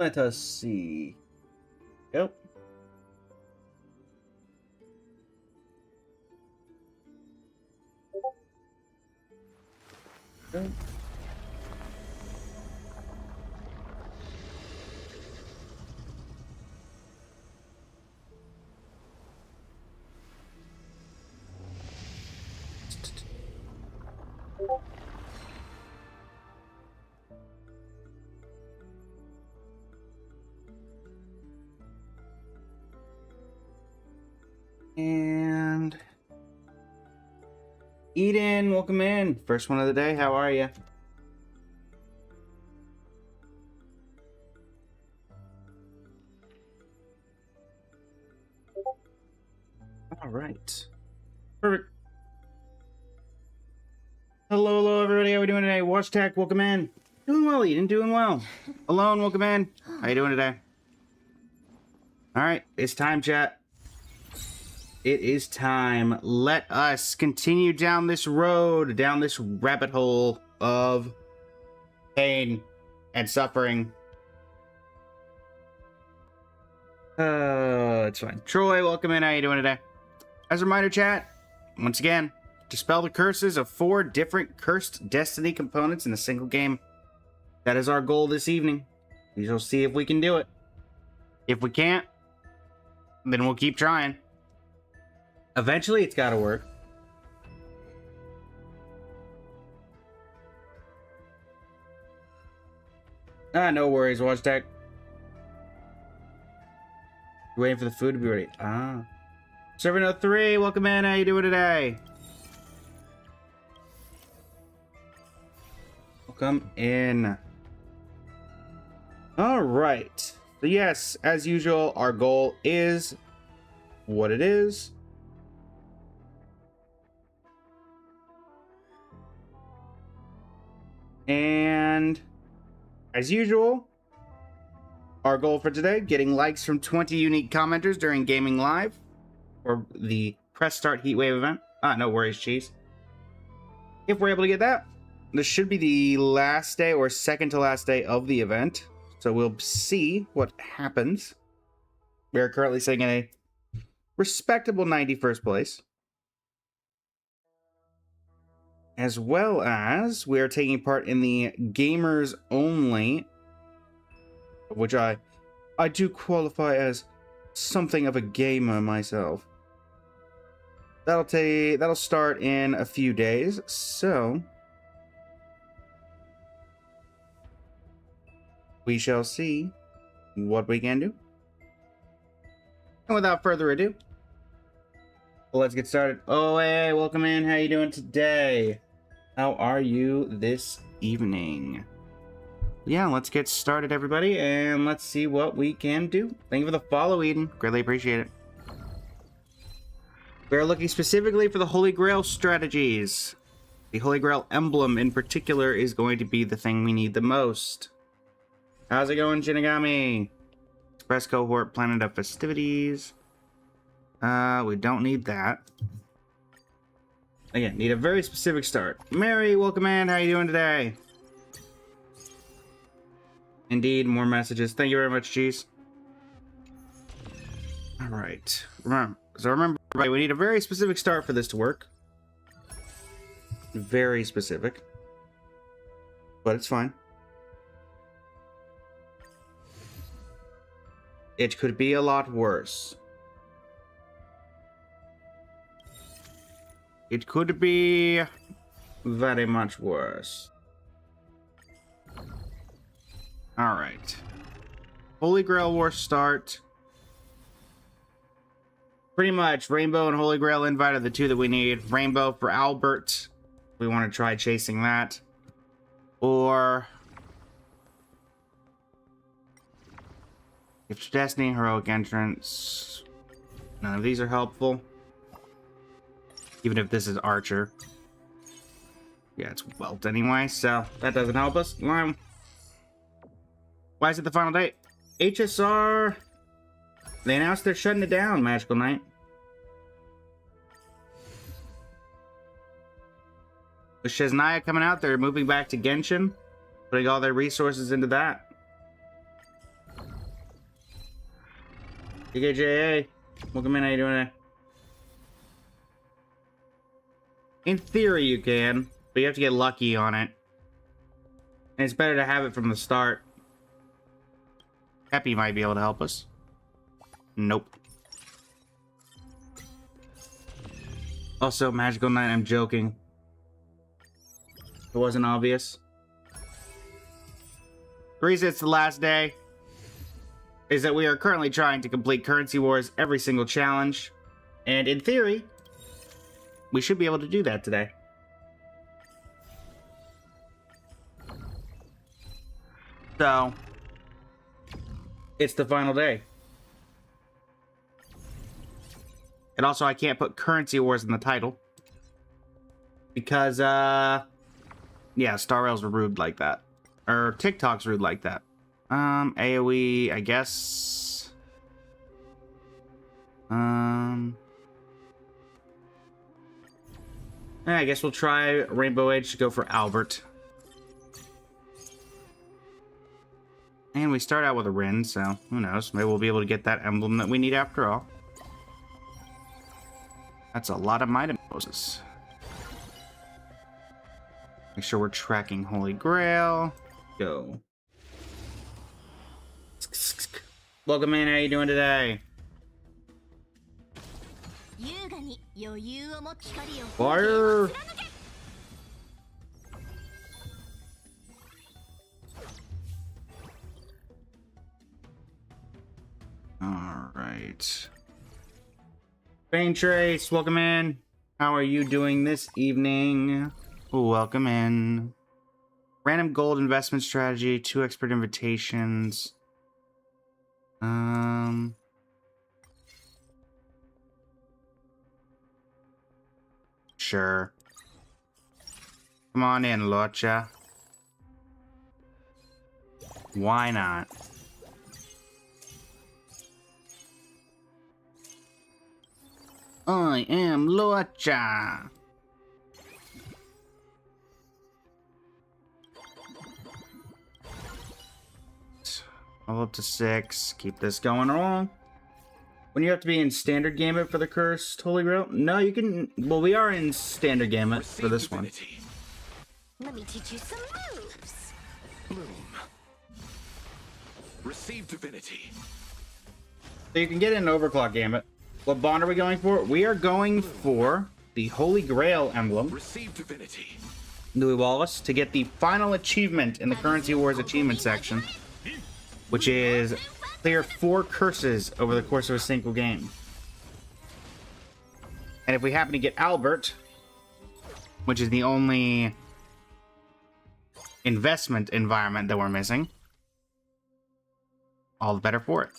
Let us see. Yep. Yep. And Eden, welcome in. First one of the day. How are you? All right. Perfect. Hello, everybody. How are we doing today? Watch Tech, welcome in. Doing well, Eden. Doing well. Alone, welcome in. How you doing today? All right. It's time, chat. It is time. Let us continue down this road, down this rabbit hole of pain and suffering. It's fine. Troy, welcome in. How you doing today? As a reminder, chat, once again, dispel the curses of 4 different cursed Destiny components in a single game. That is our goal this evening. We shall see if we can do it. If we can't, then we'll keep trying. Eventually, it's gotta work. No worries, Watch Tech. Waiting for the food to be ready. Servant 03, welcome in. How you doing today? Welcome in. All right. So yes, as usual, our goal is what it is. And as usual, our goal for today, getting likes from 20 unique commenters during Gaming Live or the Press Start Heatwave event. No worries, Cheese. If we're able to get that, this should be the last day or second to last day of the event. So we'll see what happens. We are currently sitting in a respectable 91st place. As well as we are taking part in the Gamers Only, which I do qualify as something of a gamer myself. That'll start in a few days, so we shall see what we can do. And without further ado, let's get started. Oh, hey, welcome in. How you doing today? How are you this evening? Yeah, let's get started, everybody, and let's see what we can do. Thank you for the follow, Eden. Greatly appreciate it. We are looking specifically for the Holy Grail strategies. The Holy Grail emblem, in particular, is going to be the thing we need the most. How's it going, Shinigami? Express cohort, Planet of Festivities. We don't need that. Again, need a very specific start. Mary, welcome in. How you doing today? Indeed, more messages. Thank you very much, Cheese. All right. Remember, right, we need a very specific start for this to work. Very specific. But it's fine. It could be a lot worse. It could be very much worse. Alright. Holy Grail War start. Pretty much, Rainbow and Holy Grail Invite are the 2 that we need. Rainbow for Albert. We want to try chasing that. Or Gift of Destiny, Heroic Entrance. None of these are helpful. Even if this is Archer. Yeah, it's Welt anyway, so that doesn't help us. Why is it the final date? HSR... They announced they're shutting it down, Magical Knight. With Shesnaya coming out, they're moving back to Genshin. Putting all their resources into that. DKJA, welcome in. How you doing today? In theory, you can, but you have to get lucky on it. And it's better to have it from the start. Peppy might be able to help us. Nope. Also, Magical Night, I'm joking. It wasn't obvious. The reason it's the last day is that we are currently trying to complete Currency Wars every single challenge. And in theory, we should be able to do that today. So, it's the final day. And also, I can't put Currency Wars in the title. Because, yeah, Star Rail's rude like that. Or TikTok's rude like that. AoE, I guess. I guess we'll try Rainbow Age to go for Albert. And we start out with a Rin, so who knows? Maybe we'll be able to get that emblem that we need after all. That's a lot of Might Moses. Make sure we're tracking Holy Grail. Go. Welcome in, how you doing today? Fire! Alright. Bane Trace, welcome in. How are you doing this evening? Welcome in. Random gold investment strategy, 2 expert invitations. Sure. Come on in, Locha. Why not? I am Locha. All up to 6. Keep this going along. When you have to be in standard gambit for the cursed Holy Grail? No, you can. Well, we are in standard gambit for this divinity. One. Let me teach you some moves. Bloom. Receive divinity. So you can get in overclock gambit. What bond are we going for? We are going for the Holy Grail emblem. Receive divinity. Louis Wallace to get the final achievement in the Currency Wars achievement section, which is clear 4 curses over the course of a single game. And if we happen to get Albert, which is the only investment environment that we're missing, all the better for it.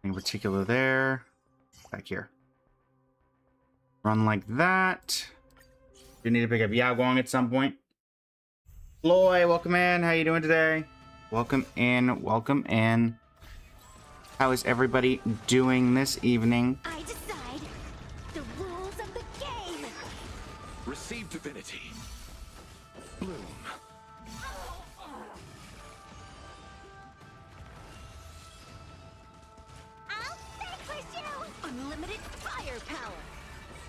In particular there. Back here. Run like that. You need to pick up Yao Guang at some point. Floy, welcome in. How you doing today? Welcome in. Welcome in. How is everybody doing this evening? I decide the rules of the game. Receive divinity. Bloom. Unlimited firepower.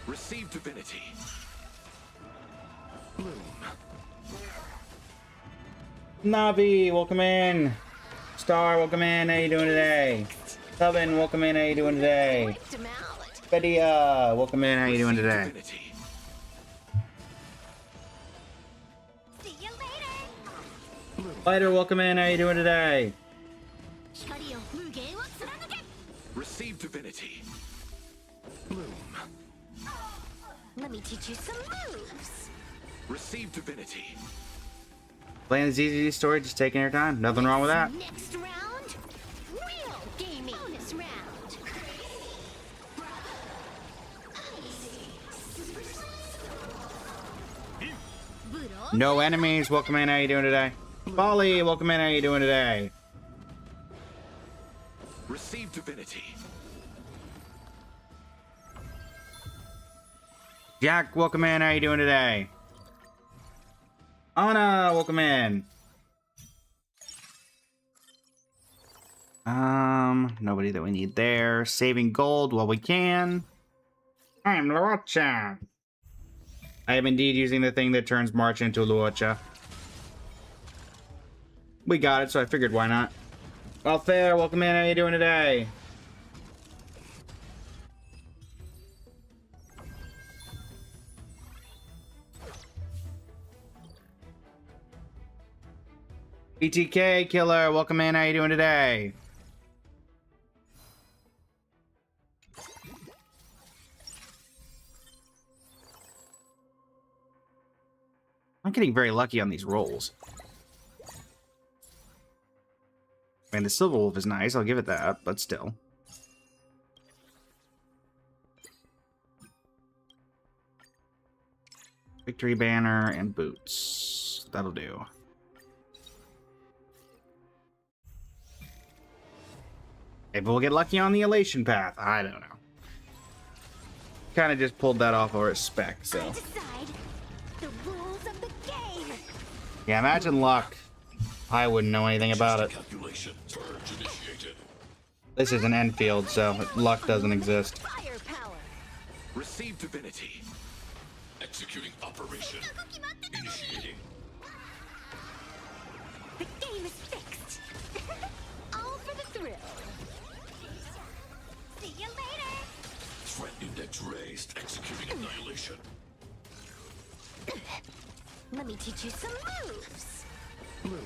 Receive divinity. Bloom. Navi, welcome in. Star, welcome in. How you doing today? Coven, welcome in. How you doing today? Betty, welcome in. How you doing today? See you later. Fighter, welcome in. How you doing today? Receive divinity. Bloom. Let me teach you some moves. Receive divinity. Playing the ZZZ story, just taking your time. Nothing wrong with that. Next round, real gaming. Bonus round. No enemies. Welcome in. How you doing today? Bali, welcome in. How you doing today? Receive divinity. Jack, welcome in. How you doing today? Anna, welcome in. Nobody that we need there. Saving gold while we can. I'm Luocha. I am indeed using the thing that turns March into Luocha. We got it, so I figured why not. Well, fair, welcome in. How you doing today? BTK Killer, welcome in. How you doing today? I'm getting very lucky on these rolls. Man, the Silver Wolf is nice. I'll give it that, but still. Victory banner and boots. That'll do. Maybe we'll get lucky on the elation path. I don't know. Kind of just pulled that off over spec, so. The rules of the game. Yeah, imagine luck. I wouldn't know anything about it. This is an Enfield, so luck doesn't exist. Firepower. Receive divinity. Executing operation. Initiating. The game is fixed. All for the thrill. See you later. Threat index raised. Executing annihilation. Let me teach you some moves. Bloom.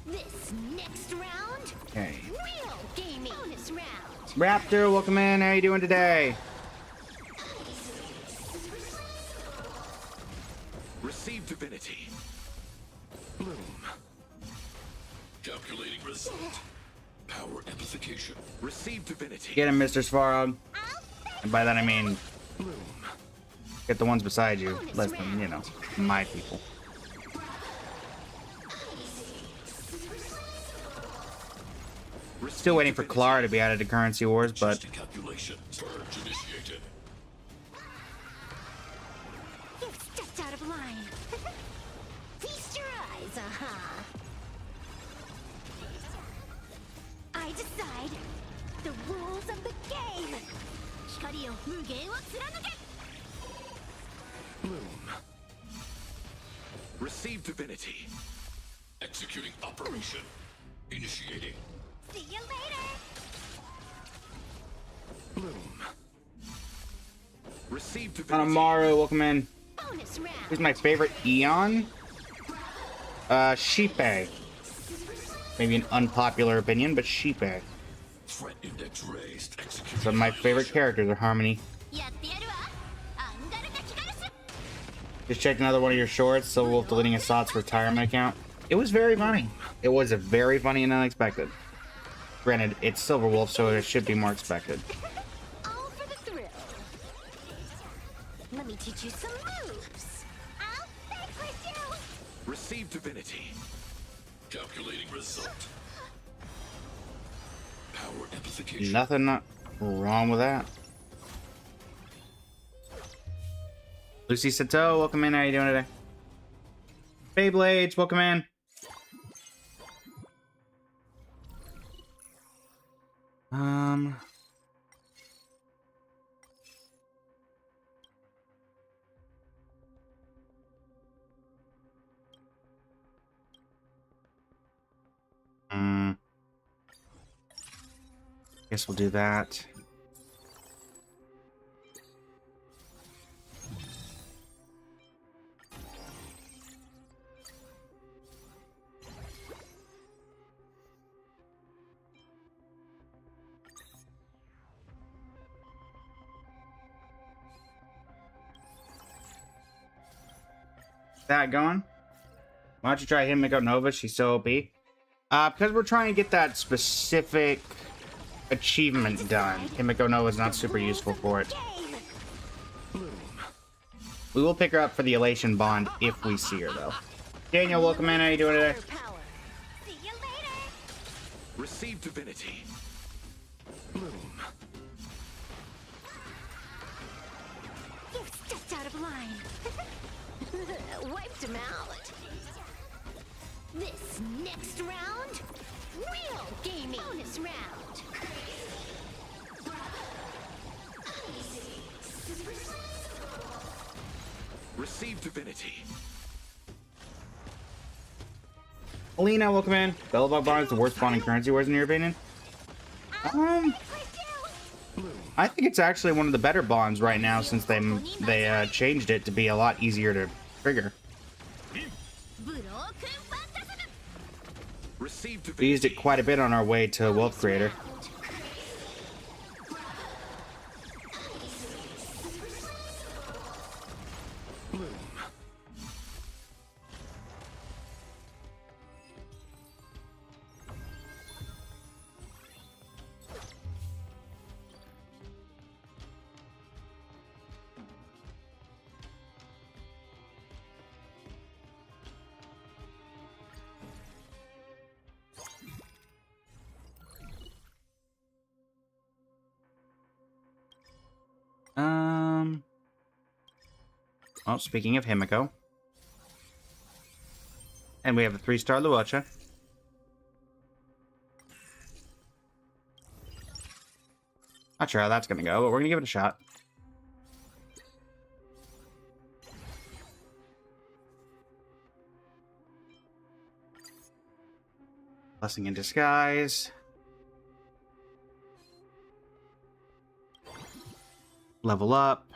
This next round, Okay. real gaming. Bonus round. Raptor, welcome in. How you doing today? Receive divinity. Bloom. Calculating result. Power amplification. Receive divinity. Get him, Mr. Svarog. And by that I mean, Bloom. get the ones beside you. Less than, you know, my people. Still waiting for Clara to be added to Currency Wars, but Calculation. Purge initiated. You've stepped out of line. Feast your eyes, I decide the rules of the game. 光よ無限を貫け. Bloom. Receive divinity. Executing operation. Initiating. See you later. Bloom. Receive divinity. Hanamaru, welcome in. Bonus round. Who's my favorite Eon? Sheepe. Maybe an unpopular opinion, but Sheepe. Threat index raised. Executing. Some of my favorite characters are Harmony. やってやるわ。アンガルナキガラス。 Just checked another one of your shorts, Silver Wolf deleting Assad's retirement account. It was very funny. It was a very funny and unexpected. Granted, it's Silver Wolf, so it should be more expected. All for the thrill. Let me teach you some moves. I'll stick with you. Receive divinity. Calculating result. Power amplification. Nothing wrong with that. Lucy Sato, welcome in. How you doing today? Beyblades, welcome in. Guess we'll do that. That going? Why don't you try Himiko Nova? She's so OP. Because we're trying to get that specific achievement done. Himiko Nova is not super useful for it. We will pick her up for the Elation Bond if we see her, though. Daniel, welcome in. How you doing today? Firepower. See you later. Receive divinity. Bloom. You've stepped out of line. Wiped him out. This next round, real gaming. Bonus round. Receive divinity. Alina, welcome in. Bellabug Bond is the worst spawning currency wars in your opinion? I think it's actually one of the better bonds right now since they changed it to be a lot easier to trigger. Receive We divinity. used it quite a bit on our way to Wealth Creator. Bloom. Oh, speaking of Himiko. And we have a 3-star Luocha. Not sure how that's gonna go, but we're gonna give it a shot. Blessing in disguise. Level up.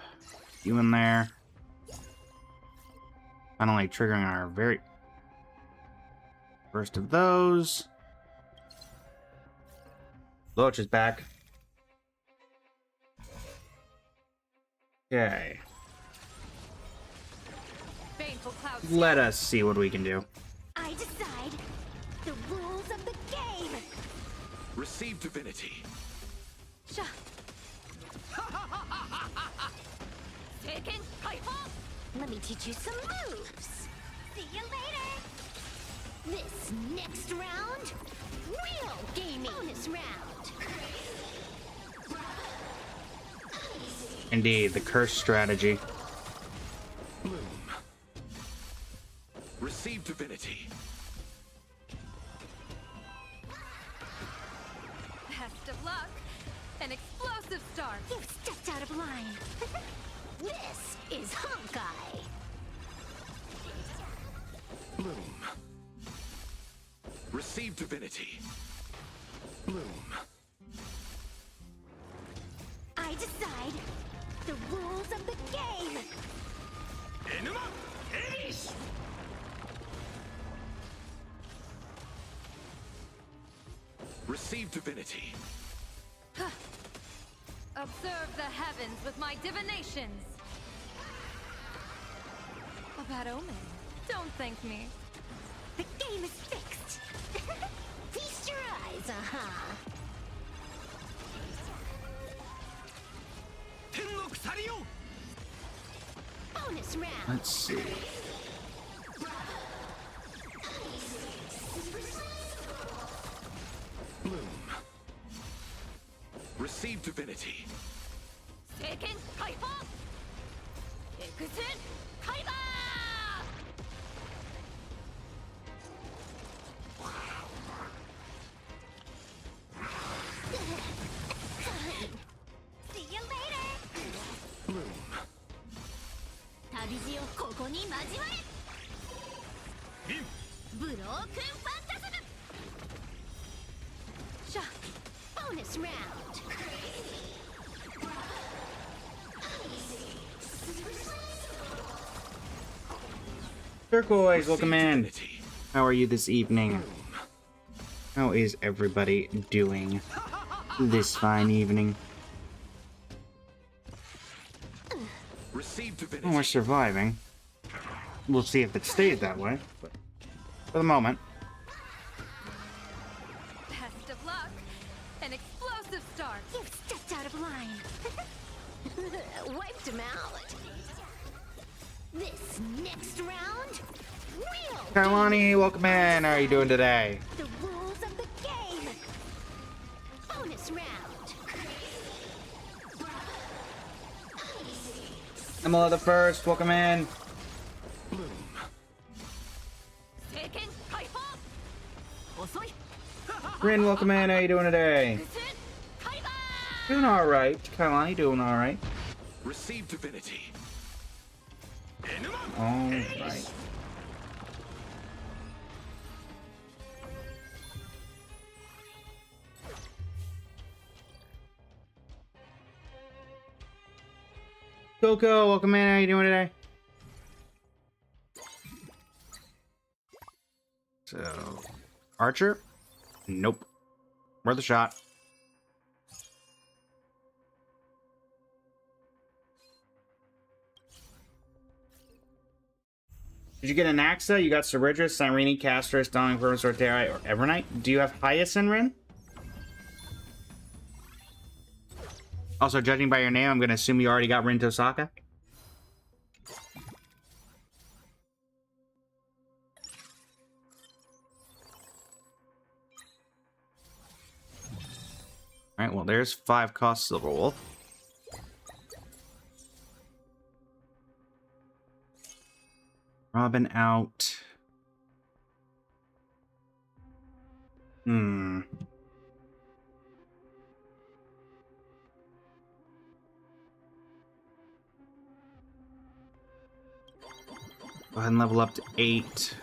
You in there. Finally triggering our very first of those. Loach is back. Okay. Let us see what we can do. I decide the rules of the game. Receive divinity. Let me teach you some moves. See you later. This next round, real gaming. Bonus round. Indeed, the curse strategy. Bloom. Receive divinity. Best of luck. An explosive start. You've stepped out of line. This is Honkai. Bloom. Receive divinity. Bloom. I decide the rules of the game. Enuma Elish. Receive divinity. Observe the heavens with my divinations. A bad omen. Don't thank me. The game is fixed. Feast your eyes, Bonus round. Let's see. Bloom. Receive divinity. Taken Kaiba! Exit Kaiba! See you later. Bloom. 旅路をここに交われ。ブロークンファンタズム。Bonus round. Turquoise, welcome in. Divinity. How are you this evening? How is everybody doing this fine evening? Receive Oh, we're divinity. surviving. We'll see if it stays that way. But for the moment, Best of luck. An explosive start. You've stepped out of line. Wiped him out. This next round, real Kailani, welcome in. How are you doing today? the rules of the game. Bonus round. Emma the first, welcome in. Bloom. Rin, welcome in. How you doing today? Doing all right. Kailani, doing all right. Receive divinity. All right. Coco, welcome in. How you doing today? So, Archer? Nope. Worth a shot. Did you get an Axa? You got Ceridris, Cyrene, Castris, Dawning Vermin, Sorteri, or Evernight? Do you have Hyacinth, Rin? Also, judging by your name, I'm going to assume you already got Rin Tosaka. Alright, well, there's 5 cost Silver Wolf. Robin out. Hmm. Go ahead and level up to 8.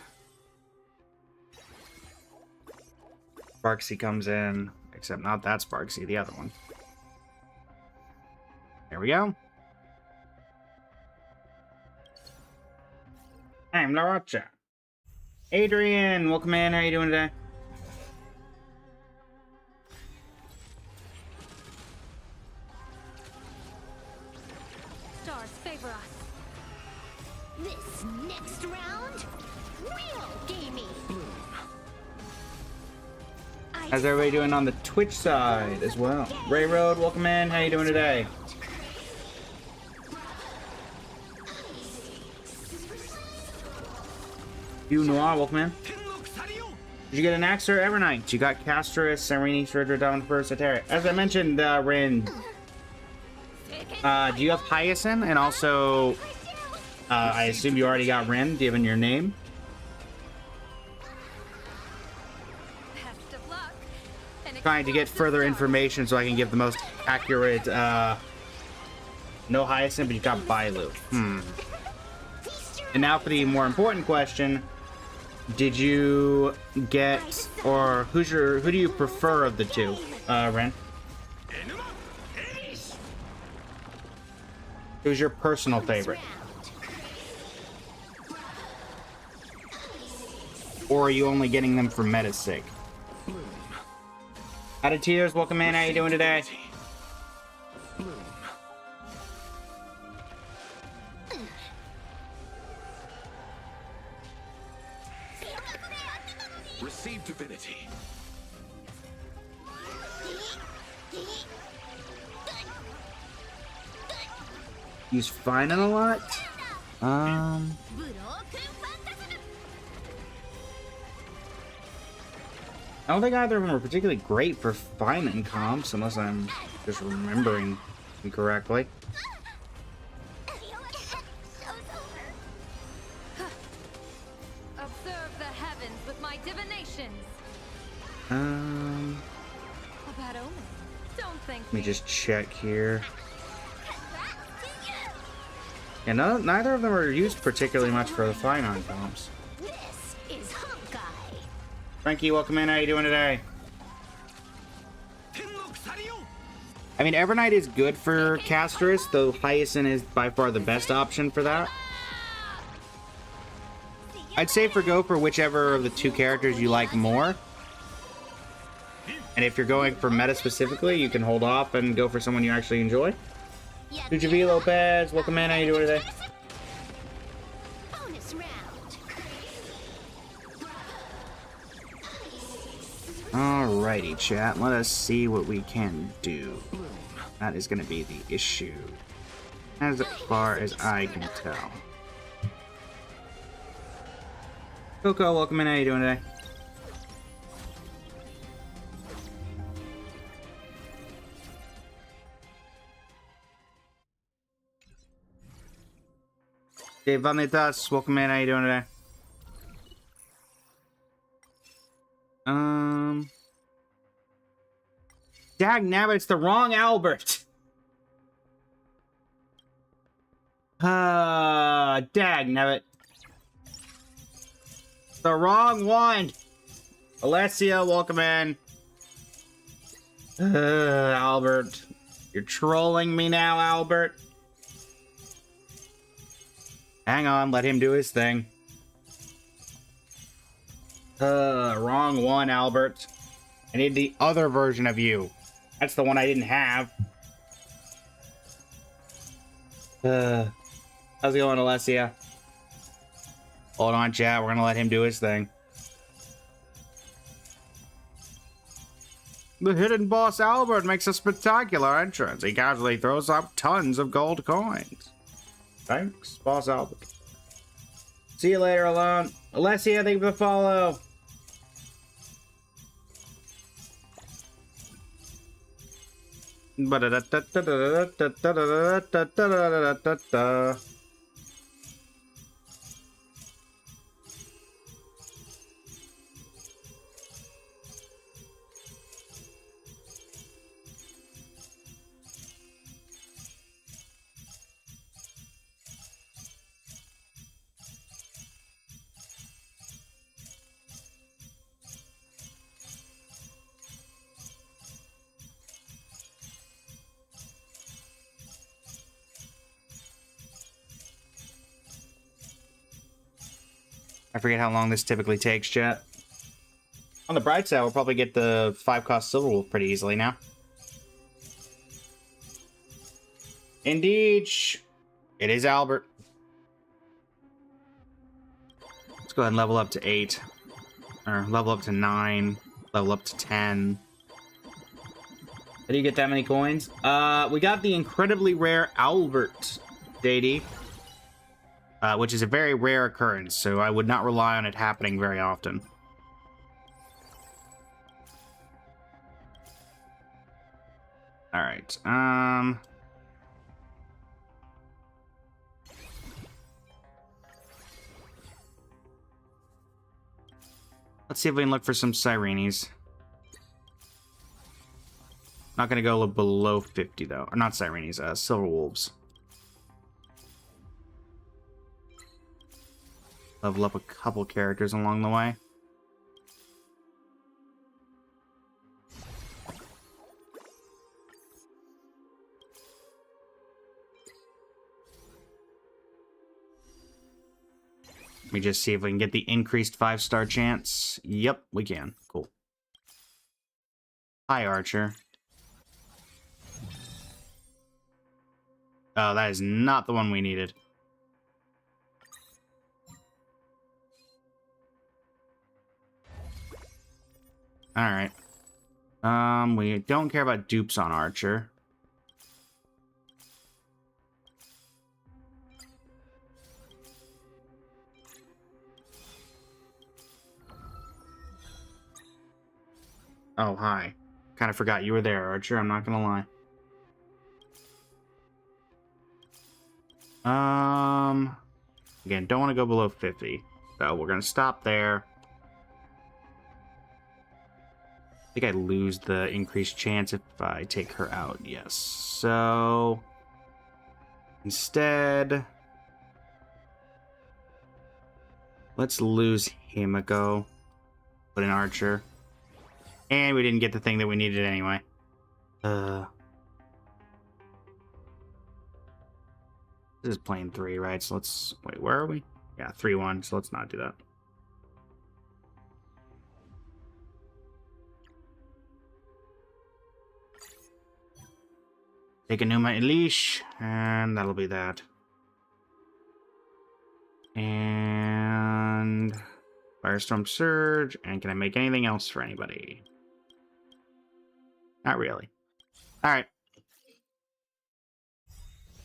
Sparksy comes in. Except not that Sparksy, the other one. There we go. I'm Laracha. Adrian, welcome in. How you doing today? Stars favor us. This next round, real gaming. How's everybody doing on the Twitch side as well? Ray Road, welcome in. How you doing today? You Noir, welcome in. Did you get an Axe or Evernight? You got Castris, Cyrene, Ceridris, Dawn first, Soteria. As I mentioned, Rin, do you have Hyacinth? And also, I assume you already got Rin, given your name. Best of luck. And Trying to get further information so I can give the most accurate, no Hyacinth, but you got Bailu. And now for the more important question. Did you get, or who do you prefer of the two, Ren? Who's your personal favorite? Or are you only getting them for meta's sake? Out of tears, welcome in. How you doing today? Receive divinity. Use Finan a lot? I don't think either of them are particularly great for Finan comps, unless I'm just remembering incorrectly. observe the heavens with my divinations. A bad omen. Don't think Let me just check here. Yeah, neither of them are used particularly much for the Finan comps. This is Honkai. Frankie, welcome in. How you doing today? I mean, Evernight is good for Castris, though Hyacinth is by far the best option for that. I'd say go for whichever of the two characters you like more. And if you're going for meta specifically, you can hold off and go for someone you actually enjoy. Tujavi Lopez, welcome in. How you doing today? Bonus round. Alrighty, chat. Let us see what we can do. That is going to be the issue, as far as I can tell. Coco, welcome in. How you doing today? Hey, Vanitas, welcome in. How you doing today? Dag nabbit, it's the wrong Albert. Dag nabbit. The wrong one. Alessia, welcome in. Albert. You're trolling me now, Albert. Hang on, let him do his thing. Wrong one, Albert. I need the other version of you. That's the one I didn't have. How's it going, Alessia? Hold on, chat. We're gonna let him do his thing. The hidden boss Albert makes a spectacular entrance. He casually throws up tons of gold coins. Thanks, boss Albert. See you later, Alone. Alessia, thank you for the follow. I forget how long this typically takes, chat. On the bright side, we'll probably get the 5-cost Silver Wolf pretty easily now. Indeed. It is Albert. Let's go ahead and level up to 8. Or level up to 9. Level up to 10. How do you get that many coins? We got the incredibly rare Albert, JD. Which is a very rare occurrence, so I would not rely on it happening very often. Alright, let's see if we can look for some Sirenes. Not gonna go below 50, though. Or not Sirenes, Silver Wolves. Level up a couple characters along the way. Let me just see if we can get the increased 5-star chance. Yep, we can. Cool. Hi, Archer. Oh, that is not the one we needed. Alright. We don't care about dupes on Archer. Oh, hi. Kind of forgot you were there, Archer. I'm not gonna lie. Again, don't want to go below 50. So we're gonna stop there. I think I lose the increased chance if I take her out. Yes. So instead, let's lose Himiko. Put an Archer. And we didn't get the thing that we needed anyway. This is plane 3, right? So let's... Wait, where are we? Yeah, 3-1, so let's not do that. Take a Numa Elish, and that'll be that. And... Firestorm Surge, and can I make anything else for anybody? Not really. Alright.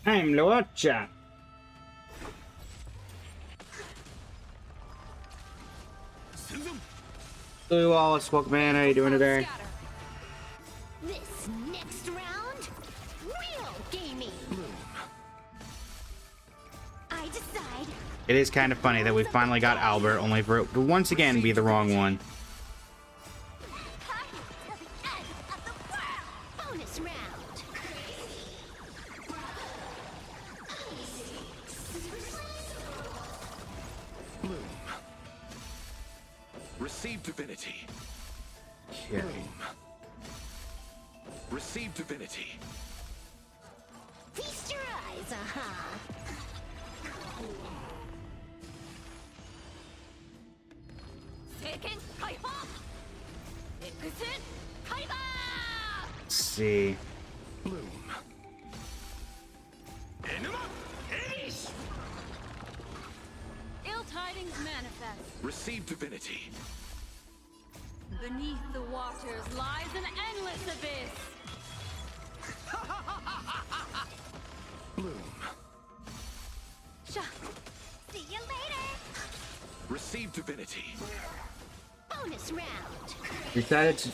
I'm Luocha. Louis Wallace, welcome in. How you doing today? This next round, real gaming. I decide. It is kind of funny that we finally got Albert, only for it to once again be the wrong one. Till the end of the world. Bonus round. Bloom. Receive divinity. Okay. Bloom. Receive divinity. Feast your eyes, Seiken Kaiba! Ikusen Kaiba! Let's see. Bloom. Enema Ace. Ill tidings manifest. Receive divinity. Beneath the waters lies an endless abyss. Bloom. Sha. See you later. Receive divinity. Bonus round.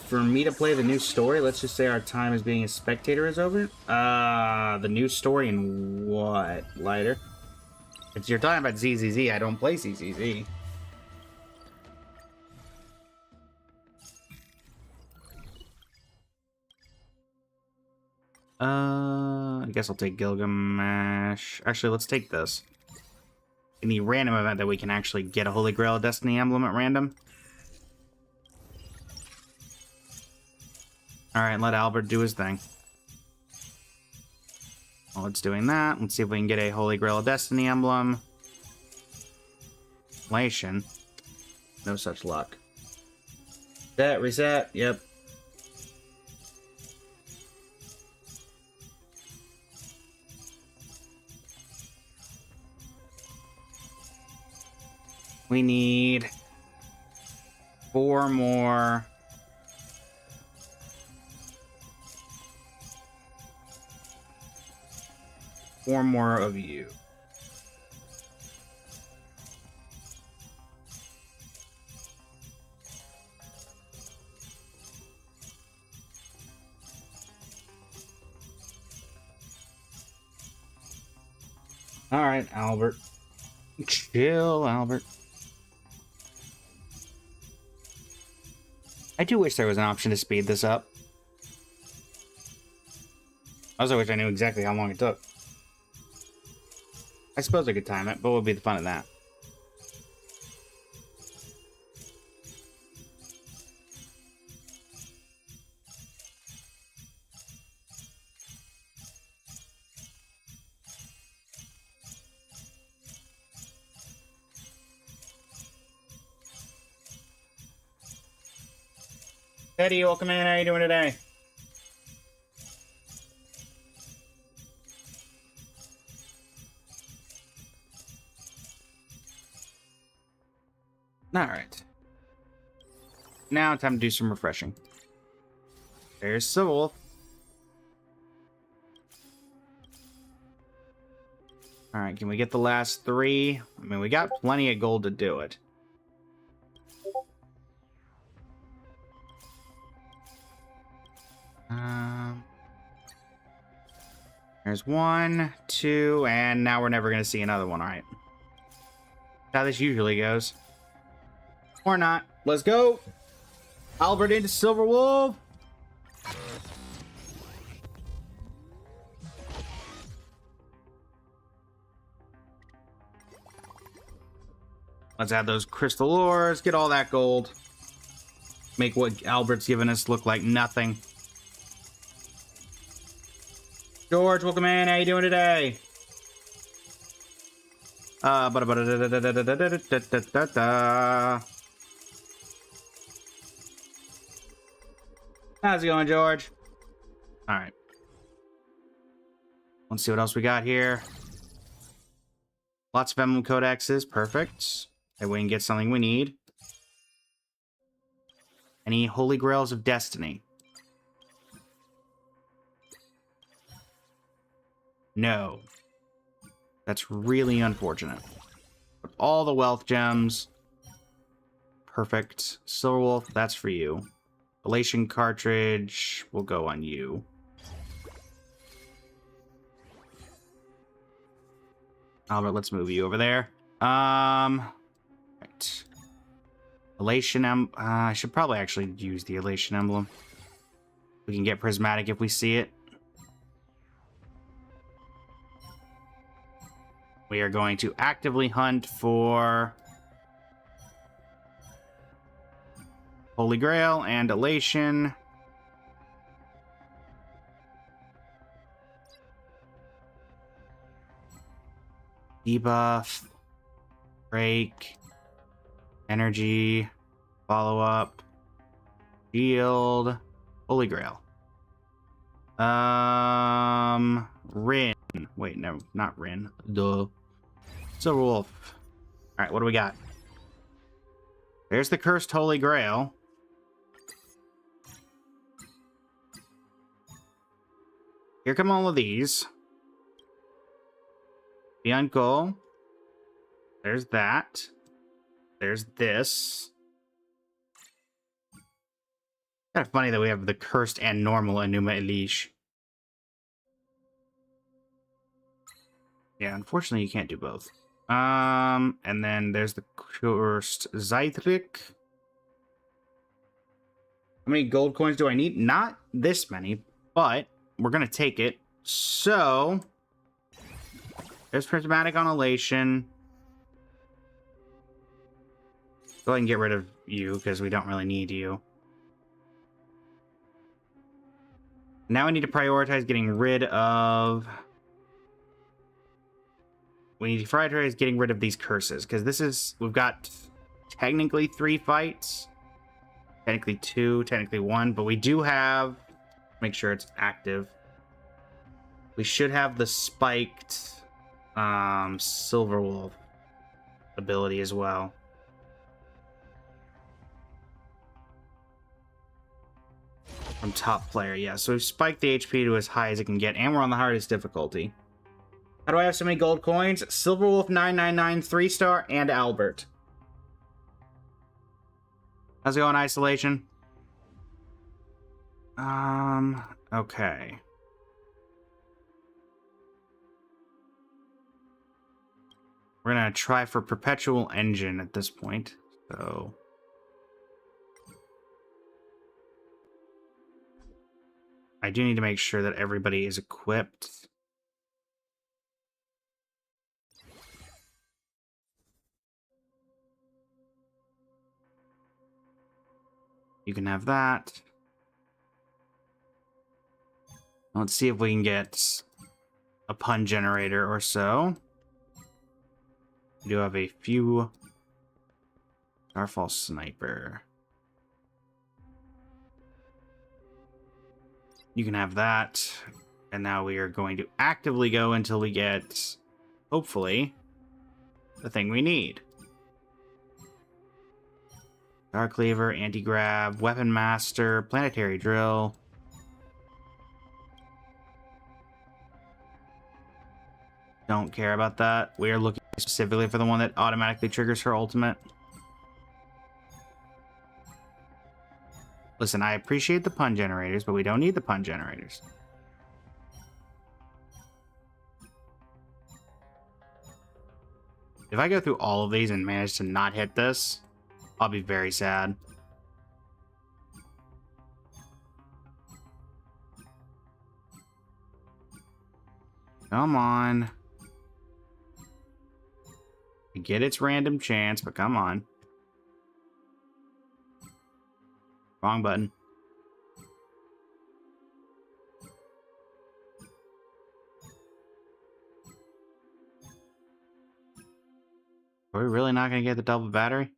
For me to play the new story. Let's just say our time as being a spectator is over. The new story and what? Lighter? If you're talking about ZZZ, I don't play ZZZ. I guess I'll take Gilgamesh. Actually, let's take this. In the random event that we can actually get a Holy Grail Destiny emblem at random. Alright, let Albert do his thing. While it's doing that, let's see if we can get a Holy Grail Destiny emblem. Relation. No such luck. Reset, yep. We need 4 more. Four more of you. All right, Albert. Chill, Albert. I do wish there was an option to speed this up. I also wish I knew exactly how long it took. I suppose I could time it, but what would be the fun of that? Teddy, welcome in. How are you doing today? Alright. Now time to do some refreshing. There's Civil. Alright, can we get the last 3? I mean, we got plenty of gold to do it. There's 1, 2, and now we're never going to see another one, alright. That's how this usually goes. Or not. Let's go! Albert into Silver Wolf! Let's add those crystal ores, get all that gold. Make what Albert's given us look like nothing. George, welcome in. How you doing today? How's it going, George? All right. Let's see what else we got here. Lots of emblem codexes. Perfect. And we can get something we need. Any Holy Grails of Destiny? No. That's really unfortunate. But all the wealth gems. Perfect. Silverwolf, that's for you. Relation cartridge will go on you. Albert, let's move you over there. Right. Elation I should probably actually use the Elation emblem. We can get prismatic if we see it. We are going to actively hunt for Holy Grail and Elation. Debuff, break, energy, follow up, shield, Holy Grail. Rin. Wait, no, not Rin. Duh. Silver Wolf. Alright, what do we got? There's the Cursed Holy Grail. Here come all of these. Beyond Goal. There's that. There's this. Kind of funny that we have the Cursed and normal Enuma Elish. Yeah, unfortunately you can't do both. And then there's the Cursed Zythrik. How many gold coins do I need? Not this many, but we're gonna take it. So there's Prismatic on Elation. Go ahead and get rid of you, because we don't really need you. Now we need to prioritize getting rid of... We need to prioritize getting rid of these curses, because this is... We've got technically 3 fights. Technically 2, technically 1, but we do have... Make sure it's active. We should have the spiked Silver Wolf ability as well. From top player, yeah. So we've spiked the HP to as high as it can get, and we're on the hardest difficulty. How do I have so many gold coins? Silver Wolf 999, 3-star, and Albert. How's it going, Isolation? Okay. We're gonna try for Perpetual Engine at this point, so... I do need to make sure that everybody is equipped. You can have that. Let's see if we can get a pun generator or so. We do have a few. Starfall Sniper. You can have that. And now we are going to actively go until we get, hopefully, the thing we need. Dark Cleaver, Anti-Grab, Weapon Master, Planetary Drill. Don't care about that. We are looking specifically for the one that automatically triggers her ultimate. Listen, I appreciate the pun generators, but we don't need the pun generators. If I go through all of these and manage to not hit this, I'll be very sad. Come on. I get its random chance, but come on. Wrong button. Are we really not going to get the double battery?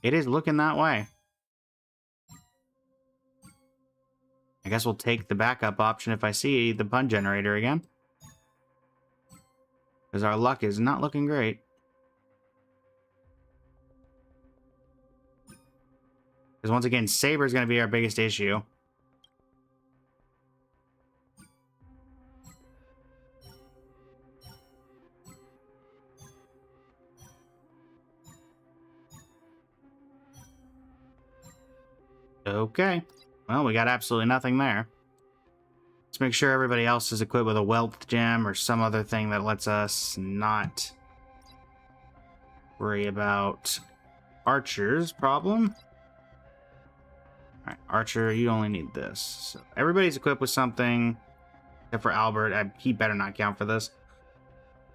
It is looking that way. I guess we'll take the backup option if I see the pun generator again. Because our luck is not looking great. Because once again, Saber is going to be our biggest issue. Okay. Well, we got absolutely nothing there. Let's make sure everybody else is equipped with a wealth gem or some other thing that lets us not worry about Archer's problem. Alright, Archer, you only need this. So everybody's equipped with something, except for Albert. He better not count for this.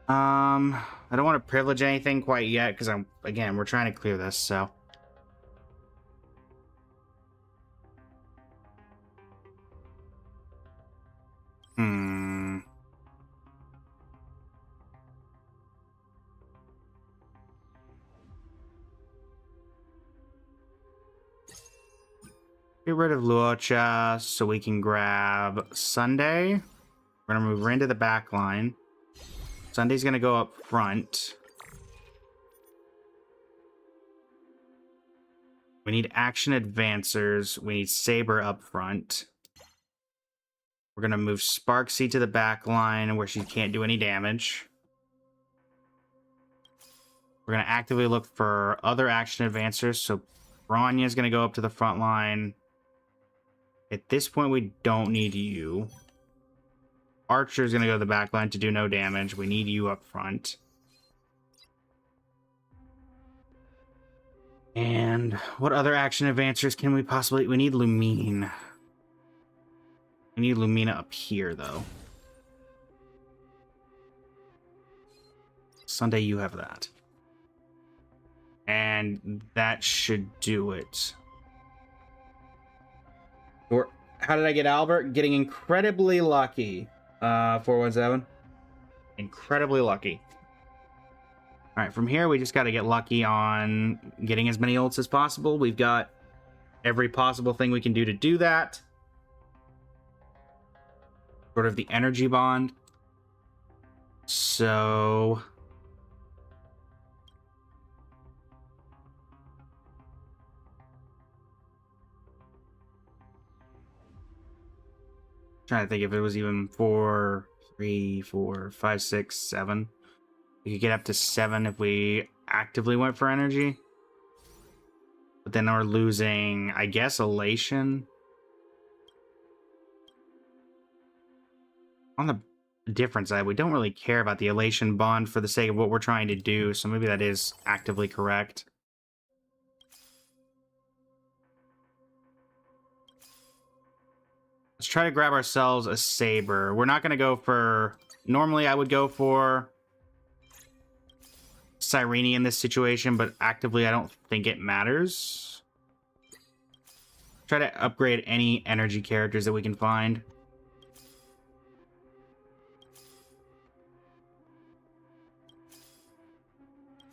I don't want to privilege anything quite yet, because we're trying to clear this, so. Get rid of Luocha so we can grab Sunday. We're going to move her into the back line. Sunday's going to go up front. We need action advancers. We need Saber up front. We're going to move Sparksy to the back line where she can't do any damage. We're going to actively look for other action advancers. So Bronya's going to go up to the front line. At this point, we don't need you. Archer's going to go to the back line to do no damage. We need you up front. And what other action advancers can we possibly... We need Lumine. We need Lumina up here, though. Sunday, you have that. And that should do it. Or how did I get Albert? Getting incredibly lucky. 417. Incredibly lucky. Alright, from here we just got to get lucky on getting as many ults as possible. We've got every possible thing we can do to do that. Sort of the energy bond. So... trying to think if it was even 4, 3, 4, 5, 6, 7. We could get up to 7 if we actively went for energy. But then we're losing, I guess, Elation. On the different side, we don't really care about the Elation bond for the sake of what we're trying to do, so maybe that is actively correct. Let's try to grab ourselves a Saber. We're not going to go for... Normally, I would go for Cyrene in this situation, but actively, I don't think it matters. Try to upgrade any energy characters that we can find.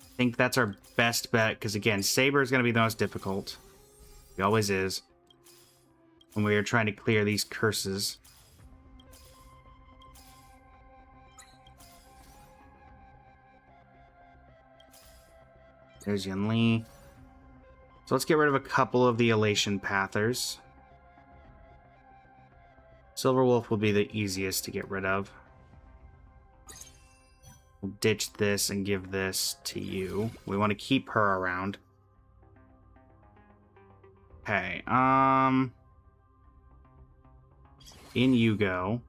I think that's our best bet, because again, Saber is going to be the most difficult. He always is. When we are trying to clear these curses. There's Yun Li. So let's get rid of a couple of the Elation Pathers. Silver Wolf will be the easiest to get rid of. We'll ditch this and give this to you. We want to keep her around. Okay, in you go.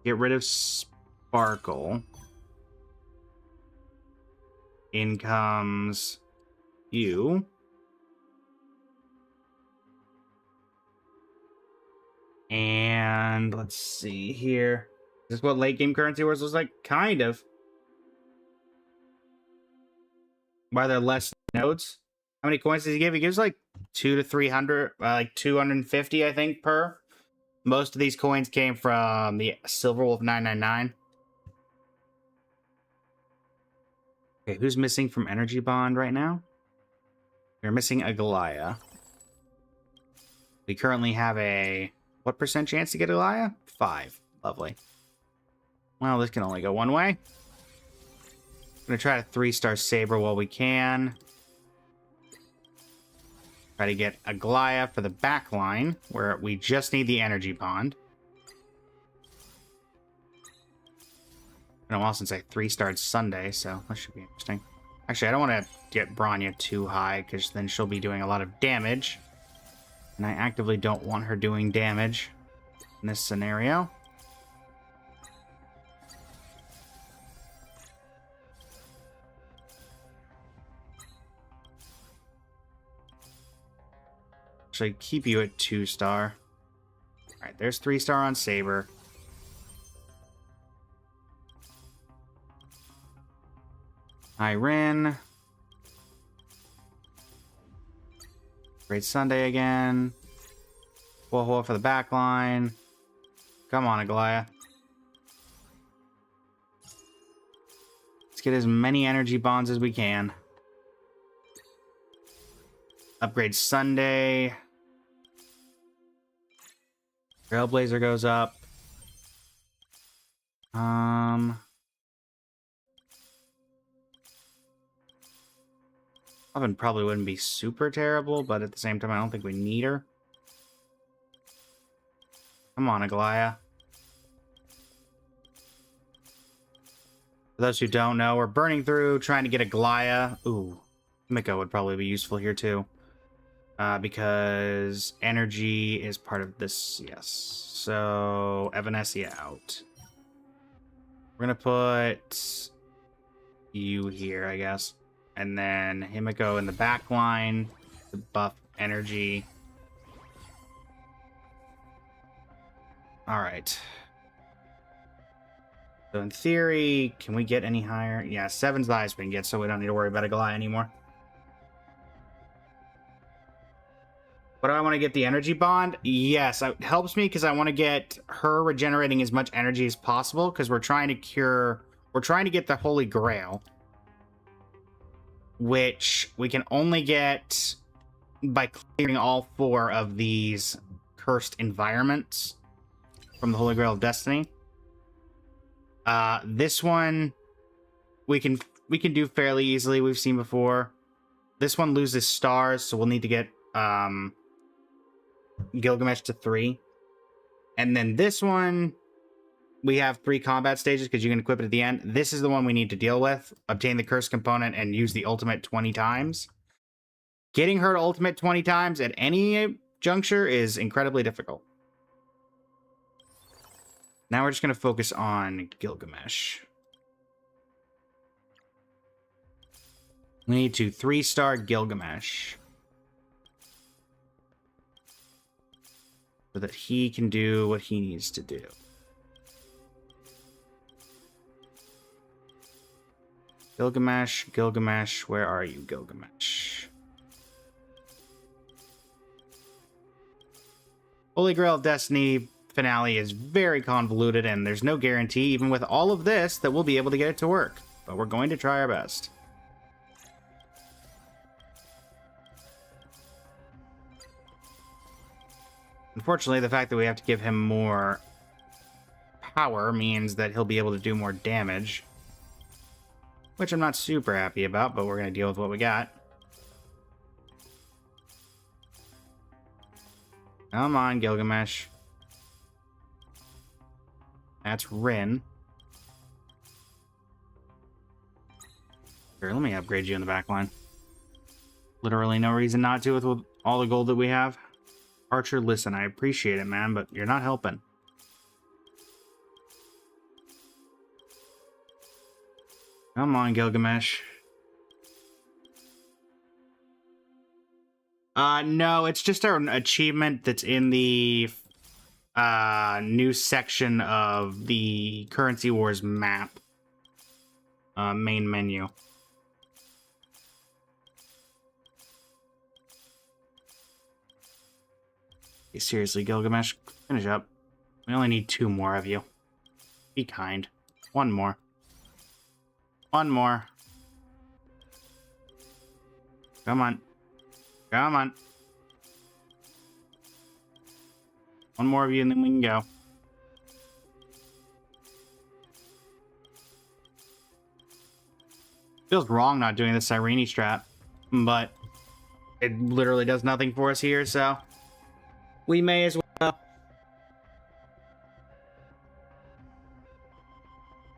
Get rid of Sparkle. In comes you. And let's see here. Is this what late game currency wars was like? Kind of. Why there less nodes? How many coins does he give? He gives like 200 to 300, like 250, I think, per. Most of these coins came from the Silver Wolf 999. Okay, who's missing from Energy Bond right now? We're missing Agalaya. We currently have a... What percent chance to get Agalaya? 5. Lovely. Well, this can only go one way. I'm going to try to 3-star Saber while we can. Try to get Agalaya for the back line, where we just need the energy bond. It's been a while since I 3-starred Sunday, so that should be interesting. Actually, I don't want to get Bronya too high, because then she'll be doing a lot of damage. And I actively don't want her doing damage. in this scenario. Actually, keep you at 2-star. Alright, there's 3-star on Saber. Irene. Great Sunday again. Whoa for the back line. Come on, Aglaya. Let's get as many energy bonds as we can. Upgrade Sunday. Trailblazer goes up. Oven probably wouldn't be super terrible, but at the same time, I don't think we need her. Come on, Aglaya. For those who don't know, we're burning through, trying to get Aglaya. Ooh, Miko would probably be useful here too. Because energy is part of this, yes. So, Evanescia out. We're gonna put you here, I guess. And then Himiko in the back line to buff energy. Alright. So in theory, can we get any higher? Yeah, 7's the highest we can get, so we don't need to worry about Aglaya anymore. But do I want to get the energy bond? Yes, it helps me because I want to get her regenerating as much energy as possible because we're trying to get the Holy Grail, which we can only get by clearing all 4 of these cursed environments from the Holy Grail of Destiny. This one we can do fairly easily. We've seen before. This one loses stars, so we'll need to get Gilgamesh to 3. And then this one, we have 3 combat stages because you can equip it at the end. This is the one we need to deal with. Obtain the curse component and use the ultimate 20 times. Getting her to ultimate 20 times at any juncture is incredibly difficult. Now we're just going to focus on Gilgamesh. We need to 3-star Gilgamesh. So that he can do what he needs to do. Gilgamesh, Gilgamesh, where are you, Gilgamesh? Holy Grail of Destiny finale is very convoluted, and there's no guarantee, even with all of this, that we'll be able to get it to work. But we're going to try our best. Unfortunately, the fact that we have to give him more power means that he'll be able to do more damage. Which I'm not super happy about, but we're going to deal with what we got. Come on, Gilgamesh. That's Rin. Here, let me upgrade you in the back line. Literally no reason not to with all the gold that we have. Archer, listen, I appreciate it, man, but you're not helping. Come on, Gilgamesh. No, it's just an achievement that's in the new section of the Currency Wars map. Main menu. Hey, seriously, Gilgamesh, finish up. We only need 2 more of you. Be kind. 1 more. 1 more. Come on. Come on. 1 more of you and then we can go. Feels wrong not doing the Cyrene strat, but it literally does nothing for us here, so we may as well.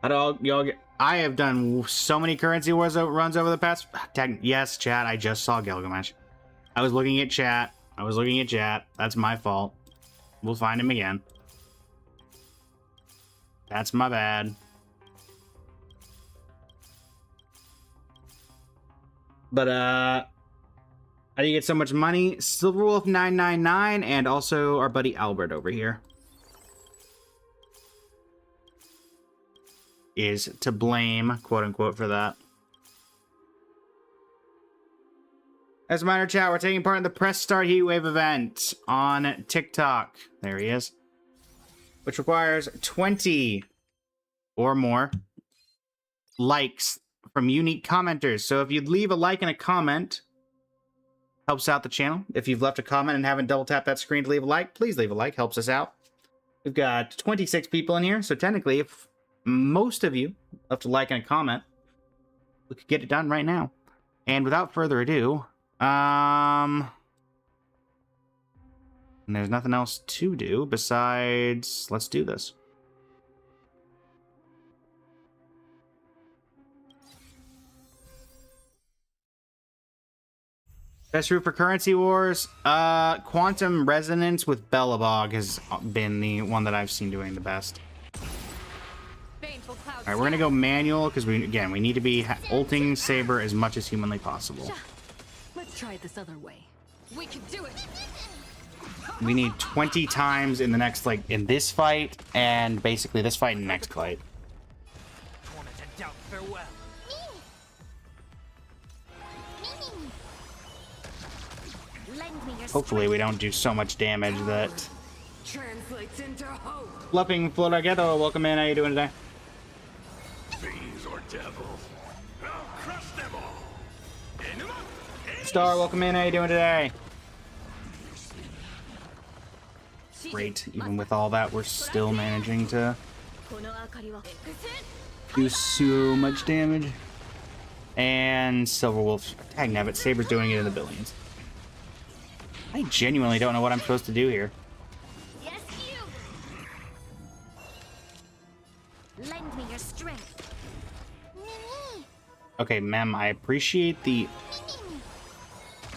How do y'all get? I have done so many Currency Wars runs over the past. Yes, chat. I just saw Gilgamesh. I was looking at chat. That's my fault. We'll find him again. That's my bad. But, how do you get so much money? Silverwolf999 and also our buddy Albert over here is to blame, quote unquote, for that. As a minor chat, we're taking part in the Press Start Heatwave event on TikTok. There he is. Which requires 20 or more likes from unique commenters. So if you'd leave a like and a comment, helps out the channel. If you've left a comment and haven't double tapped that screen to leave a like, please leave a like. Helps us out. We've got 26 people in here. So technically, if most of you left a like and a comment, we could get it done right now. And without further ado, and there's nothing else to do besides let's do this. Best route for Currency Wars? Quantum Resonance with Belobog has been the one that I've seen doing the best. Alright, we're gonna go manual because we need to be ulting Saber as much as humanly possible. Let's try it this other way. We can do it. We need 20 times in the next, like, in this fight, and basically this fight and next fight. Hopefully we don't do so much damage that... Translates into hope. Fluffing Floraghetto, welcome in, how you doing today? Fiends or devils, I'll crush them all. Star, welcome in, how you doing today? Great, even with all that, we're still managing to do so much damage. And Silverwolf, tag Nebbit, Saber's doing it in the billions. I genuinely don't know what I'm supposed to do here. Yes, you. Lend me your strength. Okay, Mem, I appreciate the...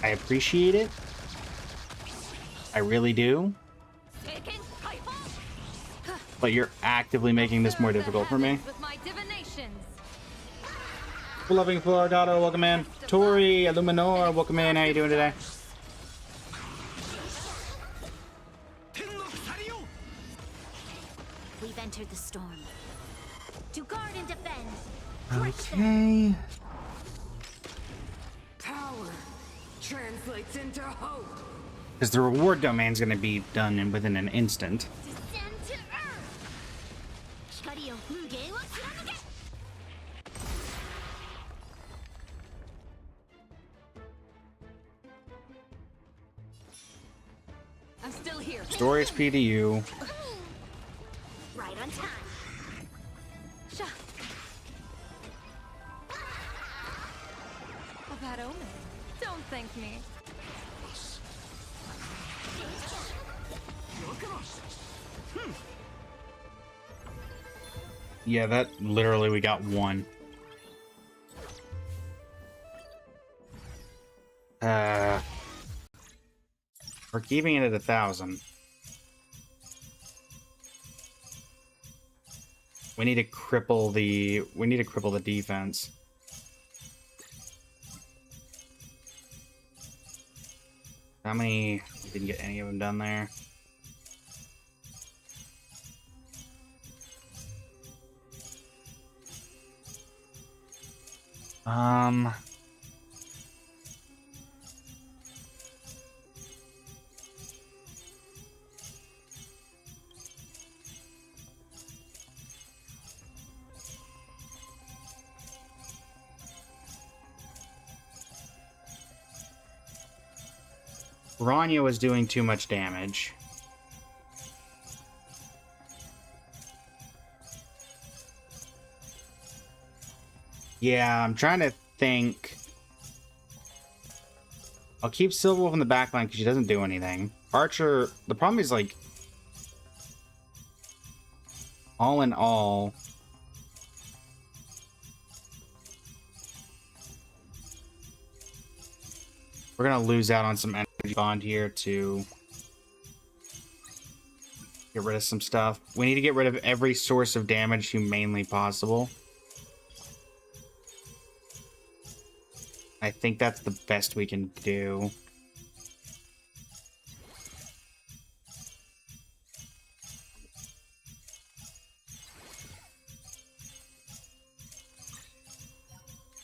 I appreciate it. I really do. But you're actively making this more difficult for me. Loving Floridato, welcome in. Tori, Illuminor, welcome in. How you doing today? We've entered the storm. To guard and defend. Okay. Power translates into hope. Because the reward domain's going to be done within an instant. Descend to earth. Hikari o Mugen wo tsunanuke. I'm still here. Store HP to you. Right on time. Sha. A bad omen. Don't thank me. Yeah, that literally we got one. We're keeping it at 1,000. We need to cripple the defense. How many? We didn't get any of them done there. Rania was doing too much damage. Yeah, I'm trying to think. I'll keep Silverwolf in the backline because she doesn't do anything. Archer, the problem is, like, all in all, we're gonna lose out on some energy bond here to Get rid of some stuff. We need to get rid of every source of damage humanely possible. I think that's the best we can do.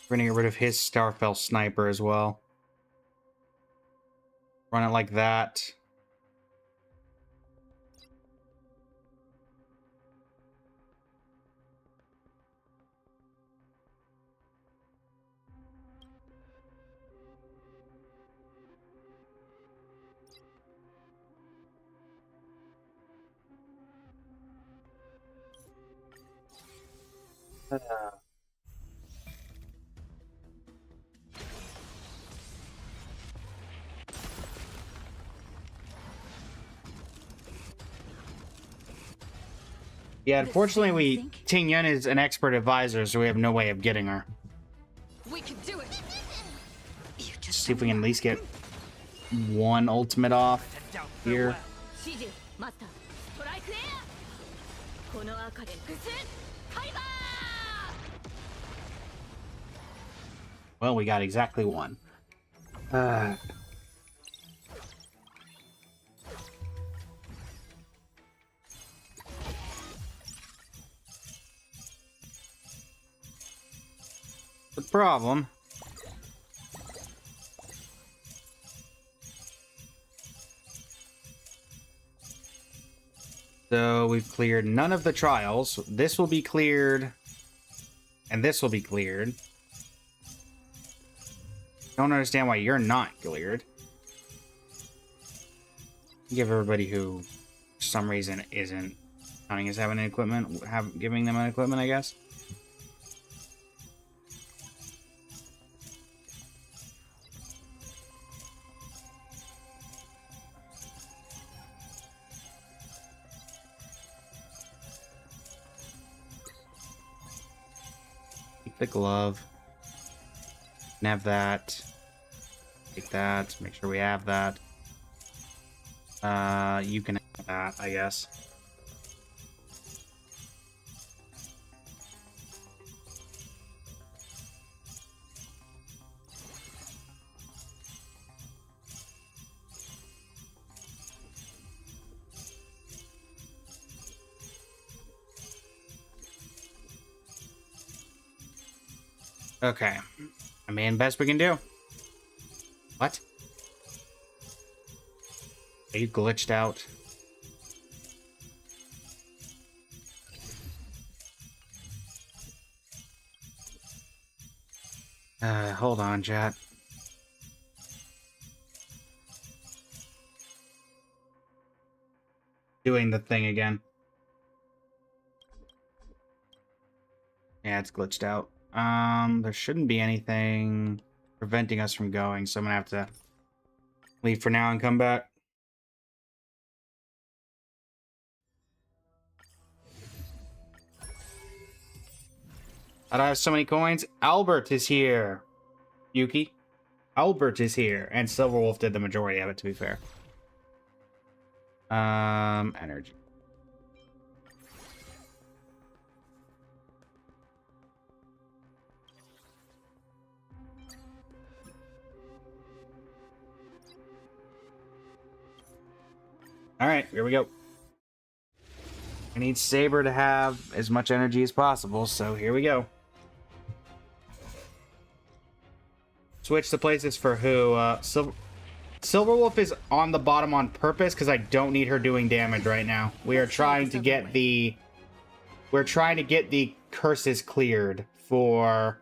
We're gonna get rid of his Starfell sniper as well. Run it like that. Yeah, unfortunately, Ting Yun is an expert advisor, so we have no way of getting her. We can do it. You just See if we can at least get one ultimate off here. 指示マスターストライクエアこの赤で伏せファイバー Well, we got exactly one. The problem so we've cleared none of the trials. This will be cleared, and this will be cleared. Don't understand why you're not cleared. Give everybody who, for some reason, isn't counting as having an equipment, giving them an equipment, I guess. Take the glove. Can have that. Take that. Make sure we have that. You can have that, I guess. Okay. I mean, best we can do. What? Are you glitched out? Hold on, chat. Doing the thing again. Yeah, it's glitched out. There shouldn't be anything preventing us from going, so I'm gonna have to leave for now and come back. I don't have so many coins. Albert is here. Yuki. Albert is here. And Silverwolf did the majority of it, to be fair. Energy. Alright, here we go. I need Saber to have as much energy as possible, so here we go. Switch the places for who? Silverwolf is on the bottom on purpose because I don't need her doing damage right now. We are trying to get the... We're trying to get the curses cleared for...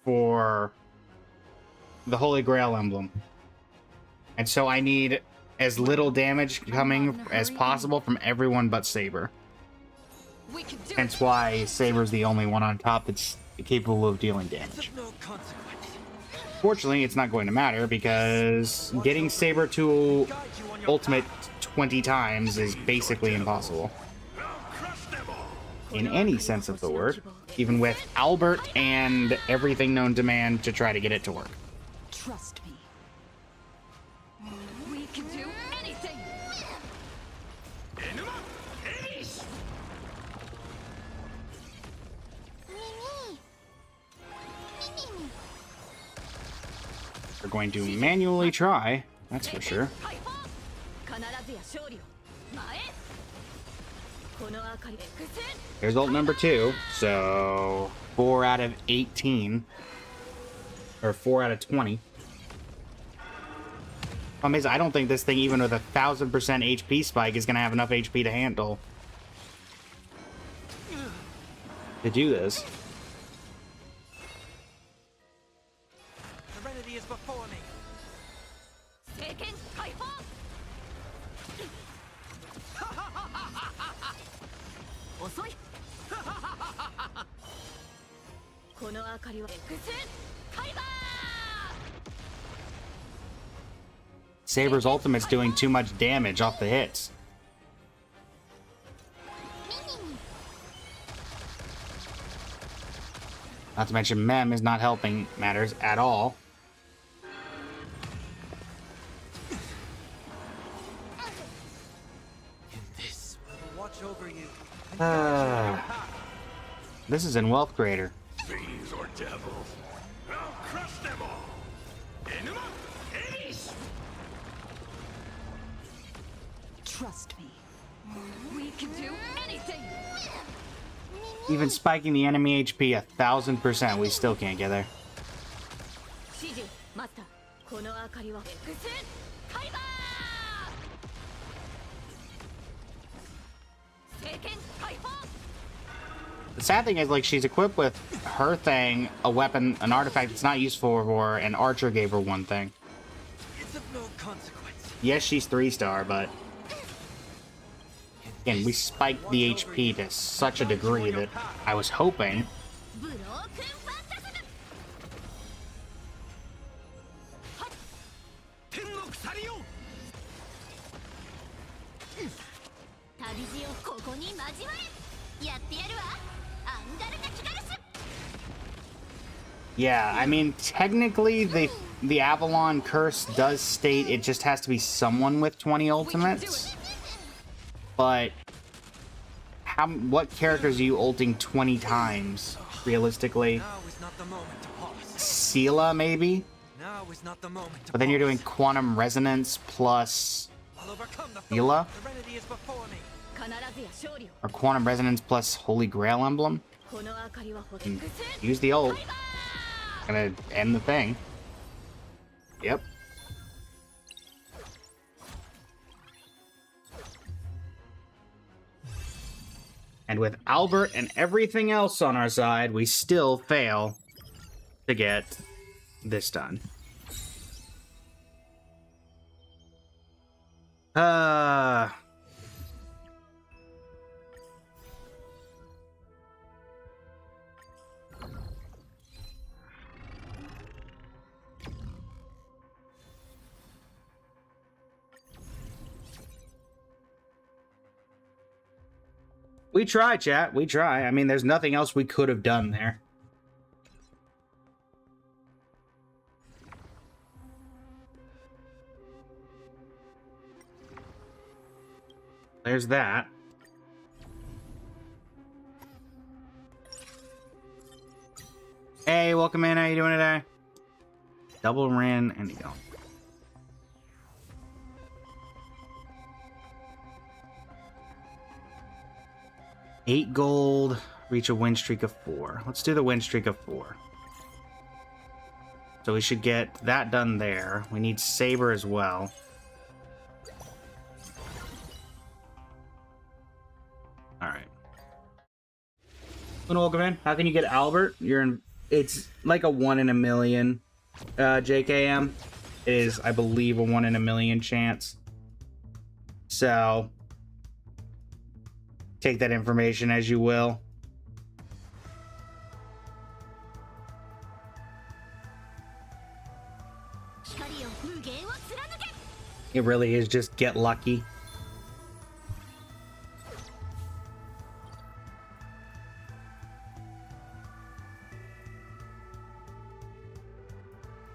For the Holy Grail emblem. And so I need as little damage coming as possible from everyone but Saber. We can do Hence why Saber's the only one on top that's capable of dealing damage. Fortunately, it's not going to matter because getting Saber to ultimate 20 times is basically impossible. In any sense of the word, even with Albert and everything known to man to try to get it to work. Trust me. We can do anything. going to manually try, that's for sure. 必ずや勝利を前へこの明かり Here's ult number 2, so 4 out of 18. Or 4 out of 20. Problem is, I don't think this thing, even with a 1000% HP spike, is going to have enough HP to handle. To do this. Serenity is before me. 聖剣解放 遅いこの明かりは X カイバー Saber's ultimate's doing too much damage off the hits. Not to mention Mem is not helping matters at all. This will watch over you. This is in Wealth Creator. Fiends or devils. I'll crush them all. Enema, Hades! Trust me. We can do anything. Even spiking the enemy HP 1000%, we still can't get there. 指示マスターこの明かりは X カイバー聖剣解放 The sad thing is, like, she's equipped with her thing, a weapon, an artifact it's not useful for her, and Archer gave her one thing. It's of no consequence. Yes, she's 3-star, but again, we spiked the HP to such a degree that I was hoping. ブロークンファンタズム天の鎖よ旅路をここに交われやってやるわアンガルナキガルス Yeah, I mean, technically, the Avalon curse does state it just has to be someone with 20 ultimates. But what characters are you ulting 20 times, realistically? Now is not the moment to pause. Seela, maybe? Now is not the moment to But then you're doing pause. Quantum Resonance plus I'll overcome the Seela? Serenity is before me. 必ずや勝利を Or Quantum Resonance plus Holy Grail Emblem? この明かりは And X use the ult. Gonna end the thing. Yep. And with Albert and everything else on our side, we still fail to get this done. We try, chat. We try. I mean, there's nothing else we could have done there. There's that. Hey, welcome in. How you doing today? Double Rin, and you go. $8 gold, reach a win streak of 4. Let's do the win streak of 4. So we should get that done there. We need Saber as well. Alright. Welcome in. How can you get Albert? You're in. It's like a 1 in a million, JKM. It is, I believe, a 1 in a million chance. So take that information as you will. It really is just get lucky.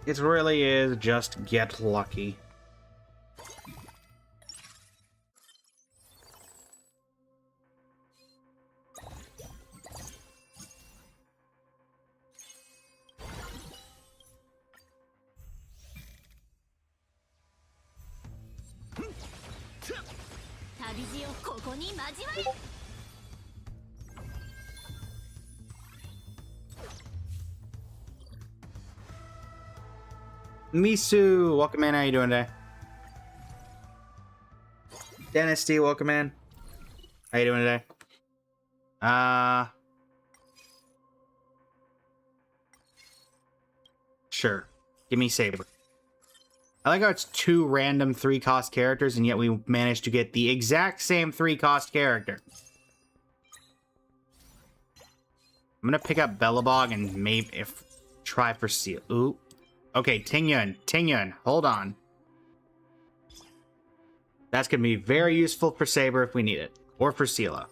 It really is just get lucky. 旅路をここに交われ。 Misu, welcome in. How you doing today? Dennis D, welcome in. How you doing today? Sure. Give me Saber. I like how it's 2 random 3-cost characters, and yet we managed to get the exact same 3-cost character. I'm gonna pick up Belobog and maybe try for Seal. Ooh. Okay, Tingyun, hold on. That's gonna be very useful for Saber if we need it, or for Seela.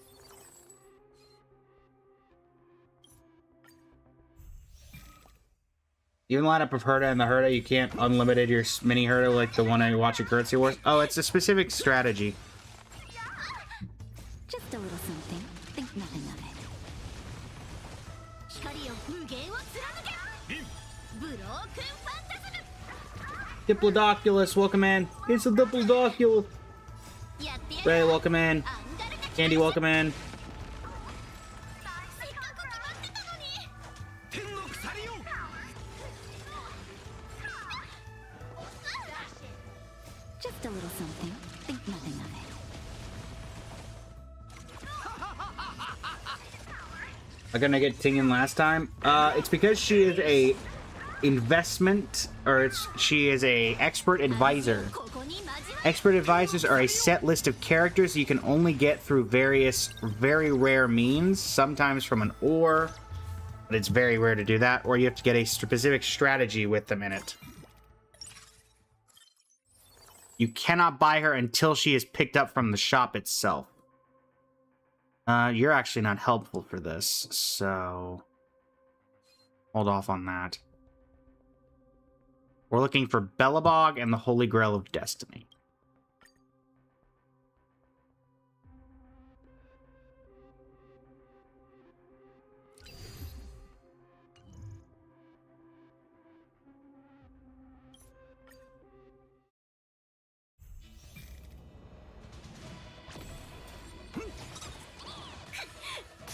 Even line up of Herda and the Herda, you can't unlimited your mini Herda like the one I watch at Currency Wars. Oh, it's a specific strategy. Just a little something. Think nothing of it. 光よ無限を貫け。ブロークンファンタズム。 Diplodoculus, welcome in. It's a Diplodoculus. やってやる。 Ray, welcome in. アンガルが Candy, welcome in. せっかく決まってたのに。天の鎖よ Just a little something. Think nothing of it. I'm gonna get Tingyun last time. It's because she is a investment, or she is a expert advisor. ここに交われ。 Expert advisors are a set list of characters you can only get through various very rare means, sometimes from an ore, but it's very rare to do that, or you have to get a specific strategy with them in it. You cannot buy her until she is picked up from the shop itself. You're actually not helpful for this, so hold off on that. We're looking for Belobog and the Holy Grail of Destiny.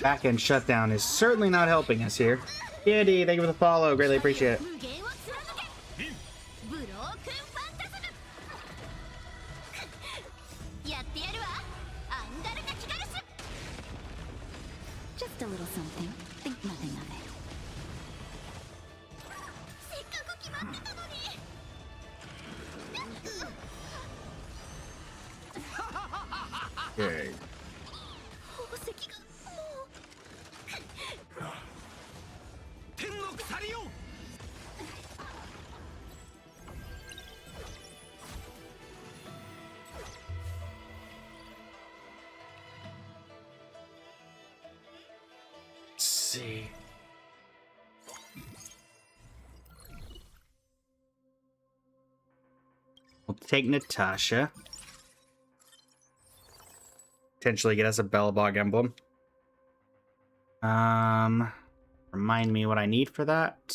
Back-end shutdown is certainly not helping us here. Candy, thank you for the follow. Greatly appreciate it. 無限を貫け。ブロークンファンタズム。やってやるわ。アンガルが光るし。Just a little something. Think nothing of it. せっかく決まってたのに。 Okay. 宝石がもう。天の鎖よ Let's see. We'll take Natasha. Potentially get us a Belobog emblem. Remind me what I need for that.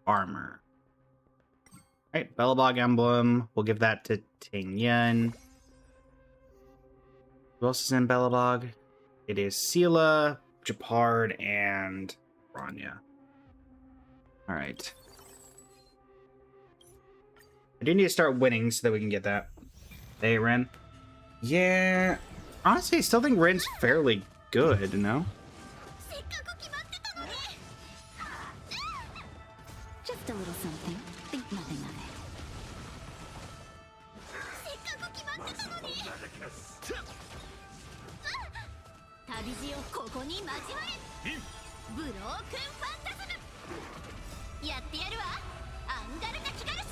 Armor. Alright, Belobog emblem. We'll give that to Tingyun. Who else is in Belobog? It is Seela, Japard, and Rania. Alright. I do need to start winning so that we can get that. Hey, Ren. Yeah. Honestly, I still think Ren's fairly good, no? せっかく決まってたのに。Just a little something. Think nothing of it. せっかく決まってたのに。旅路をここに交われ。ブロークンファンタズム。やってやるわ。アンガルが光るし。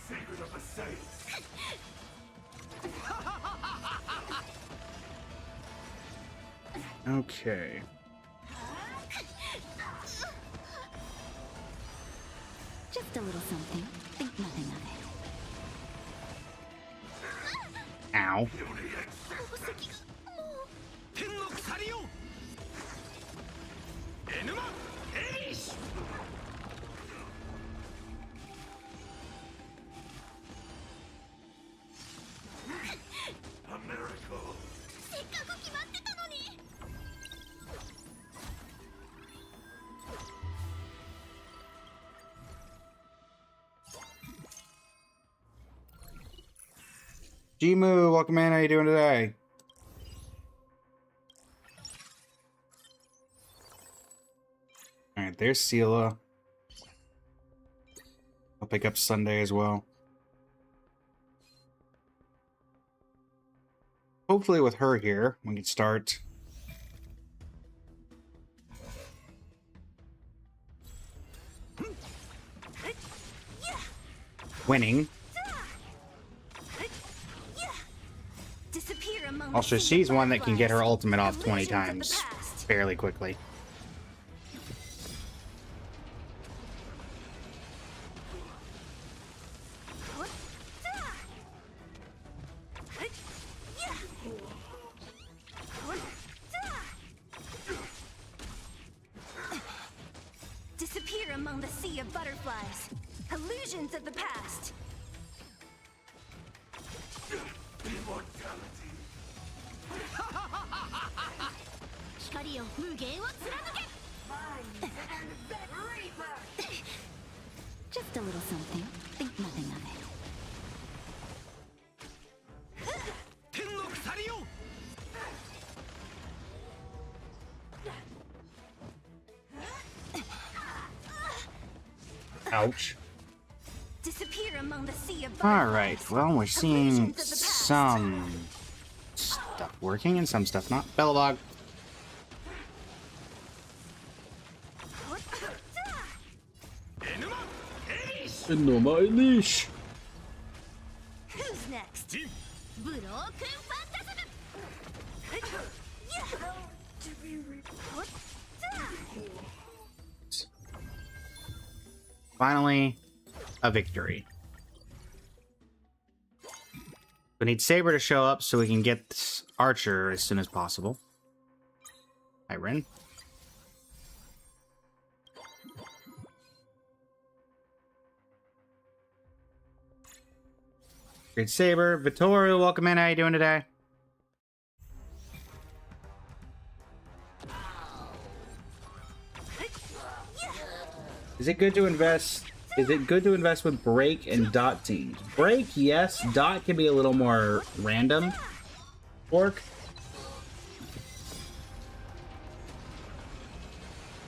Secret of the Saints Okay. Just a little something. Think nothing of it. Ow. 宝石がもう。天の鎖よエヌマエリシ Just Jimu, welcome in. How you doing today? All right, there's Sela. I'll pick up Sunday as well. Hopefully with her here, we can start winning. Disappear among Also, the sea of she's one that can get her butterflies. ultimate off 20 Illusions of the times past. fairly quickly. Disappear among the sea of butterflies. Illusions of the past. Hikariを無限を貫け Just a little something. Think nothing of it. 天の鎖よ Ouch. Disappear among the sea of All butterflies. right, well, we're seeing Illusions of the past. some stuff working and some stuff not. Belobog. エヌマエリシ No, my leash. Who's next? ジン ブロークンファンタズム Finally, a victory. We need Saber to show up so we can get this Archer as soon as possible. Hi, Ren. Great Saber. Vittorio, welcome in. How you doing today? Is it good to invest? Is it good to invest with Break and Dot teams? Break, yes. Dot can be a little more random. Work.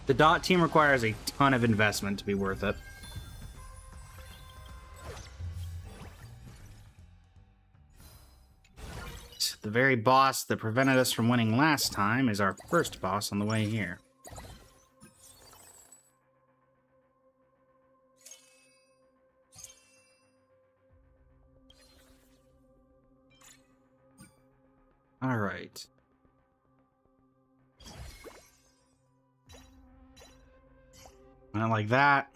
The Dot team requires a ton of investment to be worth it. The very boss that prevented us from winning last time is our first boss on the way here. All right. Not like that.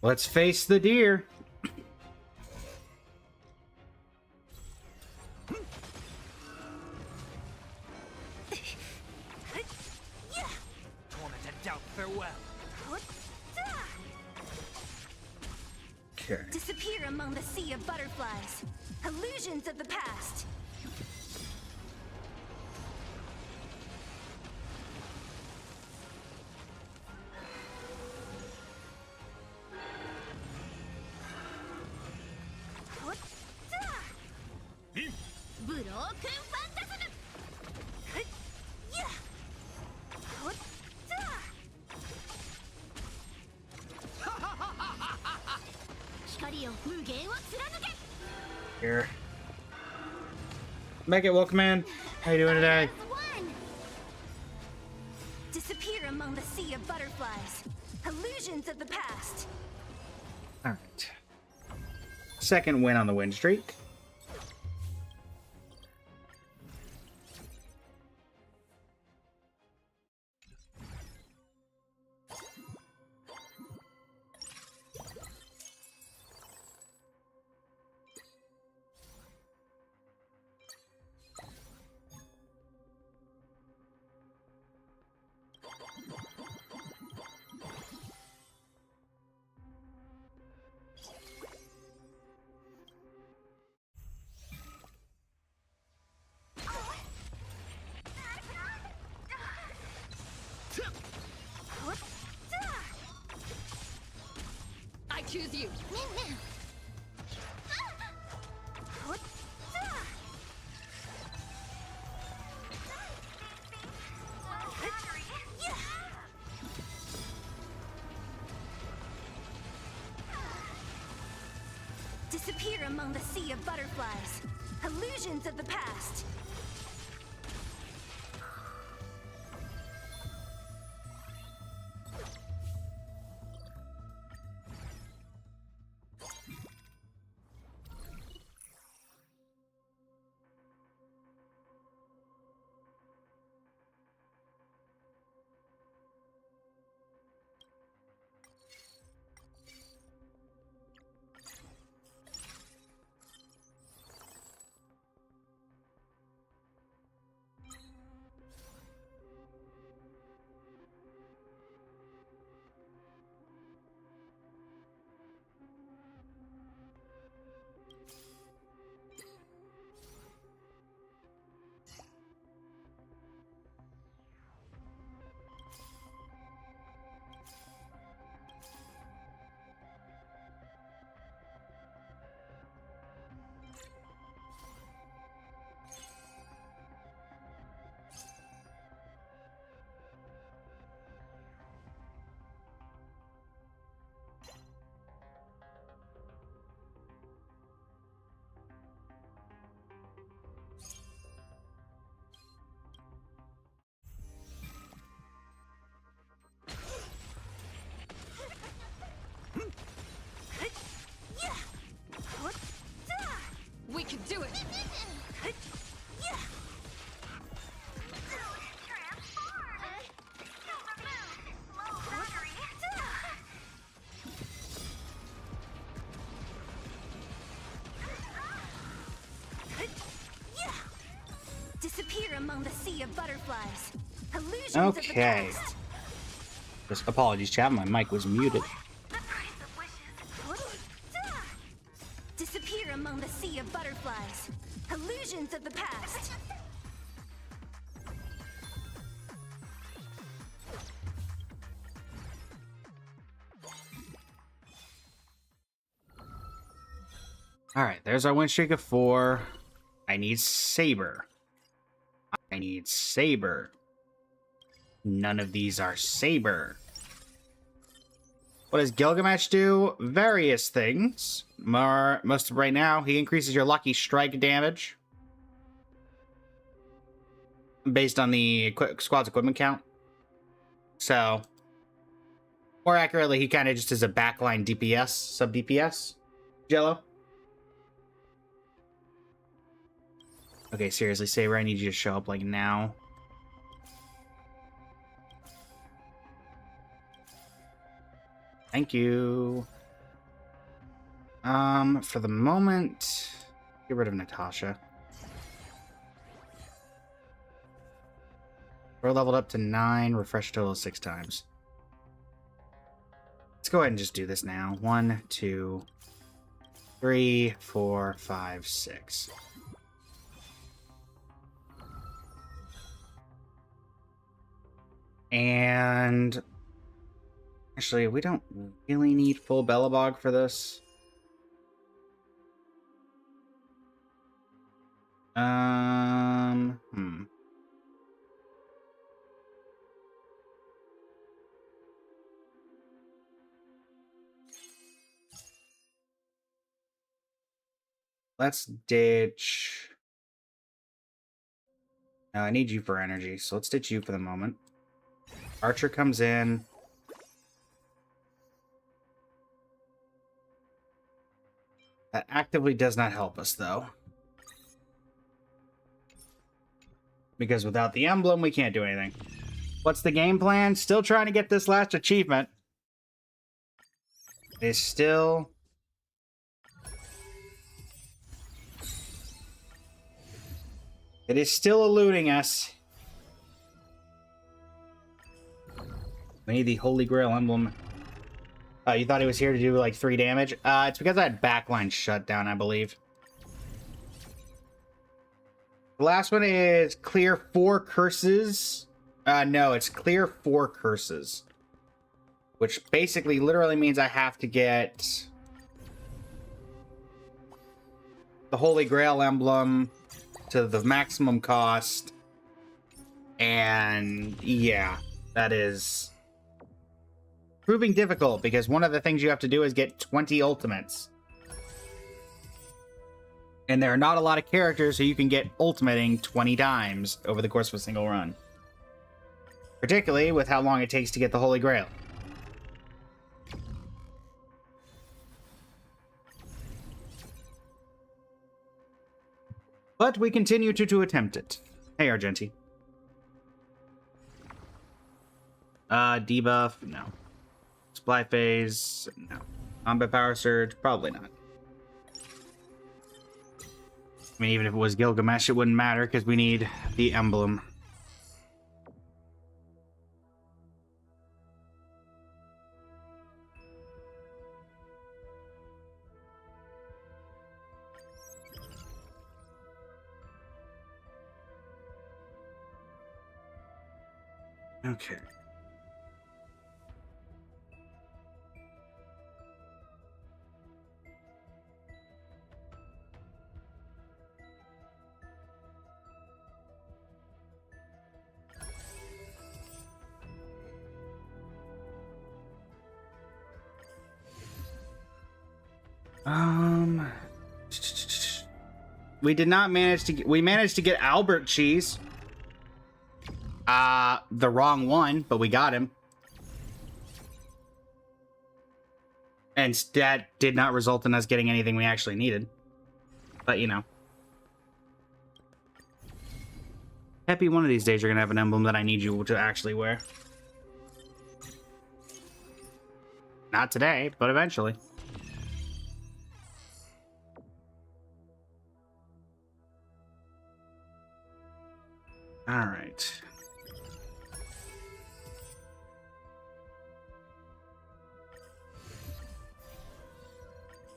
Let's face the deer. Torment and doubt, farewell. Okay. Disappear among the sea of butterflies. Illusions of the past. Broken Phantasm! Hikariを無限を貫け! Here. Megan, welcome in. How you doing today? One! Disappear among the sea of butterflies. Illusions of the past. All right. Second win on the win streak. choose you. Disappear among the sea of butterflies. Illusions of the past. We can do it. Disappear among the sea of butterflies. Illusions of the Okay. past. Just apologies, chat. My mic was muted. Disappear among the sea of butterflies. Illusions of the past. Alright, there's our win streak of 4. I need Saber. I need Saber. None of these are Saber. What does Gilgamesh do? Various things. Most of right now, he increases your lucky strike damage based on the squad's equipment count. So, more accurately, he kind of just is a backline DPS, sub DPS. Jello. Okay, seriously, Saber, I need you to show up like now. Thank you. For the moment, get rid of Natasha. We're leveled up to 9, refresh total 6 times. Let's go ahead and just do this now. 1, 2, 3, 4, 5, 6. And actually, we don't really need full Belobog for this. Let's ditch. No, I need you for energy, so let's ditch you for the moment. Archer comes in. That actively does not help us, though. Because without the emblem, we can't do anything. What's the game plan? Still trying to get this last achievement. It's still... It is still eluding us. We need the Holy Grail emblem. You thought he was here to do like 3 damage? It's because I had backline shut down, I believe. The last one is clear 4 curses. No, it's clear 4 curses. which basically literally means I have to get the Holy Grail emblem to the maximum cost. And yeah, that is proving difficult because one of the things you have to do is get 20 ultimates. And there are not a lot of characters so you can get ultimating 20 times over the course of a single run. Particularly with how long it takes to get the Holy Grail. But we continue to attempt it. Hey, Argenti. Debuff? No. Supply phase? No. Combat power surge? Probably not. I mean, even if it was Gilgamesh, it wouldn't matter because we need the emblem. Okay. We did not manage to get, we managed to get Albert Cheese. The wrong one, but we got him. And that did not result in us getting anything we actually needed. But, you know. Happy one of these days you're gonna have an emblem that I need you to actually wear. Not today, but eventually. Alright.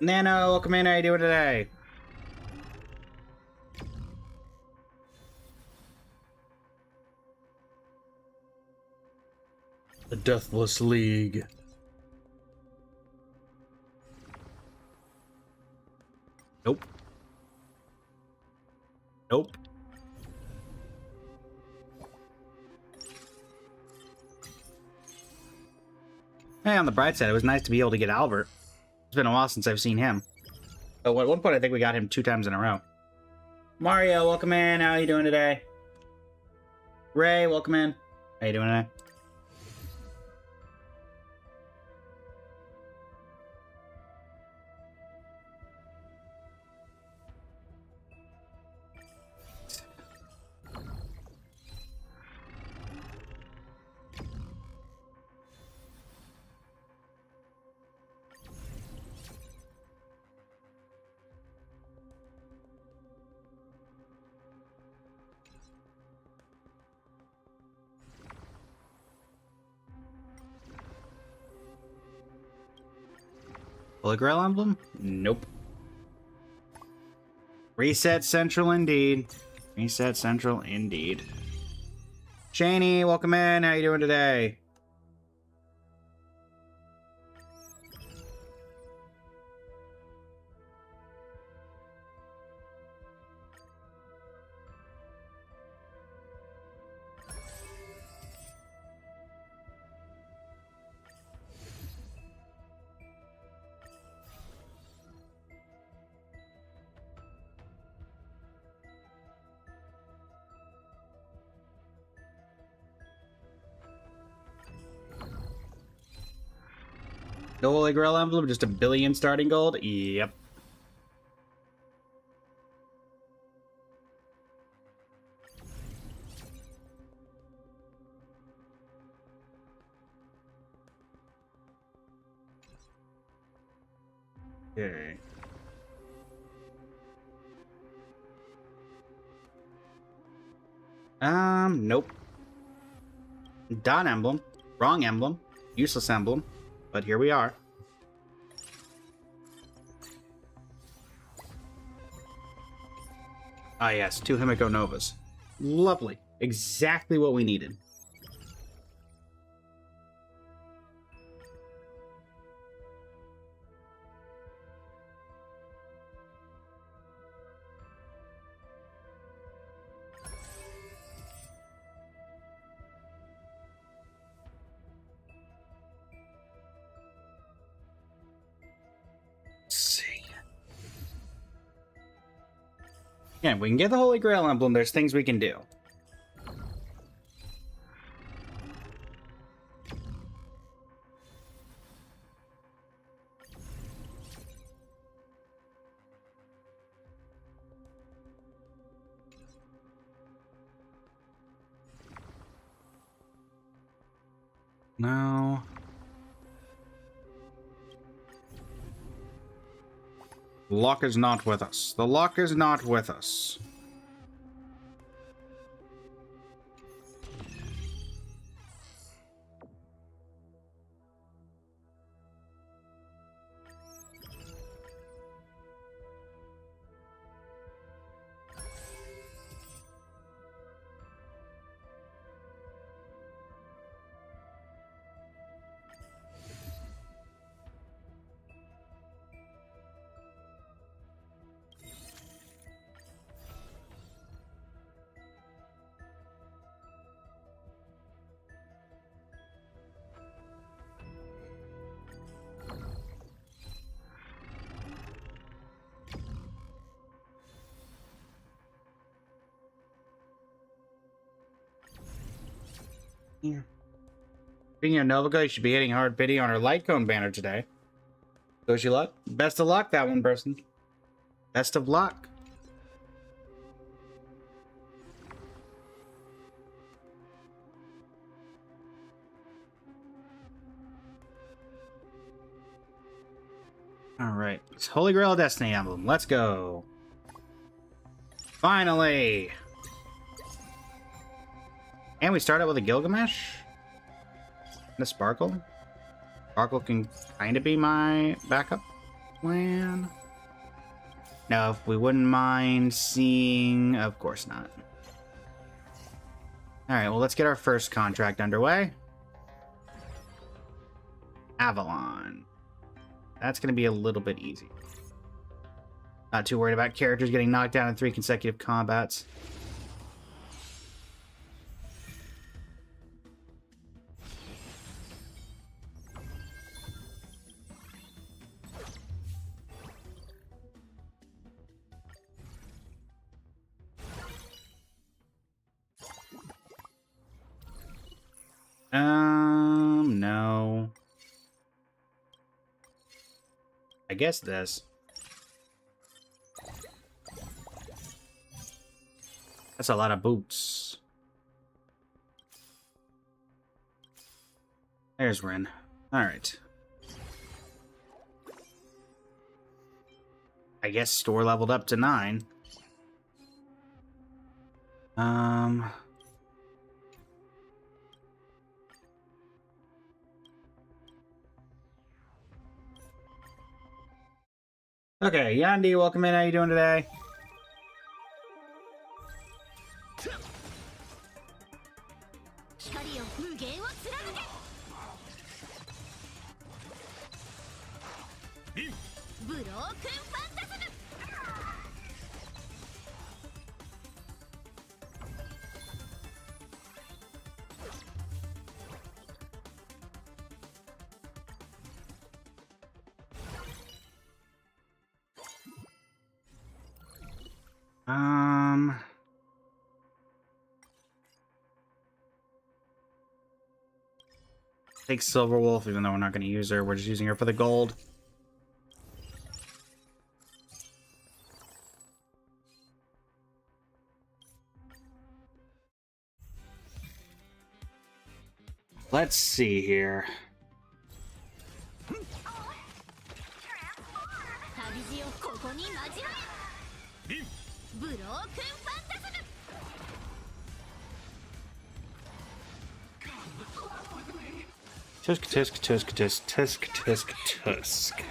Nano, welcome in. How you doing today? The Deathless League. Nope. Nope. Hey, on the bright side, it was nice to be able to get Albert. It's been a while since I've seen him. Oh, at one point, I think we got him 2 times in a row. Mario, welcome in. How are you doing today? Ray, welcome in. How you doing today? Holy Grail emblem? Nope. Reset Central indeed. Reset Central indeed. Shani, welcome in. How you doing today? The Holy Grail emblem, just 1 billion starting gold? Yep. Okay. Nope. Dawn emblem. Wrong emblem. Useless emblem. But here we are. Ah yes, 2 Himiko Novas. Lovely. Exactly what we needed. Yeah, we can get the Holy Grail emblem. There's things we can do. No. The lock is not with us. The lock is not with us. Yeah. Speaking of Novico, you should be hitting hard pity on her light cone banner today. Wish you luck. Best of luck, that one person. Best of luck. Alright. It's Holy Grail Destiny Emblem. Let's go. Finally! And we start out with a Gilgamesh? And a Sparkle? Sparkle can kind of be my backup plan. No, if we wouldn't mind seeing... Of course not. Alright, well, let's get our first contract underway. Avalon. That's going to be a little bit easy. Not too worried about characters getting knocked down in 3 consecutive combats. No. I guess this. That's a lot of boots. There's Rin. Alright. I guess store leveled up to 9. Okay, Yandi, welcome in. How you doing today? Take Silverwolf, even though we're not going to use her. We're just using her for the gold. Let's see here. Tusk, tusk, tusk, tusk, tusk, tusk, tusk.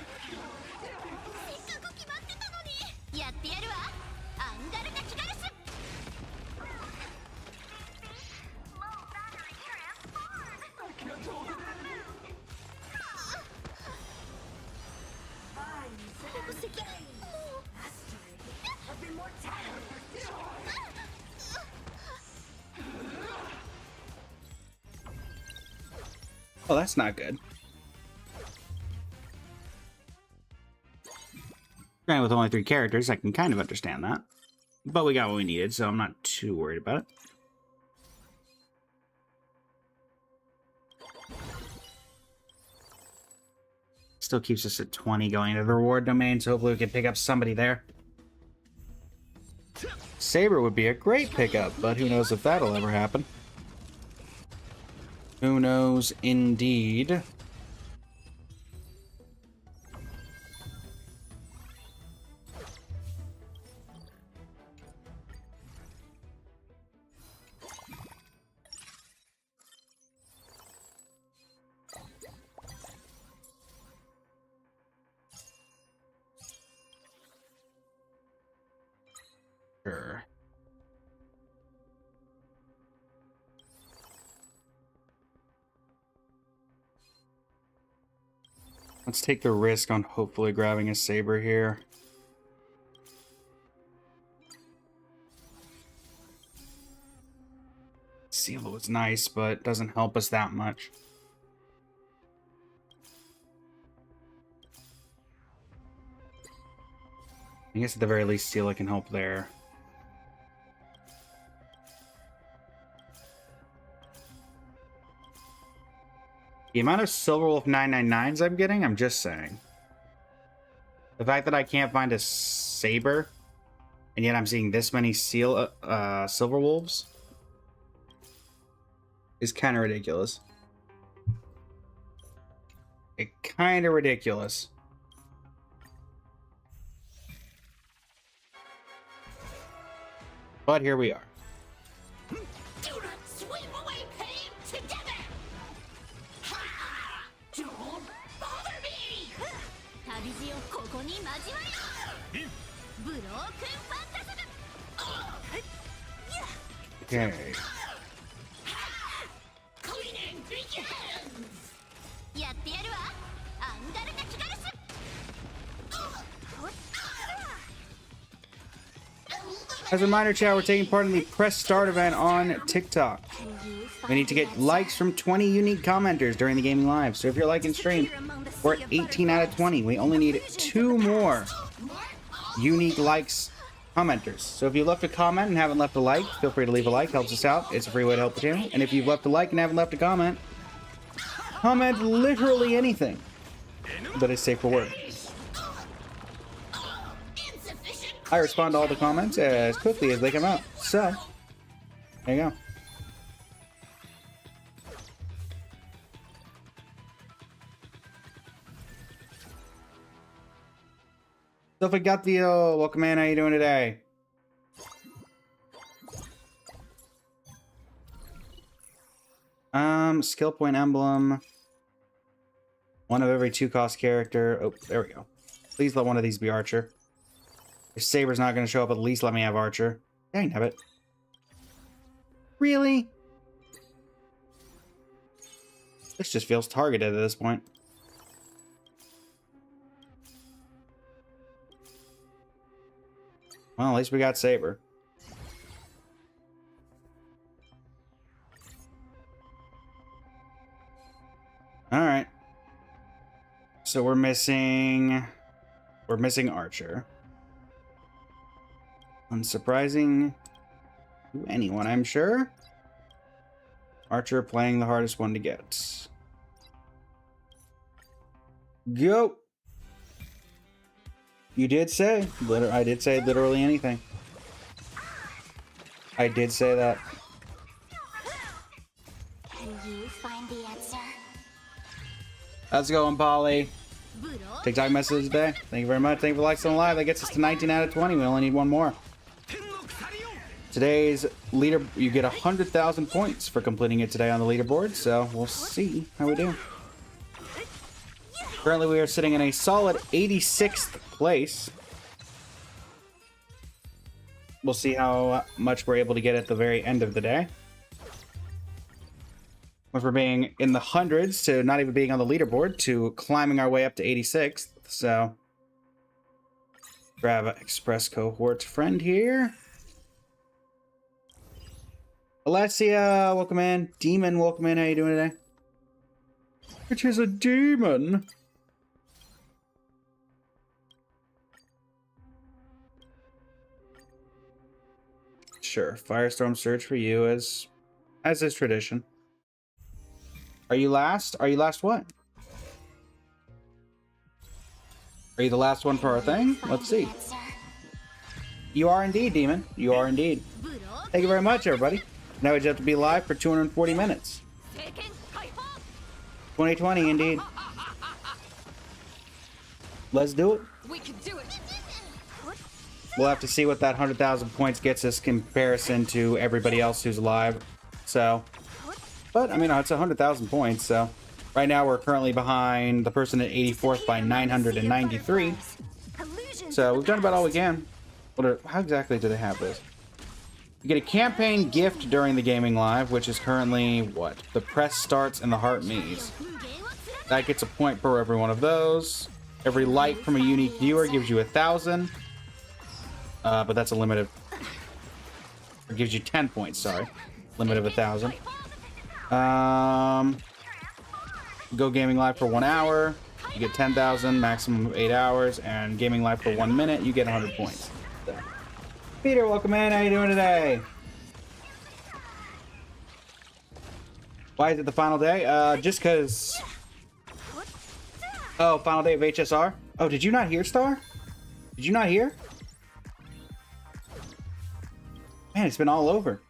Oh, that's not good. Granted, with only 3 characters, I can kind of understand that. But we got what we needed, so I'm not too worried about it. Still keeps us at 20 going into the reward domain, so hopefully we can pick up somebody there. Saber would be a great pickup, but who knows if that'll ever happen. Who knows indeed. Sure. Let's take the risk on hopefully grabbing a Saber here. Seal was nice, but doesn't help us that much. I guess at the very least, Seal can help there. The amount of Silverwolf 999s I'm getting, I'm just saying. The fact that I can't find a Saber, and yet I'm seeing this many Silverwolves, is kind of ridiculous. It's kind of ridiculous. But here we are. Do not sweep away pain together! Ha! Don't bother me! 旅路をここに交われ！ブロークンファンタズム！ Okay. Cleaning begins! やってやるわ！アンガルナ・キガルス！ As a reminder, chat, we're taking part in the Press Start event on TikTok. We need to get likes from 20 unique commenters during the gaming live. So if you're liking stream, we're at 18 out of 20. We only need 2 more unique likes commenters. So if you left a comment and haven't left a like, feel free to leave a like. Helps us out. It's a free way to help the channel. And if you've left a like and haven't left a comment, comment literally anything that is safe for work. I respond to all the comments as quickly as they come out. So, there you go. Sophie Gatio, welcome in. How you doing today? Skill point emblem. One of every 2 cost character. Oh, there we go. Please let one of these be Archer. If Saber's not going to show up, at least let me have Archer. Dang, have it. Really? This just feels targeted at this point. Well, at least we got Saber. Alright. So we're missing Archer. Unsurprising to anyone, I'm sure. Archer playing the hardest one to get. Go! You did say. I did say literally anything. I did say that. Can you find the answer? How's it going, Polly? TikTok message today. Thank you very much. Thank you for likes on live. That gets us to 19 out of 20. We only need 1 more. Today's leader, you get 100,000 points for completing it today on the leaderboard, so we'll see how we do. Currently, we are sitting in a solid 86th place. We'll see how much we're able to get at the very end of the day. Went from being in the hundreds to not even being on the leaderboard to climbing our way up to 86th, so grab an express cohort friend here. Alessia, welcome in. Demon, welcome in. How you doing today? Which is a demon. Sure, Firestorm Surge for you as is tradition. Are you last? Are you last what? Are you the last one for our thing? Let's see. You are indeed, Demon. You are indeed. Thank you very much, everybody. Now we just have to be live for 240 minutes. 2020, indeed. Let's do it. We can do it. We'll have to see what that 100,000 points gets us comparison to everybody else who's alive. So, but I mean, it's 100,000 points. So, right now we're currently behind the person at 84th by 993. So we've done about all we can. How exactly do they have this? You get a campaign gift during the gaming live, which is currently what? The press starts and the heart maze. That gets a point per every one of those. Every like from a unique viewer gives you 1,000. But that's a limit of... It gives you 10 points, sorry. Limit of 1,000. Go gaming live for 1 hour. You get 10,000, maximum of 8 hours. And gaming live for 1 minute, you get 100 points. So. Peter, welcome in. How you doing today? Why is it the final day? Just because... Oh, final day of HSR? Oh, did you not hear, Star? Did you not hear? Man, it's been all over.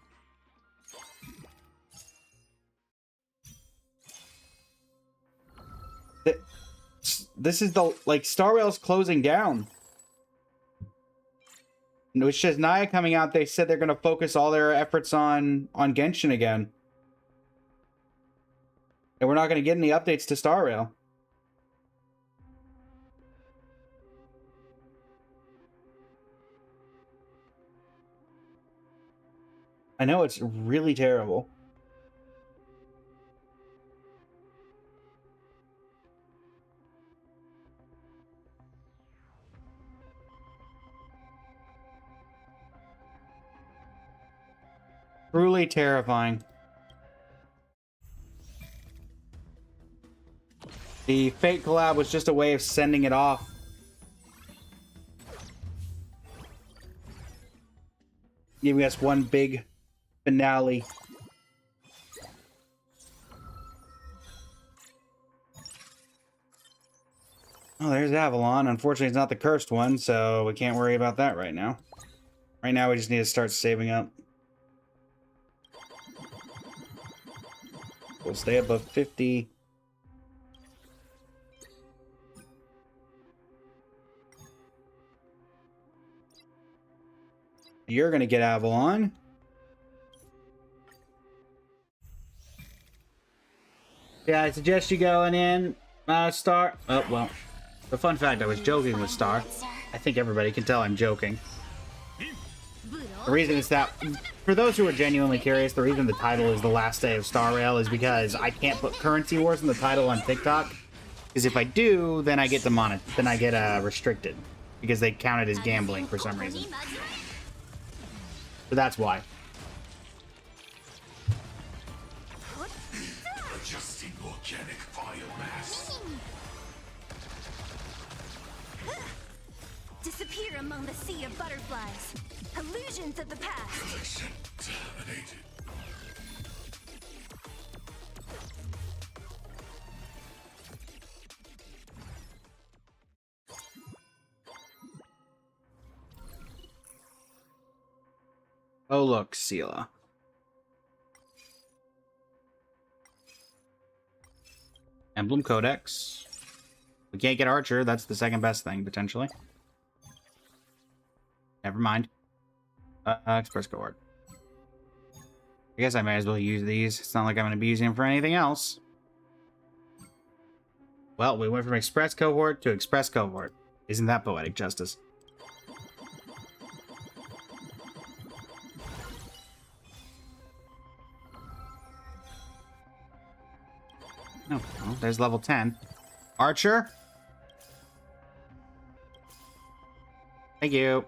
This is the, like, Star Rail's closing down. Which says Naya coming out, they said they're going to focus all their efforts on Genshin again. And we're not going to get any updates to Star Rail. I know, it's really terrible. Truly terrifying. The Fate collab was just a way of sending it off. Giving us one big finale. Oh, there's Avalon. Unfortunately, it's not the cursed one, so we can't worry about that right now. Right now, we just need to start saving up. We'll stay above 50. You're gonna get Avalon. Yeah, I suggest you going in, Star. Oh, well. The fun fact, I was joking with Star. I think everybody can tell I'm joking. The reason is that, for those who are genuinely curious, the reason the title is The Last Day of Star Rail is because I can't put Currency Wars in the title on TikTok. Because if I do, then I get restricted. Because they count it as gambling for some reason. So that's why. Adjusting organic biomass. Disappear among the sea of butterflies. Illusions of the past. Collection terminated. Oh, look, Sela. Emblem Codex. We can't get Archer. That's the second best thing, potentially. Never mind. Express Cohort. I guess I might as well use these. It's not like I'm going to be using them for anything else. Well, we went from Express Cohort to Express Cohort. Isn't that poetic justice? Oh, well, there's level 10. Archer? Thank you.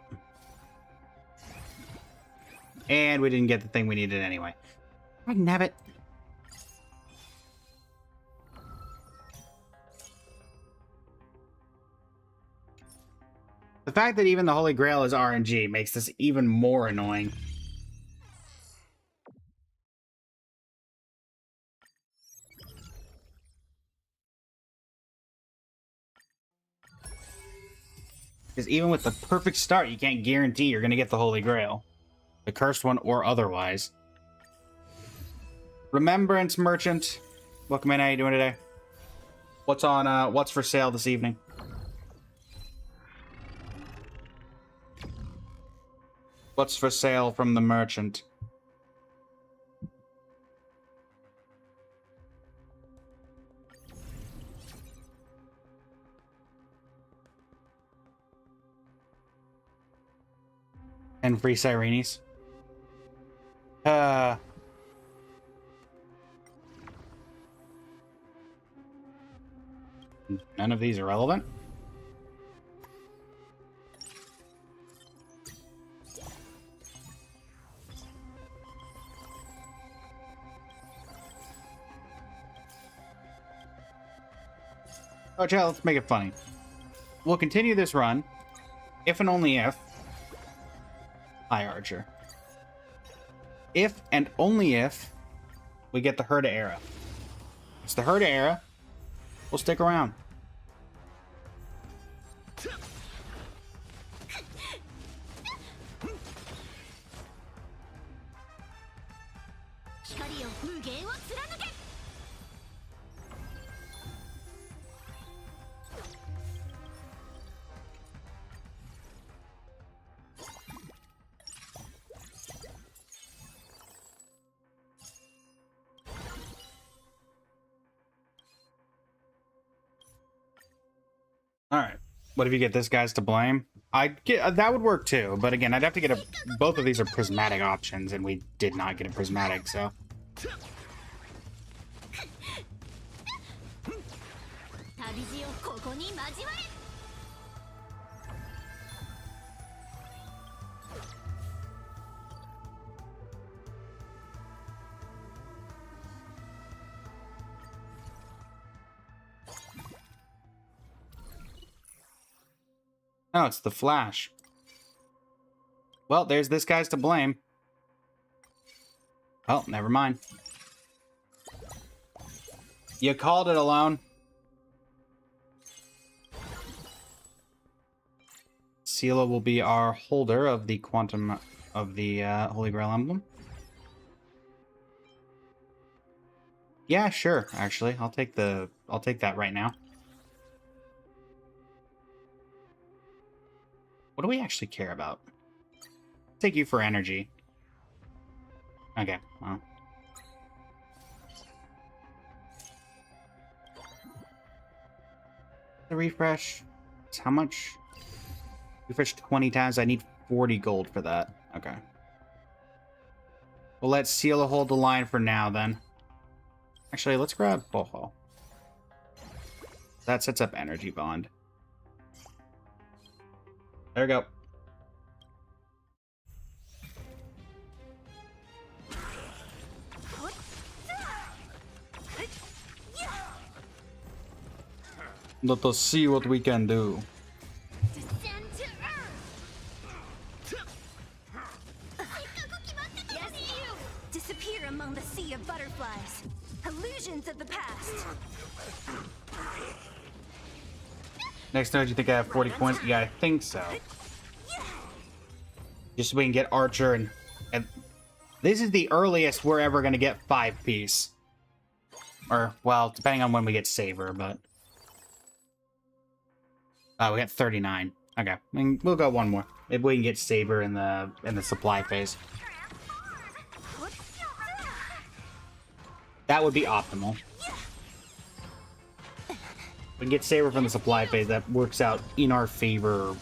And we didn't get the thing we needed anyway. I can have it. The fact that even the Holy Grail is RNG makes this even more annoying. Because even with the perfect start, you can't guarantee you're going to get the Holy Grail. The cursed one or otherwise. Remembrance Merchant. Welcome in. How you doing today? What's on, what's for sale this evening? What's for sale from the merchant? And free Sirenes. None of these are relevant. Oh, yeah, let's make it funny. We'll continue this run, if and only if... Hi, Archer. If and only if we get the Herda era. It's the Herda era. We'll stick around. Alright. What if you get this guy's to blame? I'd get that would work too, but again, I'd have to get a... Both of these are prismatic options, and we did not get a prismatic, so... Oh, it's the Flash. Well, there's this guy's to blame. Oh, never mind. You called it alone. Sela will be our holder of the quantum of the Holy Grail emblem. Yeah, sure. Actually, I'll take that right now. What do we actually care about? Take you for energy. Okay, well. The refresh. How much? Refresh 20 times. I need 40 gold for that. Okay. We'll let Sela hold the line for now, then. Actually, let's grab Boho. That sets up energy bond. There we go. Let us see what we can do. Descend to Earth. Yes, you disappear among the sea of butterflies. Illusions of the past. Next note, you think I have 40 points? Yeah, I think so. Just so we can get Archer and this is the earliest we're ever going to get 5-piece. Or, well, depending on when we get Saber, but... Oh, we got 39. Okay, I mean, we'll go one more. Maybe we can get Saber in the supply phase. That would be optimal. We can get Saber from the supply phase. That works out in our favor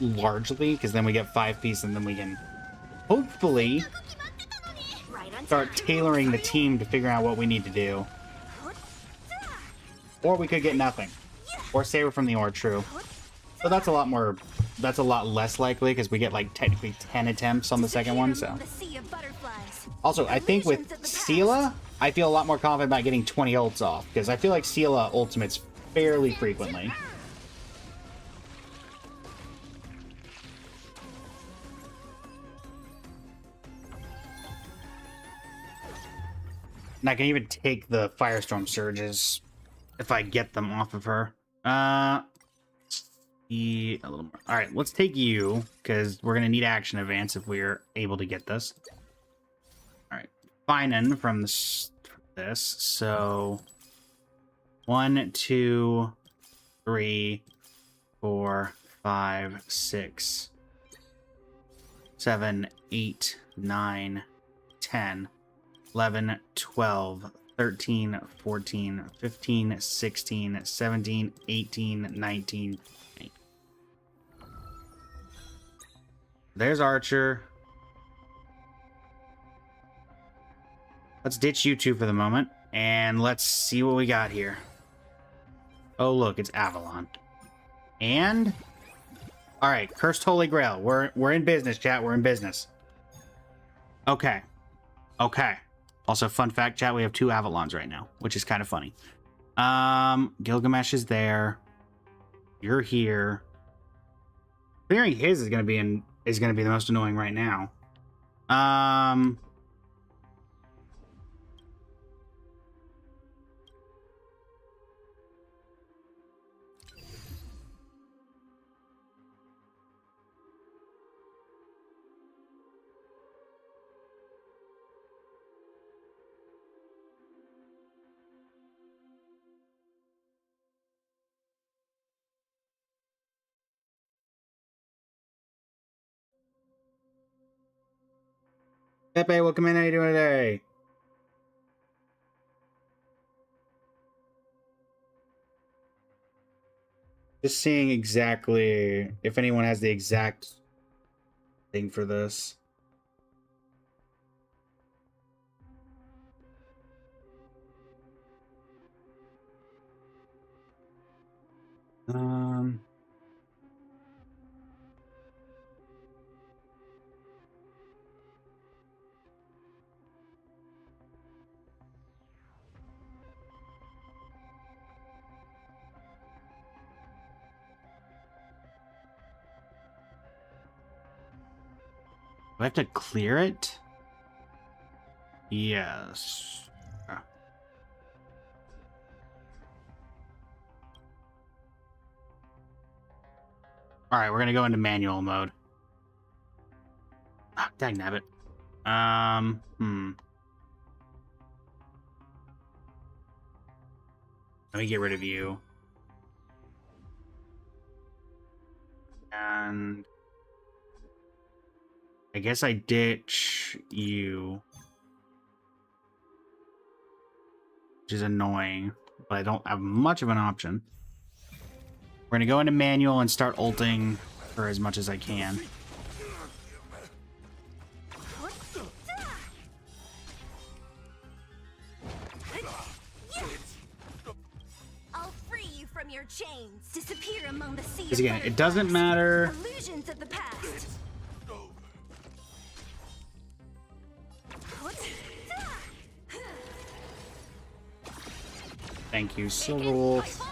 largely, because then we get 5-piece, and then we can hopefully start tailoring the team to figure out what we need to do. Or we could get nothing. Or Saber from the True. So that's a lot more... That's a lot less likely, because we get, like, technically 10 attempts on the second one, so... Also, I think with Sela, I feel a lot more confident about getting 20 ults off, because I feel like Sela ultimates fairly frequently. And I can even take the Firestorm Surges if I get them off of her. A little more. All right, let's take you because we're gonna need action advance if we're able to get this. All right, Finan from this. So 1, 2, 3, 4, 5, 6, 7, 8, 9, 10, 11, 12, 13, 14, 15, 16, 17, 18, 19. There's Archer. Let's ditch you two for the moment, and let's see what we got here. Oh, look, it's Avalon. And... Alright, Cursed Holy Grail. We're in business, chat. We're in business. Okay. Okay. Also, fun fact, chat, we have 2 Avalons right now, which is kind of funny. Gilgamesh is there. You're here. Clearing his is gonna be the most annoying right now. Pepe, welcome in. How you doing today? Just seeing exactly if anyone has the exact thing for this. Do I have to clear it? Yes. Alright, we're gonna go into manual mode. Ah, dagnabbit. Let me get rid of you. And I guess I ditch you. Which is annoying, but I don't have much of an option. We're gonna go into manual and start ulting for as much as I can. I'll free you from your chains. Disappear among the sea. Because again, it doesn't matter. Illusions of the past. Thank you, Silverwolf.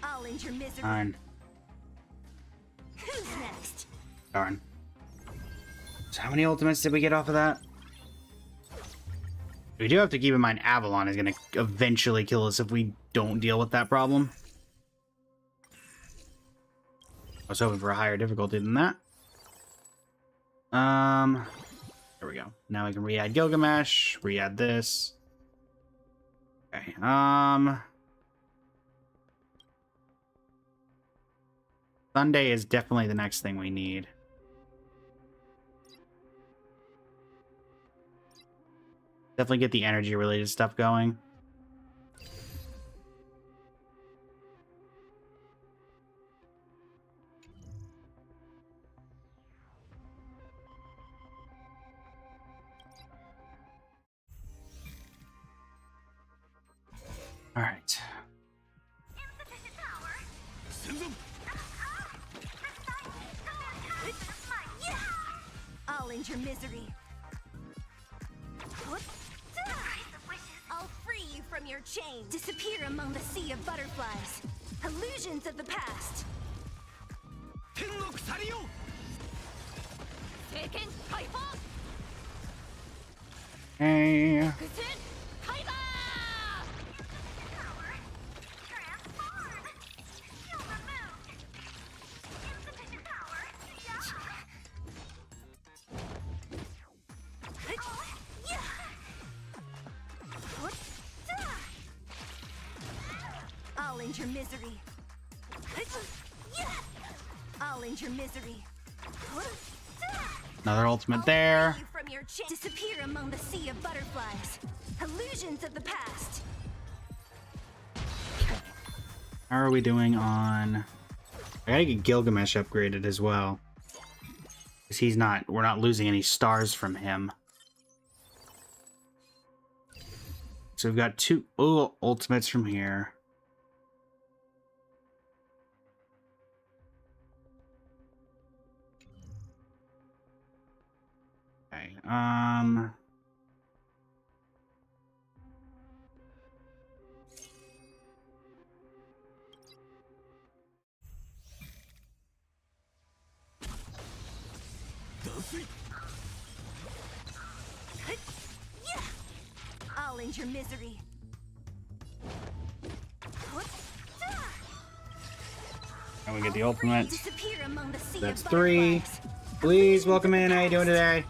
I'll end your misery. Fine. Who's next? Darn. So how many ultimates did we get off of that? We do have to keep in mind Avalon is going to eventually kill us if we don't deal with that problem. I was hoping for a higher difficulty than that. There we go. Now we can re-add Gilgamesh, re-add this. Okay, Sunday is definitely the next thing we need. Definitely get the energy related stuff going. All right. I'll end your misery. I'll free you from your chains. Disappear among the sea of butterflies. Illusions of the past. Hey. I'll end your misery. I'll end your misery. Another ultimate there. You from your disappear among the sea of butterflies. Illusions of the past. How are we doing on... I gotta get Gilgamesh upgraded as well. Because we're not losing any stars from him. So we've got 2 ultimates from here. Okay, I'll end your misery. and we get the ultimate. Disappear among the sea That's of 3. butterflies. Please, welcome in. How you doing today?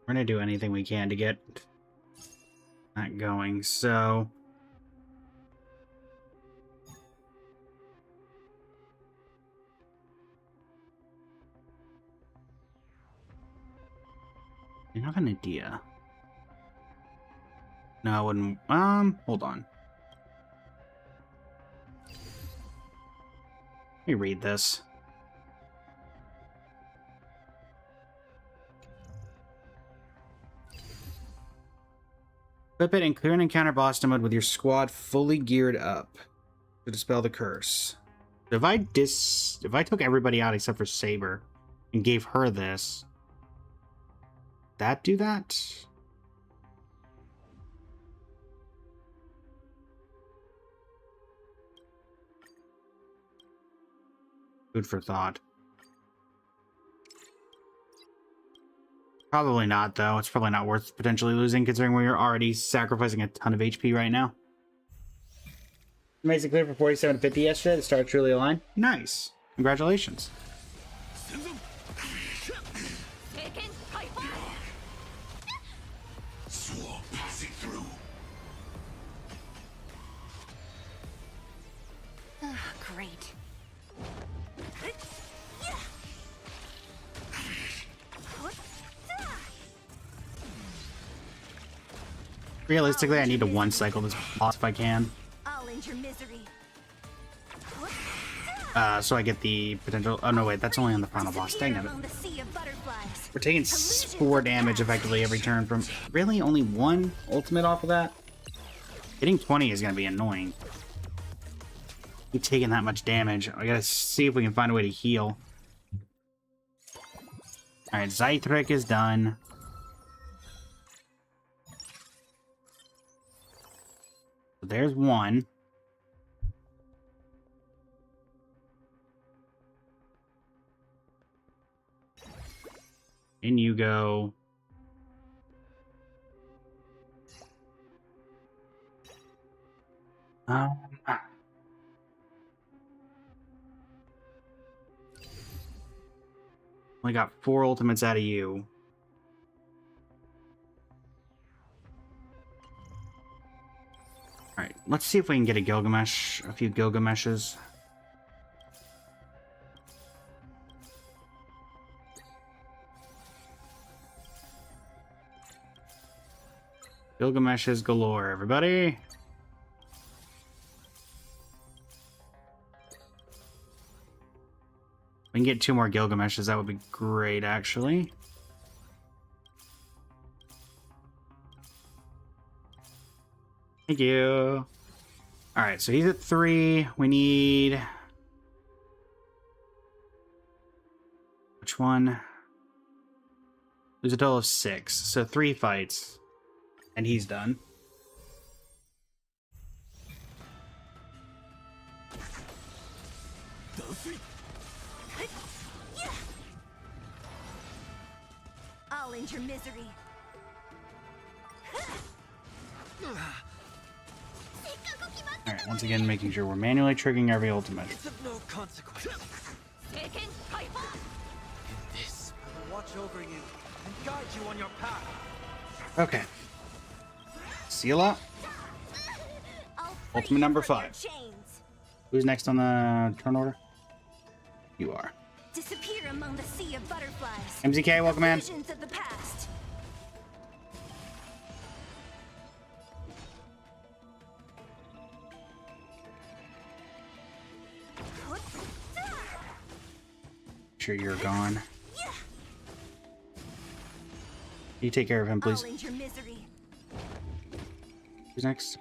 We're gonna do anything we can to get that going, so... I have an idea. No, I wouldn't... hold on. Let me read this. Equip it and clear an encounter boss mode with your squad fully geared up to dispel the curse. If I took everybody out except for Saber and gave her this, that do that? Food for thought. Probably not, though. It's probably not worth potentially losing, considering we're already sacrificing a ton of HP right now. Amazing clear for 4750 yesterday. The stars truly aligned. Nice. Congratulations. Swamp passing through. Great. Realistically, I need to one cycle this boss if I can. I'll end your misery. So I get the potential... Oh, no, wait. That's only on the final boss. Dang it. Among the sea of butterflies. We're taking 4 damage effectively every turn from... Really? Only 1 ultimate off of that? Hitting 20 is going to be annoying. Keep taking that much damage. I gotta see if we can find a way to heal. Alright, Zythric is done. So there's 1. In you go. Only got 4 ultimates out of you. Alright, let's see if we can get a Gilgamesh, a few Gilgameshes. Gilgameshes galore, everybody. We can get 2 more Gilgameshes. That would be great, actually. Thank you. All right, so he's at 3. We need... Which one? There's a total of 6. So 3 fights. And he's done. I'll end your misery. Alright, once again, making sure we're manually triggering every ultimate. It's of no consequence. In this, I will watch over you and guide you on your path. Okay. See you lot. Ultimate number 5. Who's next on the turn order? You are. Disappear among the sea of butterflies. MZK, welcome in. Visions of the past. Sure you're gone. You take care of him, please. I'll end your misery. Who's next?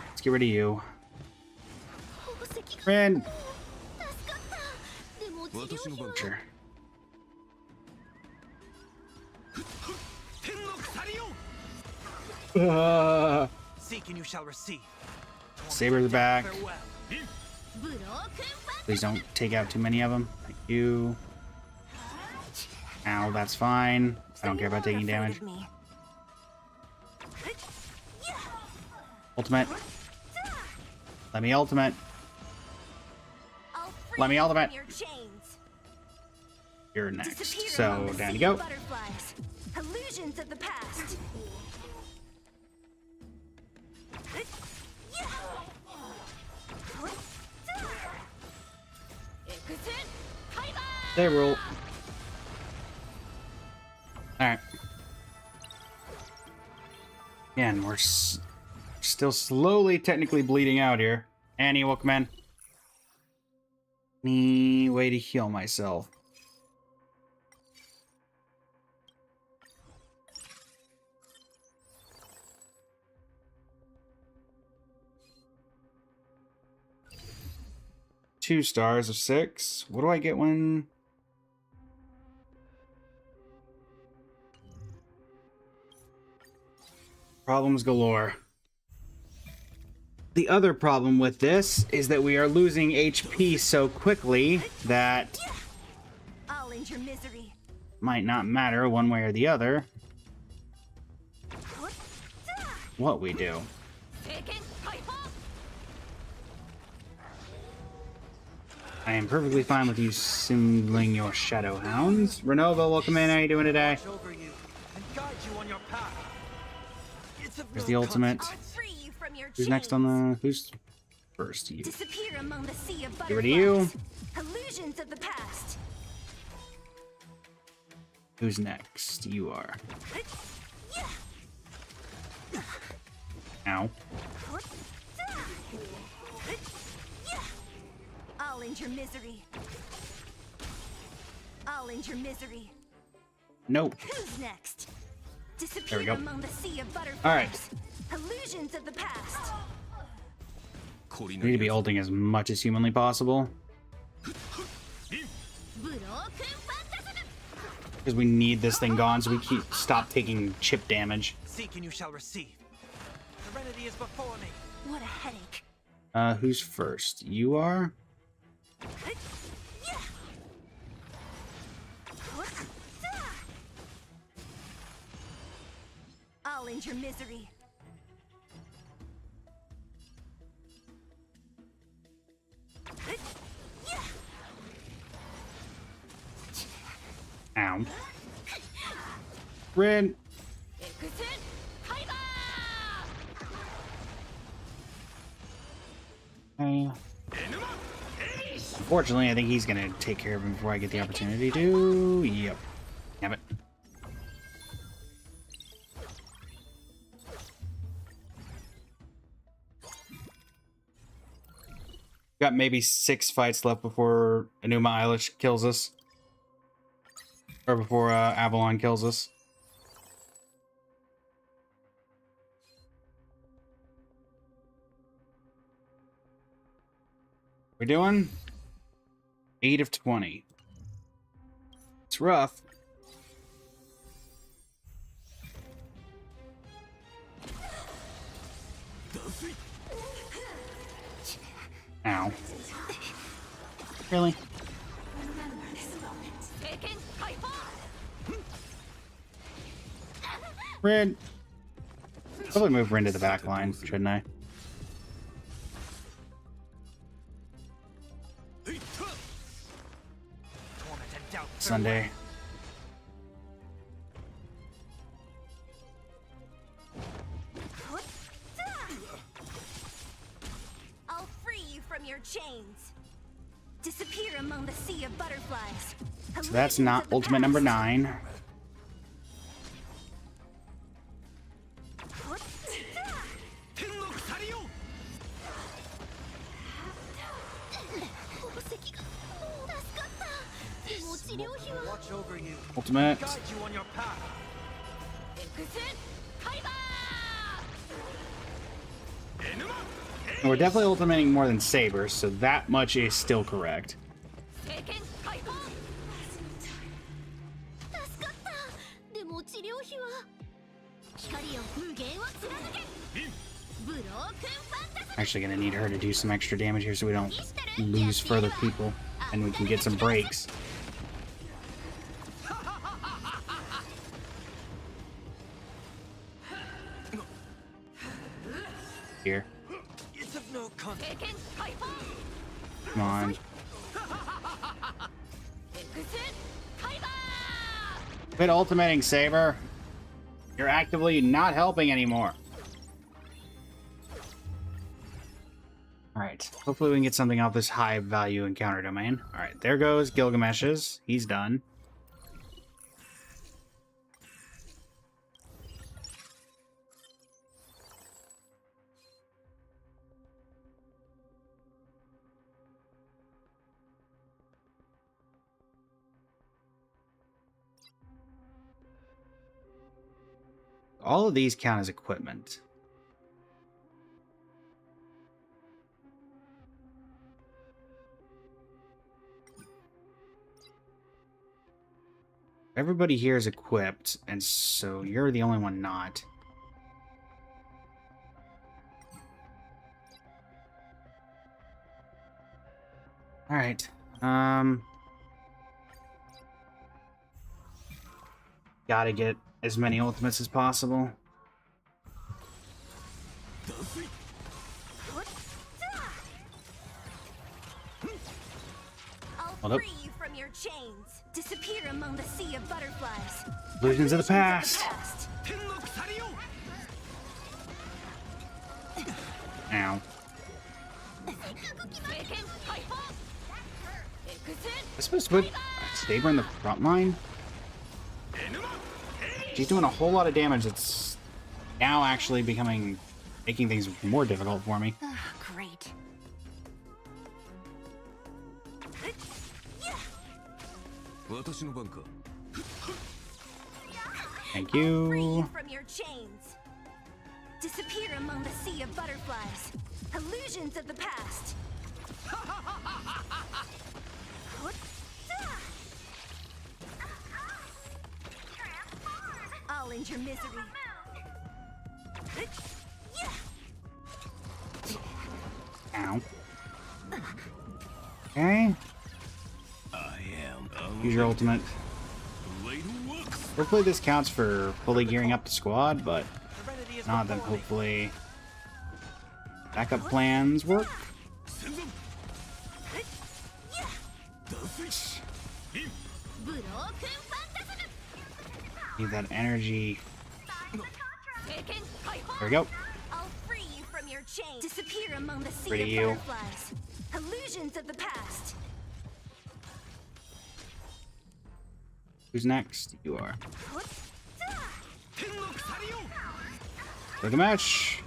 Let's get rid of you. Ren. Sure. Seek and you shall receive. Saber's back. Farewell. Please don't take out too many of them. Thank you. Ow, that's fine. I don't care about taking damage. Ultimate. Let me ultimate. Let me ultimate. You're next. So down you go. Illusions of the past. They rule. Alright. Again, we're still slowly technically bleeding out here. Annie, welcome in. Any way to heal myself? Two stars of 6. What do I get when... Problems galore. The other problem with this is that we are losing HP so quickly that I'll end your misery. might not matter one way or the other what we do. I am perfectly fine with you singling your shadow hounds. Renova, welcome in. How you doing today? Watch over you and guide you on your path. It's of There's no the ultimate. consequence. Free you from your Who's next on the... Who's first? You. Disappear among the sea of Get rid of you. butterflies. Illusions of the past. Who's next? You are. Ow. I'll end your misery. I'll end your misery. Nope. Who's next? There Disappear we go. among the sea of butterflies. All right. Illusions of the past. We need to be ulting as much as humanly possible. Because we need this thing gone so we stop taking chip damage. Seek and you shall receive. Serenity is before me. What a headache. Who's first? You are? I'll end your misery. Ow. Rin. Unfortunately, I think he's gonna take care of him before I get the opportunity to. Yep. Damn it. Got maybe 6 fights left before Enuma Eilish kills us. Or before Avalon kills us. We're doing 8 of 20. It's rough. Ow. Really? Red. Probably move Rin to the back line, shouldn't I? Sunday. I'll free you from your chains. Disappear among the sea of butterflies. So that's not ultimate number 9. Watch over you. Ultimate. Guide you on your path. And we're definitely ultimating more than Saber, so that much is still correct. Actually gonna need her to do some extra damage here so we don't lose further people and we can get some breaks. Here. It's of no consequence. Come on. Quit ultimating, Saber. You're actively not helping anymore. Alright, hopefully we can get something off this high value encounter domain. Alright, there goes Gilgamesh's. He's done. All of these count as equipment. Everybody here is equipped, and so you're the only one not. Alright. Gotta get as many ultimates as possible. I'll free you from your chains. Disappear among the sea of butterflies. Illusions of the past. Ow. I supposed to put Saber in the front line? She's doing a whole lot of damage that's now actually making things more difficult for me. Great. Thank Free you you. from your chains. Disappear among the sea of butterflies. Illusions of the past. I'll end your misery. Ow. Okay. Use your ultimate. Hopefully this counts for fully gearing up the squad, but Serenity is not, then before me. hopefully backup plans work. Need that energy. There we go. I'll free you from your chains. Disappear among the sea Free of you. butterflies. Illusions of the past. Who's next? You are. Look a match.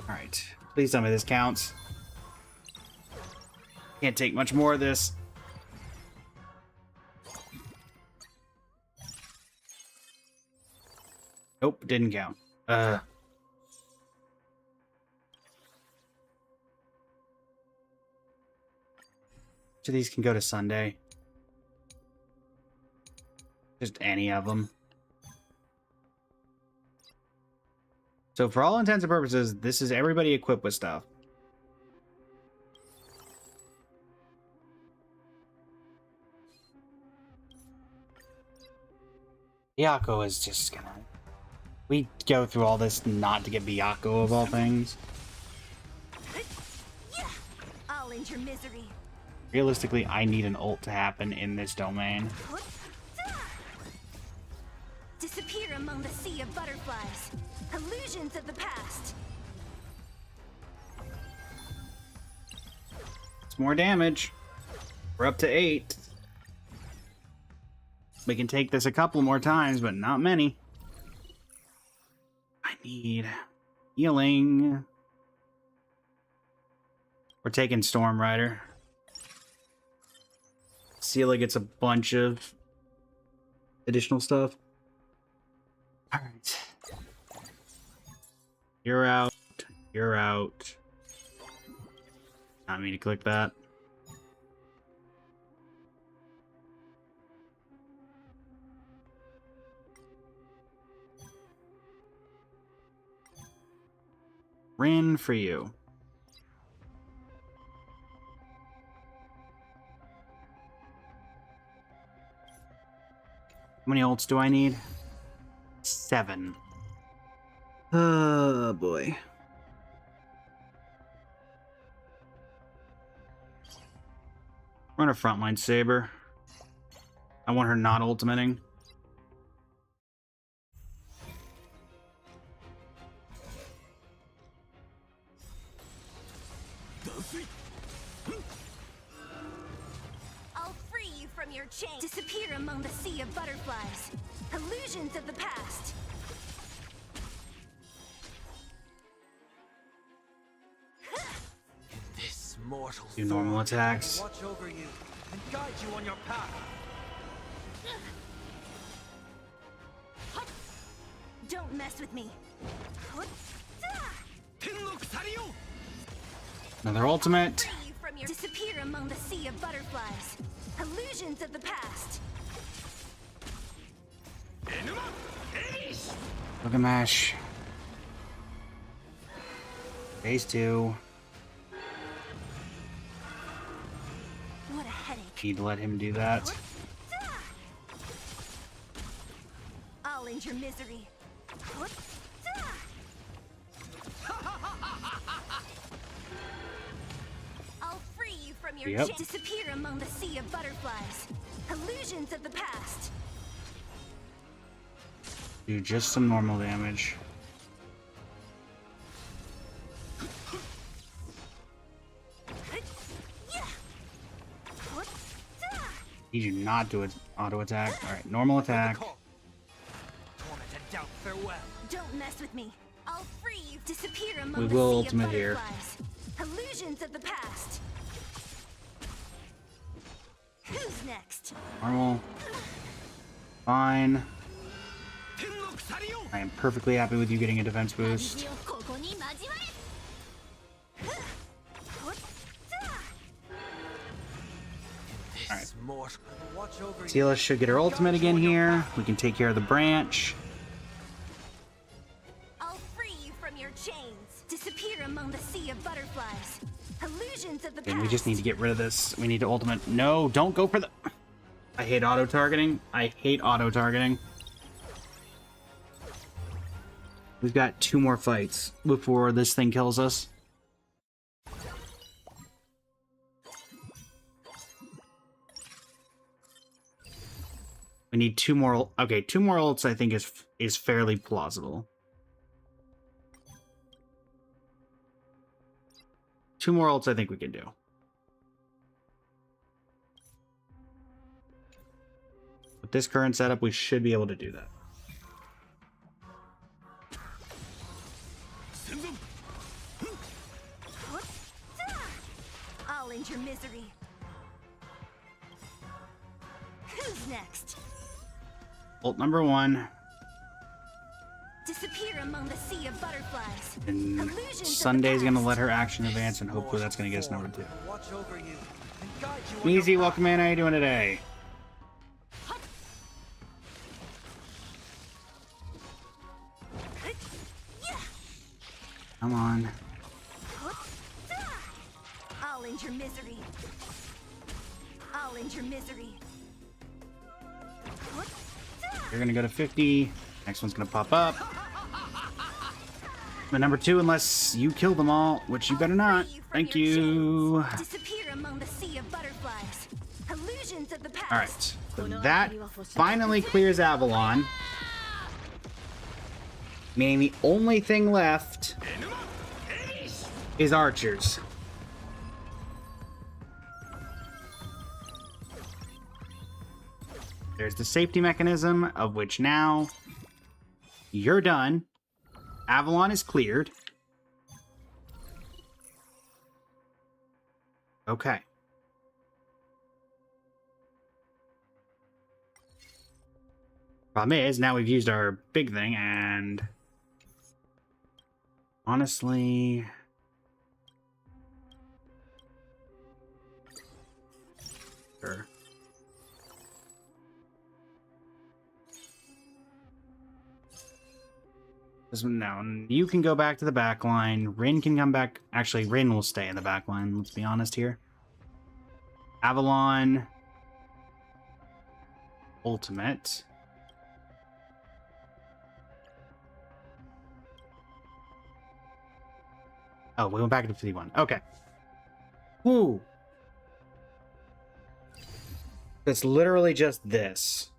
Alright. Please tell me this counts. Can't take much more of this. Nope, didn't count. Each of these can go to Sunday. Just any of them. So for all intents and purposes, this is everybody equipped with stuff. Byakko is just gonna... We go through all this not to get Byakko of all things. I'll end your misery. Realistically, I need an ult to happen in this domain. Disappear among the sea of butterflies. Illusions of the past. It's more damage. We're up to 8. We can take this a couple more times, but not many. I need healing. We're taking Storm Rider. Seela gets a bunch of additional stuff. Alright. You're out. You're out. Not me to click that. Rin for you. How many ults do I need? 7. Oh boy. Run a frontline Saber. I want her not ultimating. I'll free you from your chain. Disappear among the sea of butterflies. Illusions of the past. This mortal Do normal attacks. watch over you and guide you on your path. Don't mess with me. Another ultimate. Free you from your disappear among the sea of butterflies. Illusions of the past. Look at Mash. Phase 2. What a headache. Need to let him do that. I'll end your misery. I'll free you from your Yep. disappear among the sea of butterflies. Illusions of the past. Do just some normal damage. Need you not do an auto attack. Alright, normal attack. Torment and doubt, farewell. Don't mess with me. I'll free you. Disappear among We the will sea ultimate of here. butterflies. Illusions of the past. Who's next? Normal. Fine. I am perfectly happy with you getting a defense boost. This mortal watch over you. Seela should get her ultimate again here. We can take care of the branch. I'll free you from your chains. Disappear among the sea of butterflies. Illusions of the past. And we just need to get rid of this. We need to ultimate. No, don't go for the... I hate auto-targeting. I hate auto-targeting. We've got 2 more fights before this thing kills us. We need 2 more. Okay, 2 more ults I think is fairly plausible. 2 more ults I think we can do. With this current setup, we should be able to do that. end your misery. Who's next? Ult number 1. Disappear among the sea of butterflies. And Illusions of the Sunday's gonna past. let her action advance, and hopefully that's gonna get us number 2. Watch over you and guide you on your Easy, path. welcome in. How you doing today? Come on. I'll end your misery. I'll end your misery. You're gonna go to 50. Next one's gonna pop up. But number 2, unless you kill them all, which you better not. Free from Thank your you. chains. Disappear among the sea of butterflies. Illusions of the past. All right, so that finally clears Avalon. Meaning the only thing left is archers. There's the safety mechanism, of which now you're done. Avalon is cleared. Okay. Problem is, now we've used our big thing, and honestly, sure. This one now, you can go back to the back line. Rin can come back. Actually, Rin will stay in the back line. Let's be honest here. Avalon, ultimate. Oh, we went back to 51. Okay. Woo. It's literally just this.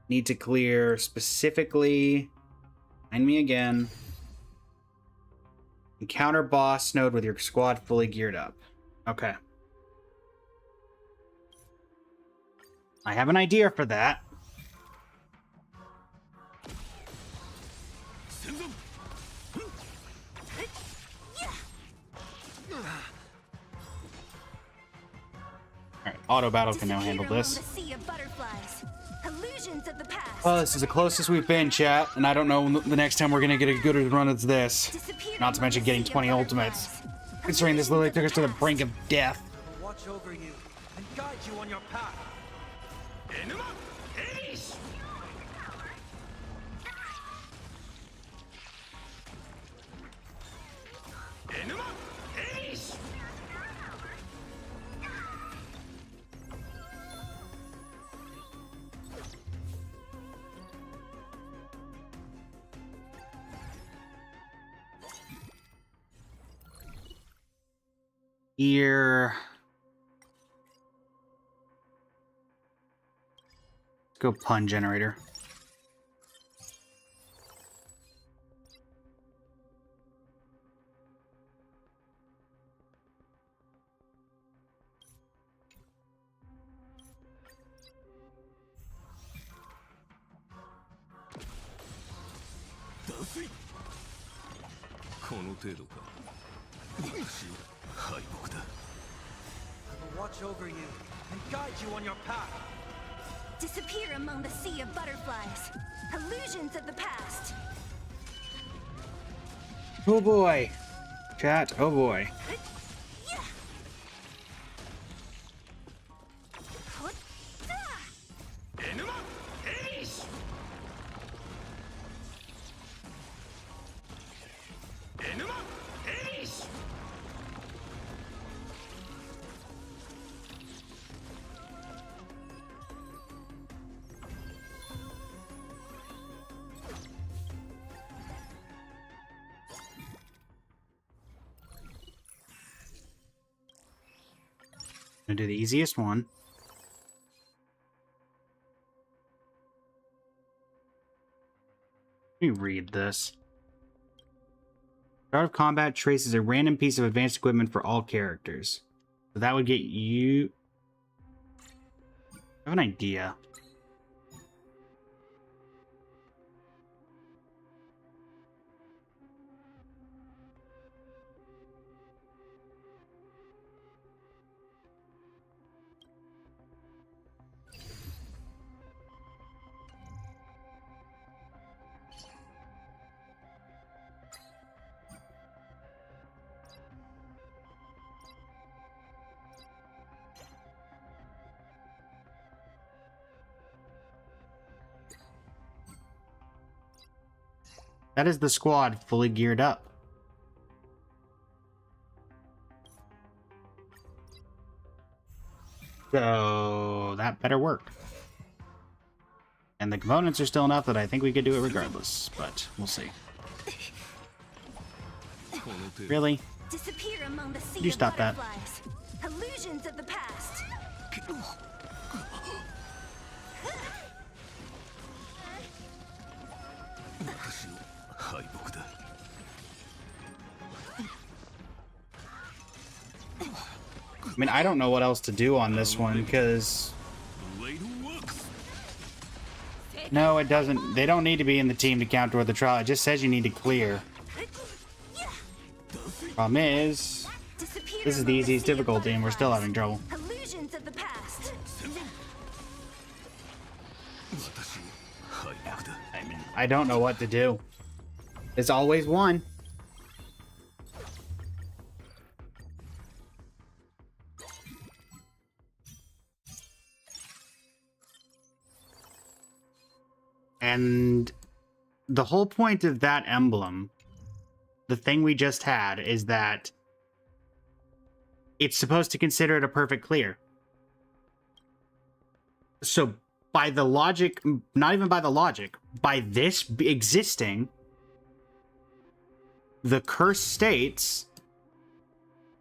Need to clear specifically. Find me again. Encounter boss node with your squad fully geared up. Okay. I have an idea for that. Alright, auto battle can now handle this. Oh, this is the closest we've been, chat, and I don't know the next time we're gonna get a good run as this. Not to mention getting 20 ultimates. Considering this literally took us to the brink of death. Watch over you and guide you on your path. Here. Let's go pun generator. Watch over you and guide you on your path. Disappear among the sea of butterflies. Illusions of the past. Oh boy. Chat, oh boy. Gonna do the easiest one. Let me read this. Start of combat traces a random piece of advanced equipment for all characters. So that would get you... I have an idea. That is the squad fully geared up. So that better work. And the components are still enough that I think we could do it regardless, but we'll see. Really? Disappear among the sea You of stop that. butterflies. Illusions of the past. I mean, I don't know what else to do on this one, because... No, it doesn't. They don't need to be in the team to count toward the trial. It just says you need to clear. Problem is, Disappear this is the among easiest sea of difficulty, and we're still butterflies. having trouble. Illusions of the past. I mean, I don't know what to do. There's always one. And the whole point of that emblem, the thing we just had, is that it's supposed to consider it a perfect clear. So by the logic, not even by the logic, by this existing, the curse states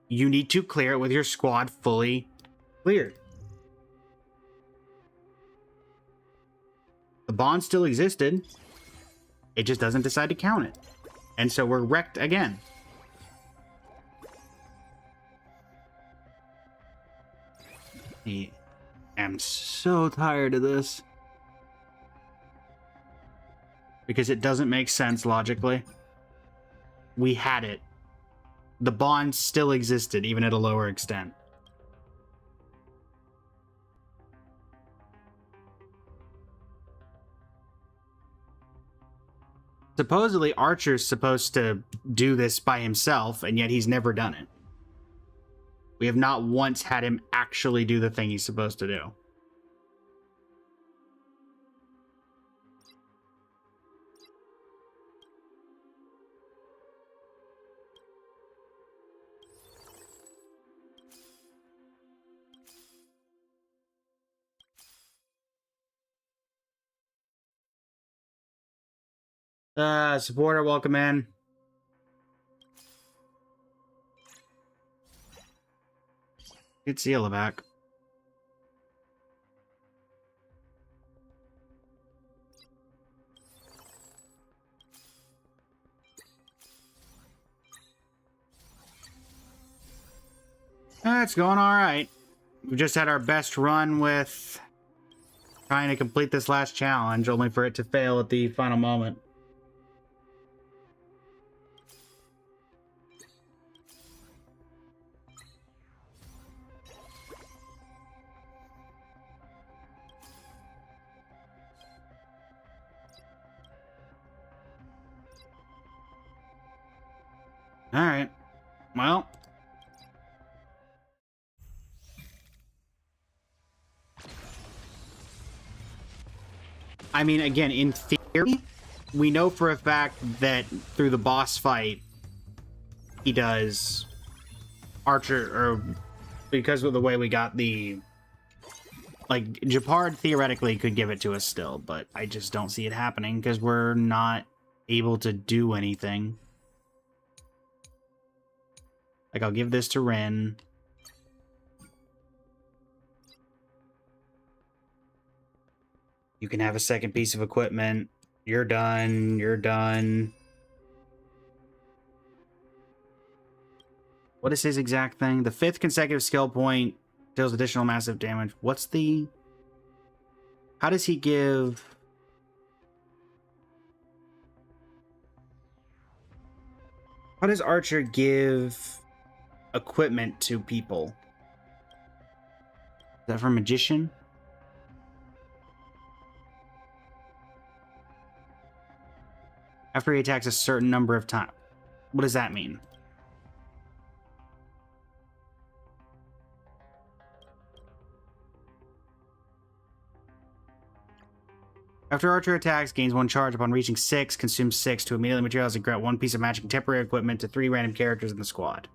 you need to clear it with your squad fully cleared. The bond still existed. It just doesn't decide to count it. And so we're wrecked again. I am so tired of this. Because it doesn't make sense logically. We had it. The bond still existed, even at a lower extent. Supposedly, Archer's supposed to do this by himself, and yet he's never done it. We have not once had him actually do the thing he's supposed to do. Supporter, welcome in. Get Zila back. It's going all right. We just had our best run with trying to complete this last challenge, only for it to fail at the final moment. All right. Well. I mean, again, in theory, we know for a fact that through the boss fight, he does Archer, or because of the way we got the... Like, Japard theoretically could give it to us still, but I just don't see it happening because we're not able to do anything. Like, I'll give this to Ren. You can have a second piece of equipment. You're done. You're done. What is his exact thing? The 5th consecutive skill point deals additional massive damage. What's the... How does he give... How does Archer give equipment to people? Is that for Magician? After he attacks a certain number of times. What does that mean? After Archer attacks, gains 1 charge upon reaching 6, consumes 6 to immediately materialize and grant 1 piece of magic and temporary equipment to 3 random characters in the squad.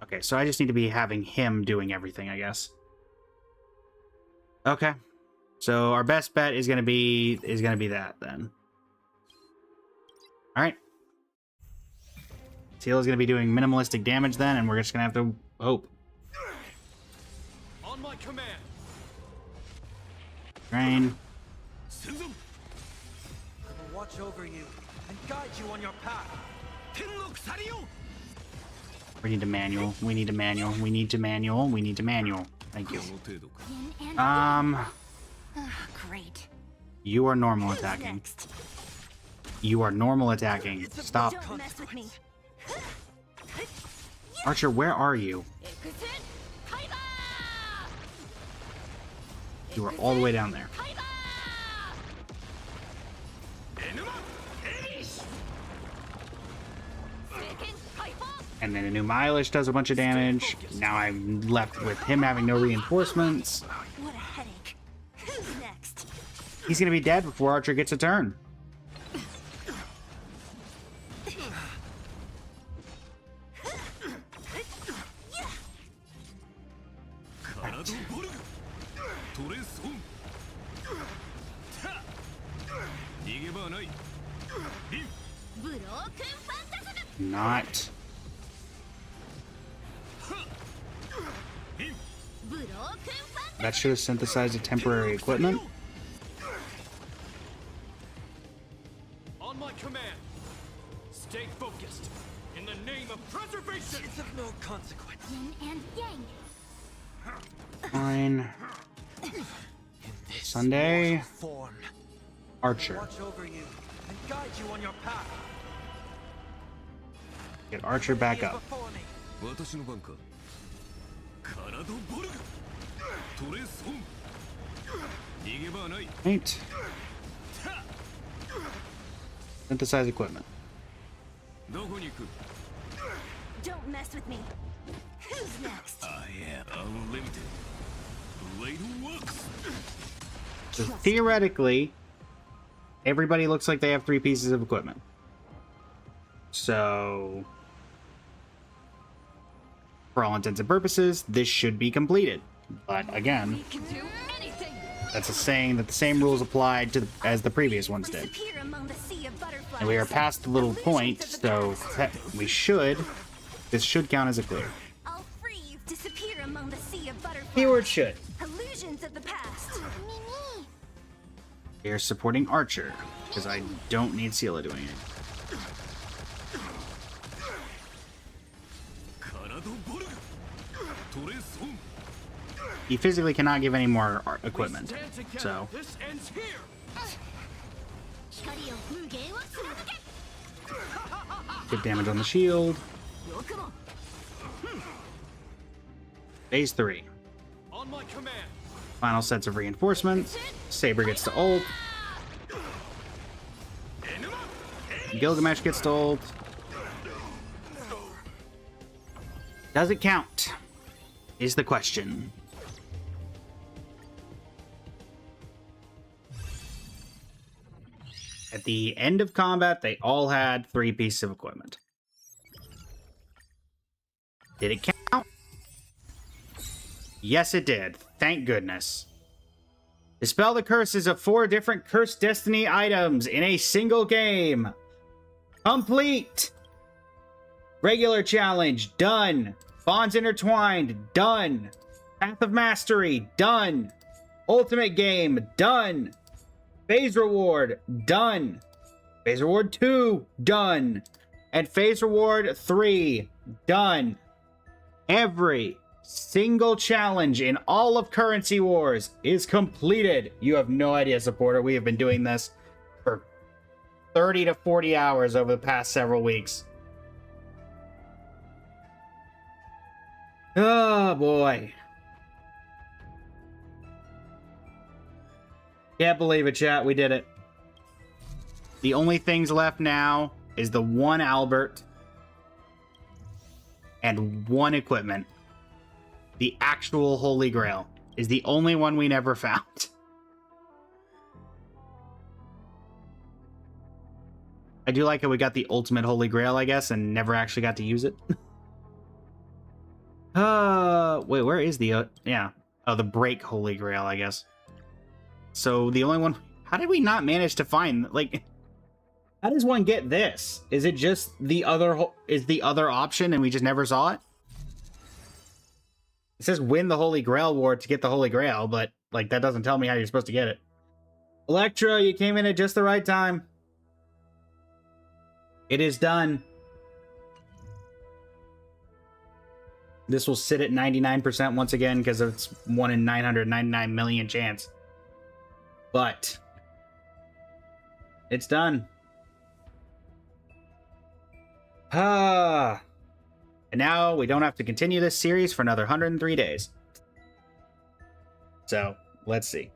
Okay, so I just need to be having him doing everything, I guess. Okay. So our best bet is gonna be that then. Alright. Seal is gonna be doing minimalistic damage then, and we're just gonna have to hope. On my command. Drain. I will watch over you and guide you on your path. We need a manual. We need a manual. We need to manual. We need to manual. Thank you. Yin and great. You are normal Who's attacking. next? You are normal attacking. Stop. Don't mess with me. Archer, where are you? Ikusen Kaiba! You are all the way down there. Kaiba! Seiken Kaiba! And then a new Eilish does a bunch of damage. Now I'm left with him having no reinforcements. What a headache. Who's next? He's gonna be dead before Archer gets a turn. Broken Phantasm! Not. Broken Phantasm! That should have synthesized a temporary equipment. On my command. Stay focused. In the name of preservation. It's of no consequence. Yin and yang. Fine. Sunday. Form. Archer. Watch over you and guide you on your path. Get Archer back He is up. before me. 私の番かカラドボルグトレソン逃げ場はない Right. Synthesize equipment. どこに行く Don't mess with me. Who's next? I am unlimited Blade works So theoretically, everybody looks like they have 3 pieces of equipment. So, for all intents and purposes, this should be completed. But again, We can do anything. that's a saying that the same rules applied to as the previous ones did. Disappear among the sea of butterflies. And we are past the little point, so we should. This should count as a clear. I'll free you. Disappear among the sea of butterflies. Keyword should. Illusions of the past. Mimi. We are supporting Archer, because I don't need Sela doing it. カラドボルグトレソン He physically cannot give any more equipment, Stand together. so This ends here. 光を無限を貫け。 good damage on the shield. よくも。 Phase 3. On my command. Final sets of reinforcements. Saber gets to ult. Gilgamesh gets to ult. Does it count? Is the question. At the end of combat, they all had 3 pieces of equipment. Did it count? Yes, it did. Thank goodness. Dispel the curses of 4 different Cursed Destiny items in a single game. Complete! Regular challenge, done. Bonds intertwined, done. Path of Mastery, done. Ultimate game, done. Phase reward, done. Phase reward 2, done. And phase reward 3, done. Every single challenge in all of Currency Wars is completed. You have no idea, supporter. We have been doing this for 30 to 40 hours over the past several weeks. Oh boy. Can't believe it, chat. We did it. The only things left now is the 1 Albert and 1 equipment. The actual Holy Grail is the only one we never found. I do like how we got the ultimate Holy Grail, I guess, and never actually got to use it. Wait, where is the, yeah. Oh, the break Holy Grail, I guess. So the only one, how did we not manage to find, like, how does one get this? Is it just the other, is the other option and we just never saw it? It says win the Holy Grail War to get the Holy Grail, but, like, that doesn't tell me how you're supposed to get it. Electra, you came in at just the right time. It is done. This will sit at 99% once again because it's 1 in 999 million chance. But it's done. And now we don't have to continue this series for another 103 days. So, let's see.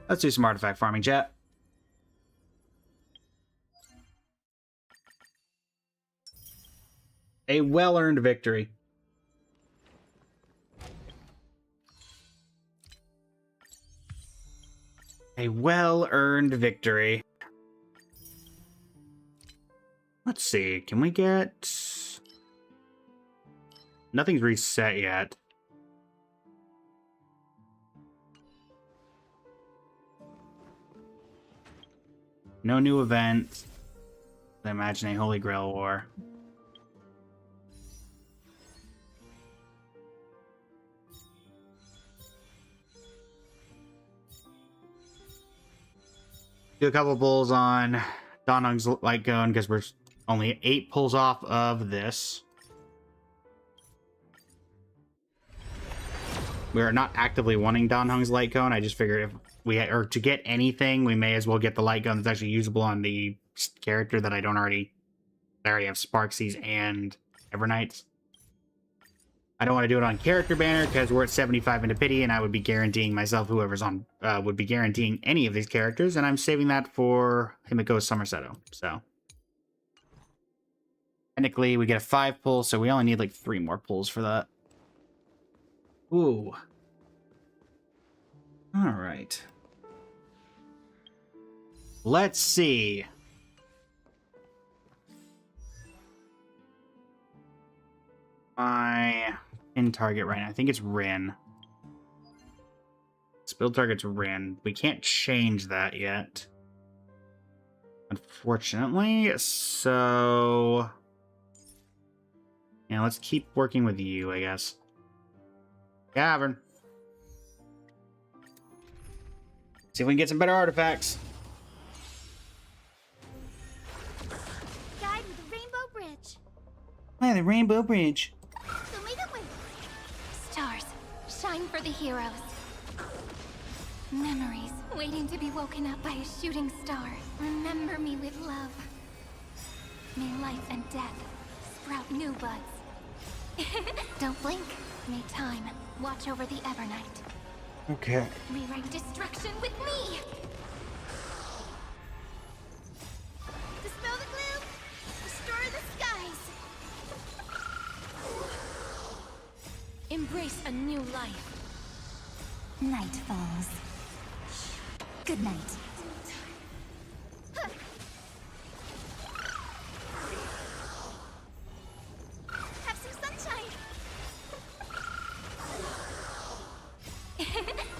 Let's do some artifact farming, chat. A well-earned victory. A well-earned victory. Let's see, can we get... Nothing's reset yet. No new event. I imagine a Holy Grail War. Do a couple pulls on Dan Heng's Light Cone because we're only 8 pulls off of this. We are not actively wanting Dan Heng's Light Cone. I just figured if we had, or to get anything, we may as well get the Light Gun that's actually usable on the character that I already have Sparksies and Evernights. I don't want to do it on character banner because we're at 75 into pity, and I would be guaranteeing myself whoever's on would be guaranteeing any of these characters, and I'm saving that for Himiko Somersetto. So technically, we get a 5 pull, so we only need like 3 more pulls for that. Ooh. All right. Let's see. My in target right now. I think it's Rin. Build target's Rin. We can't change that yet, unfortunately. So yeah, let's keep working with you, I guess. Cavern. See if we can get some better artifacts. Guide with the Rainbow Bridge. Hi, the Rainbow Bridge. Stars, shine for the heroes. Memories waiting to be woken up by a shooting star. Remember me with love. May life and death sprout new buds. Don't blink. May time watch over the Evernight. Okay. Rewrite destruction with me! Dispel the gloom. Restore the skies. Embrace a new life. Night falls. Good night. Have some sunshine.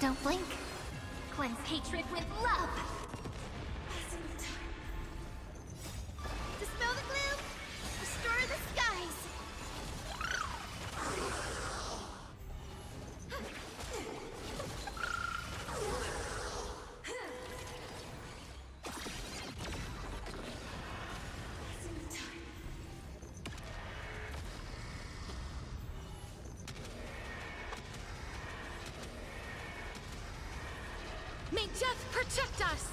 Don't blink. Cleanse hatred with love. Dispel the gloom. Restore the skies. May death protect us!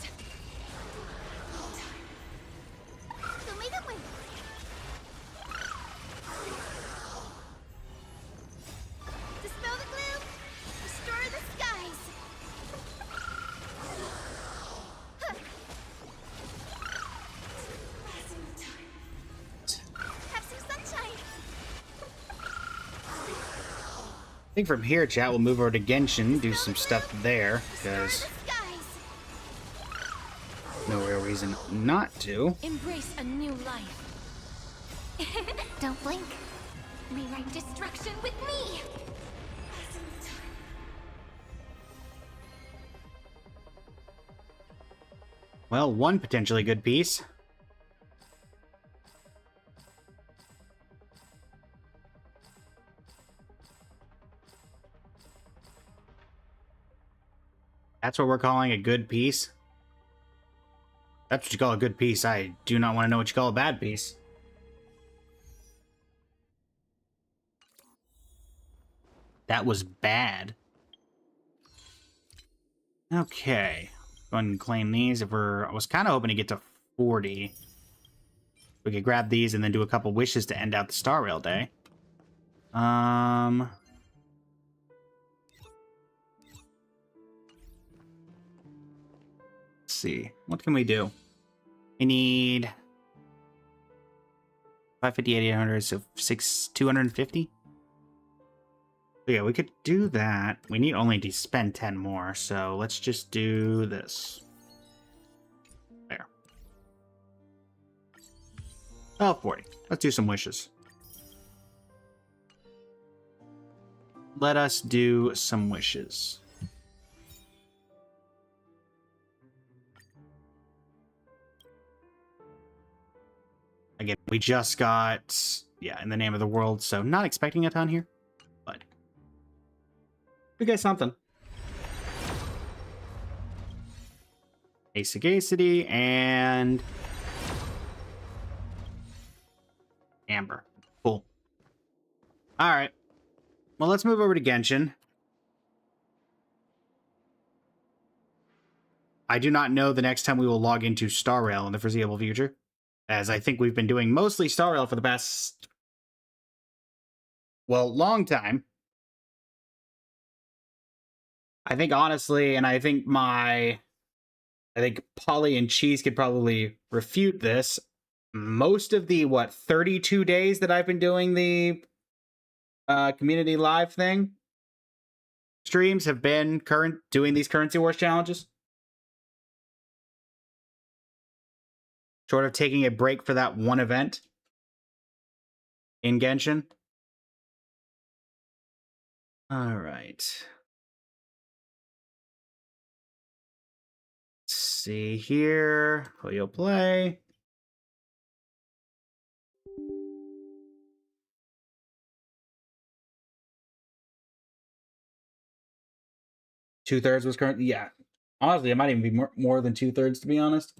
So may the wind. Dispel the gloom. Restore the skies. Have some sunshine. I think from here, chat, we'll move over to Genshin, do some stuff there, because no real reason not to. Embrace a new life. Don't blink. Rewrite destruction with me. Well, one potentially good piece. That's what we're calling a good piece. That's what you call a good piece. I do not want to know what you call a bad piece. That was bad. Okay. Go ahead and claim these. If we're, I was kind of hoping to get to 40. We could grab these and then do a couple wishes to end out the Star Rail day. Let's see. What can we do? We need 550, 800, so 250. So yeah, we could do that. We need only to spend 10 more, so let's just do this. There. Oh, 40. Let's do some wishes. Let us do some wishes. Again, we just got, yeah, In the Name of the World, so not expecting a ton here, but we got something. A Sagacity and Amber. Cool. All right. Well, let's move over to Genshin. I do not know the next time we will log into Star Rail in the foreseeable future, as I think we've been doing mostly Star Rail for the past, well, long time. I think honestly, and I think Polly and Cheese could probably refute this. Most of the, 32 days that I've been doing the community live thing, streams have been doing these Currency Wars challenges. Short of taking a break for that one event in Genshin. All right. Let's see here. Who you'll play. Two-thirds was current. Yeah. Honestly, it might even be more than two-thirds, to be honest.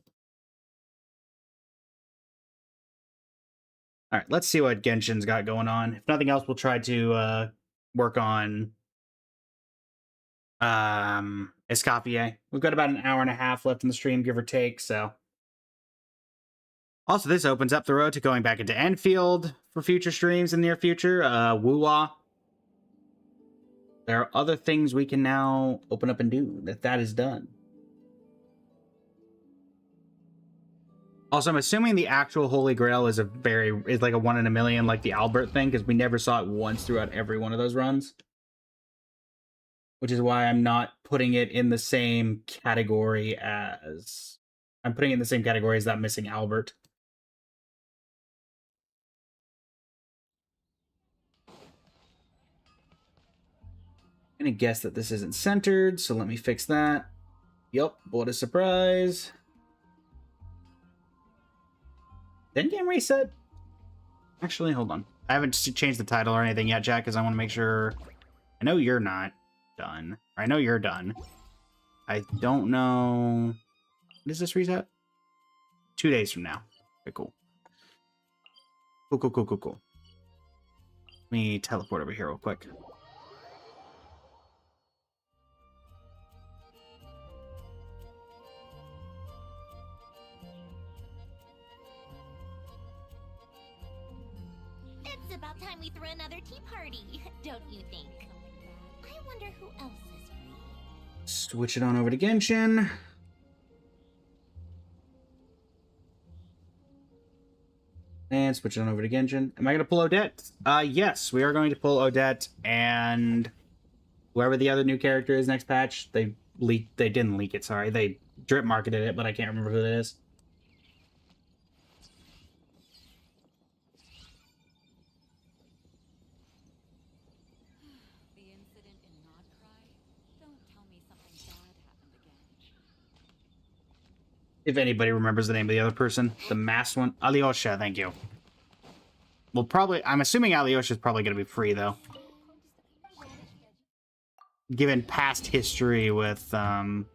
All right, let's see what Genshin's got going on. If nothing else, we'll try to work on Escoffier. We've got about an hour and a half left in the stream, give or take, so. Also, this opens up the road to going back into Enfield for future streams in the near future. Wuwa. There are other things we can now open up and do that is done. Also, I'm assuming the actual Holy Grail is like a 1 in a million, like the Albert thing, because we never saw it once throughout every one of those runs. Which is why I'm not putting it in the same category as... I'm putting it in the same category as that missing Albert. I'm gonna guess that this isn't centered, so let me fix that. Yup, what a surprise. Then game reset? Actually, hold on. I haven't changed the title or anything yet, Jack, because I want to make sure... I know you're not done. Or I know you're done. I don't know... When does this reset? 2 days from now. Okay, cool. Cool. Let me teleport over here real quick. It's about time we threw another tea party, don't you think? I wonder who else is free. Switch it on over to Genshin. And switch it on over to Genshin. Am I going to pull Odette? Yes, we are going to pull Odette, and Whoever the other new character is next patch, they didn't leak it, sorry. They drip marketed it, but I can't remember who it is. The incident in Nodcry? Don't tell me something bad happened again. If anybody remembers the name of the other person, the masked one. Alyosha, thank you. Well, probably, I'm assuming Alyosha is probably going to be free, though. Given past history with them.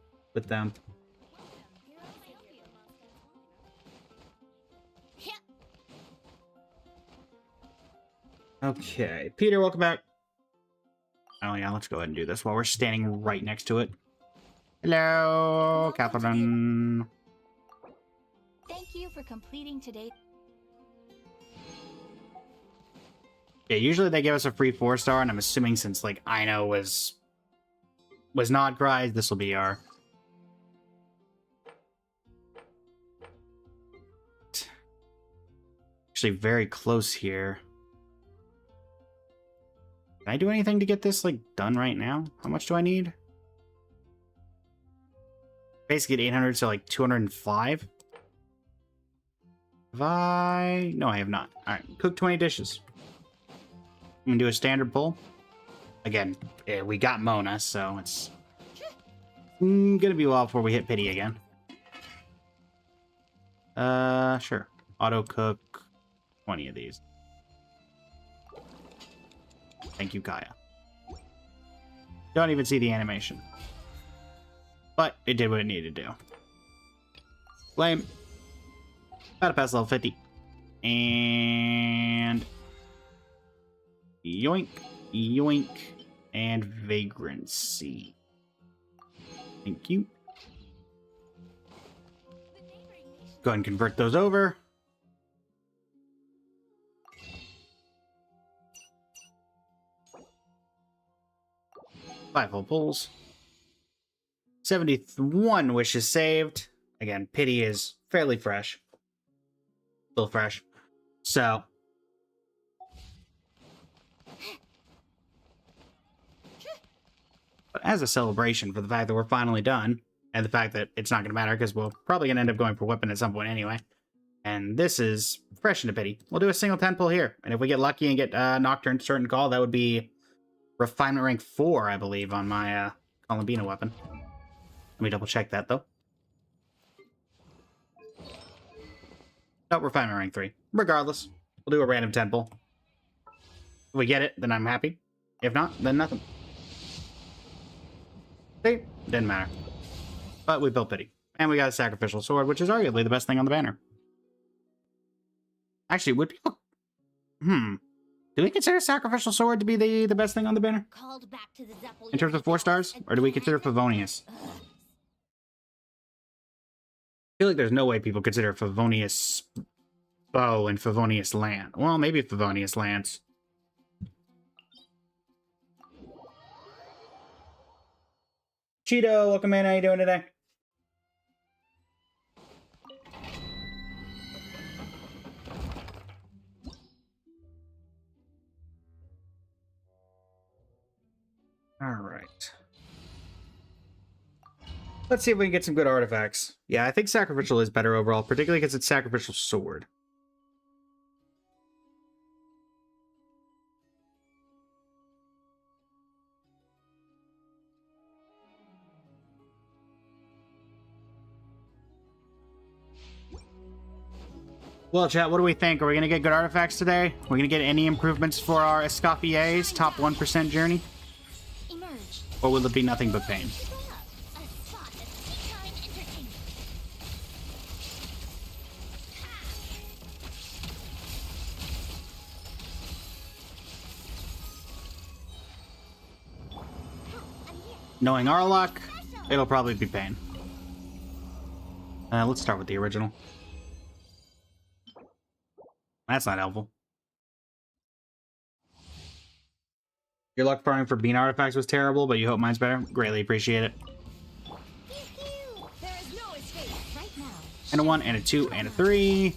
Okay, Peter, welcome back. Oh yeah, let's go ahead and do this while we're standing right next to it. Hello, Catherine. Thank you for completing today. Yeah, usually they give us a free 4-star, and I'm assuming since like Aino was Nodcry, this will be our actually very close here. Can I do anything to get this like done right now? How much do I need? Basically get 800 to like 205. Have I? No, I have not. All right, cook 20 dishes. I'm gonna do a standard pull. Again, we got Mona, so it's gonna be a while before we hit pity again. Sure. Auto cook 20 of these. Thank you, Kaya. Don't even see the animation. But it did what it needed to do. Flame. About to pass level 50. And... yoink, yoink, and vagrancy. Thank you. Go ahead and convert those over. Five full pulls. 71 wishes saved. Again, pity is fairly fresh. Still fresh. So. But as a celebration for the fact that we're finally done, and the fact that it's not going to matter because we're probably going to end up going for weapon at some point anyway. And this is fresh into pity. We'll do a single 10 pull here. And if we get lucky and get Nocturne Certain Call, that would be Refinement Rank 4, I believe, on my Columbina weapon. Let me double check that, though. No, Refinement Rank 3. Regardless, we'll do a random 10 pull. If we get it, then I'm happy. If not, then nothing. See? Didn't matter. But we built pity. And we got a Sacrificial Sword, which is arguably the best thing on the banner. Actually, would people... Do we consider Sacrificial Sword to be the best thing on the banner? Called back to the Zeppel In terms of 4 stars? Or do we consider Favonius? I feel like there's no way people consider Favonius Bow and Favonius Land. Well, maybe Favonius Lance. Cheeto, welcome in. How you doing today? All right. Let's see if we can get some good artifacts. Yeah, I think Sacrificial is better overall, particularly because it's Sacrificial Sword. Well, chat, what do we think? Are we going to get good artifacts today? Are we going to get any improvements for our Escoffiers top 1% journey? emerge. Or will it be nothing but pain? A spot of tea-time entertainment. Knowing our luck, it'll probably be pain. Let's start with the original. That's not helpful. Your luck farming for bean artifacts was terrible, but you hope mine's better. Greatly appreciate it. There is no escape right now. And a 1, and a 2, and a 3.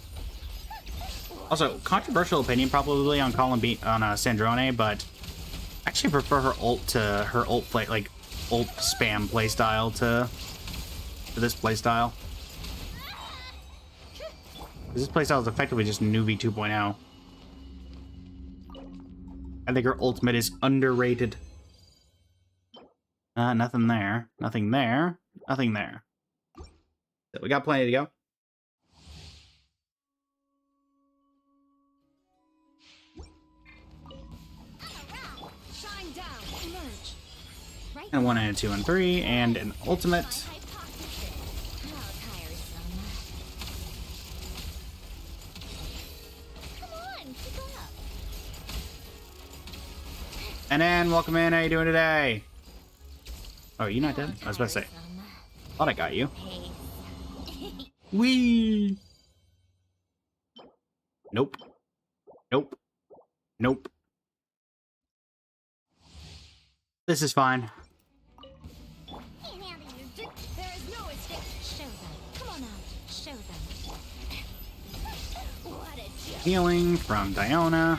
Also, controversial opinion probably on Sandrone, but I actually prefer her ult to her ult play, like ult spam playstyle to this playstyle. This playstyle is effectively just Nuvi 2.0. I think her ultimate is underrated. Nothing there. Nothing there. Nothing there. So we got plenty to go. Shine down, emerge. Right. And 1 and 2 and 3 and an ultimate. How tiresome. Come on, keep up. And then welcome in. How you doing today? Oh, you're not dead? I was about to say. Thought I got you. Wee. Nope. Nope. Nope. This is fine. There is no escape. Show them. Come on out. Show them. What a joke. Healing from Diona.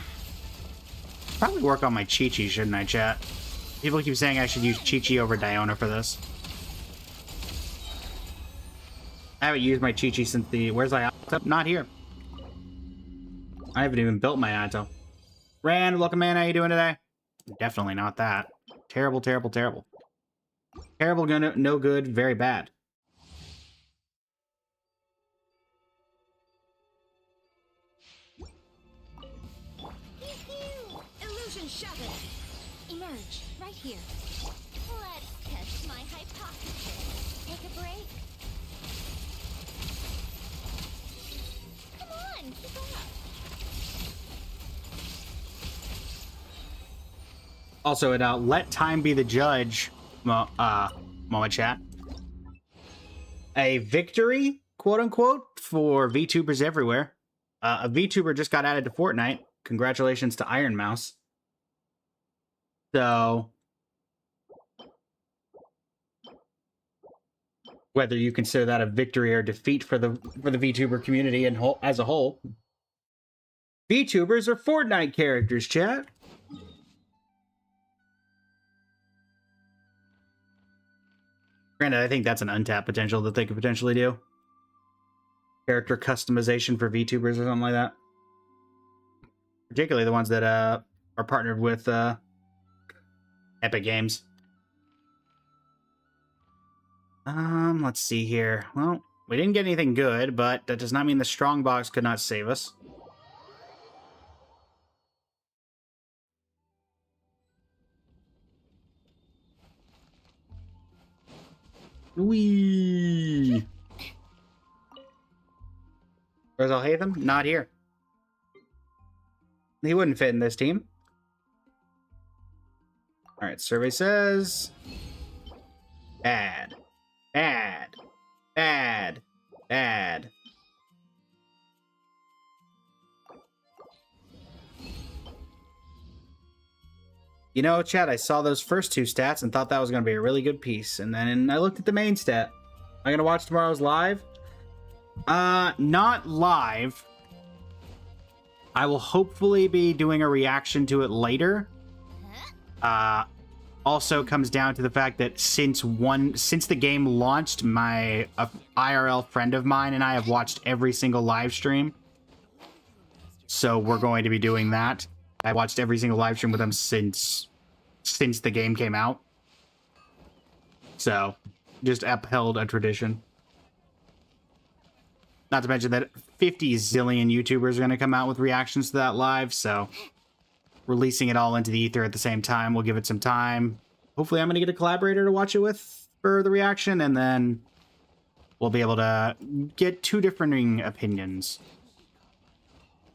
Probably work on my Chi-Chi, shouldn't I, chat? People keep saying I should use Chi-Chi over Diona for this. I haven't used my Chi-Chi since the... Where's Ayato? Not here. I haven't even built my Ayato. Rand, welcome in. How you doing today? Definitely not that. Terrible, terrible, terrible. Terrible, no good, very bad. Illusion shattered. Emerge right here. Let's test my hypothesis. Take a break. Come on, keep up. Also, let time be the judge, moment chat. A victory, quote unquote, for VTubers everywhere. A VTuber just got added to Fortnite. Congratulations to Iron Mouse. So, whether you consider that a victory or defeat for the VTuber community and as a whole, VTubers are Fortnite characters, chat. Granted, I think that's an untapped potential that they could potentially do. Character customization for VTubers or something like that. Particularly the ones that are partnered with Epic Games. Let's see here. Well, we didn't get anything good, but that does not mean the strongbox could not save us. Whee! Where's Alhaitham? Not here. He wouldn't fit in this team. Alright, survey says... Bad. Bad. Bad. Bad. You know, chat, I saw those first two stats and thought that was going to be a really good piece. And then I looked at the main stat. Am I going to watch tomorrow's live? Not live. I will hopefully be doing a reaction to it later. Also comes down to the fact that since the game launched, my IRL friend of mine and I have watched every single live stream. So we're going to be doing that. I watched every single live stream with him since the game came out. So, just upheld a tradition. Not to mention that 50 zillion YouTubers are going to come out with reactions to that live, so releasing it all into the ether at the same time, we'll give it some time. Hopefully I'm going to get a collaborator to watch it with for the reaction, and then we'll be able to get two differing opinions.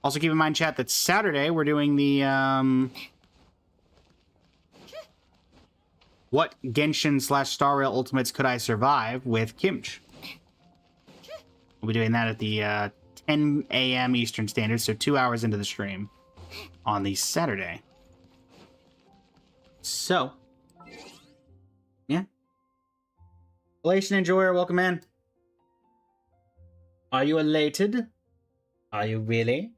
Also keep in mind, chat, that Saturday we're doing the, what Genshin/Star Rail Ultimates Could I Survive with Kimch. We'll be doing that at the 10 a.m. Eastern Standard, so 2 hours into the stream on the Saturday. So, yeah. Elation Enjoyer, welcome in. Are you elated? Are you really?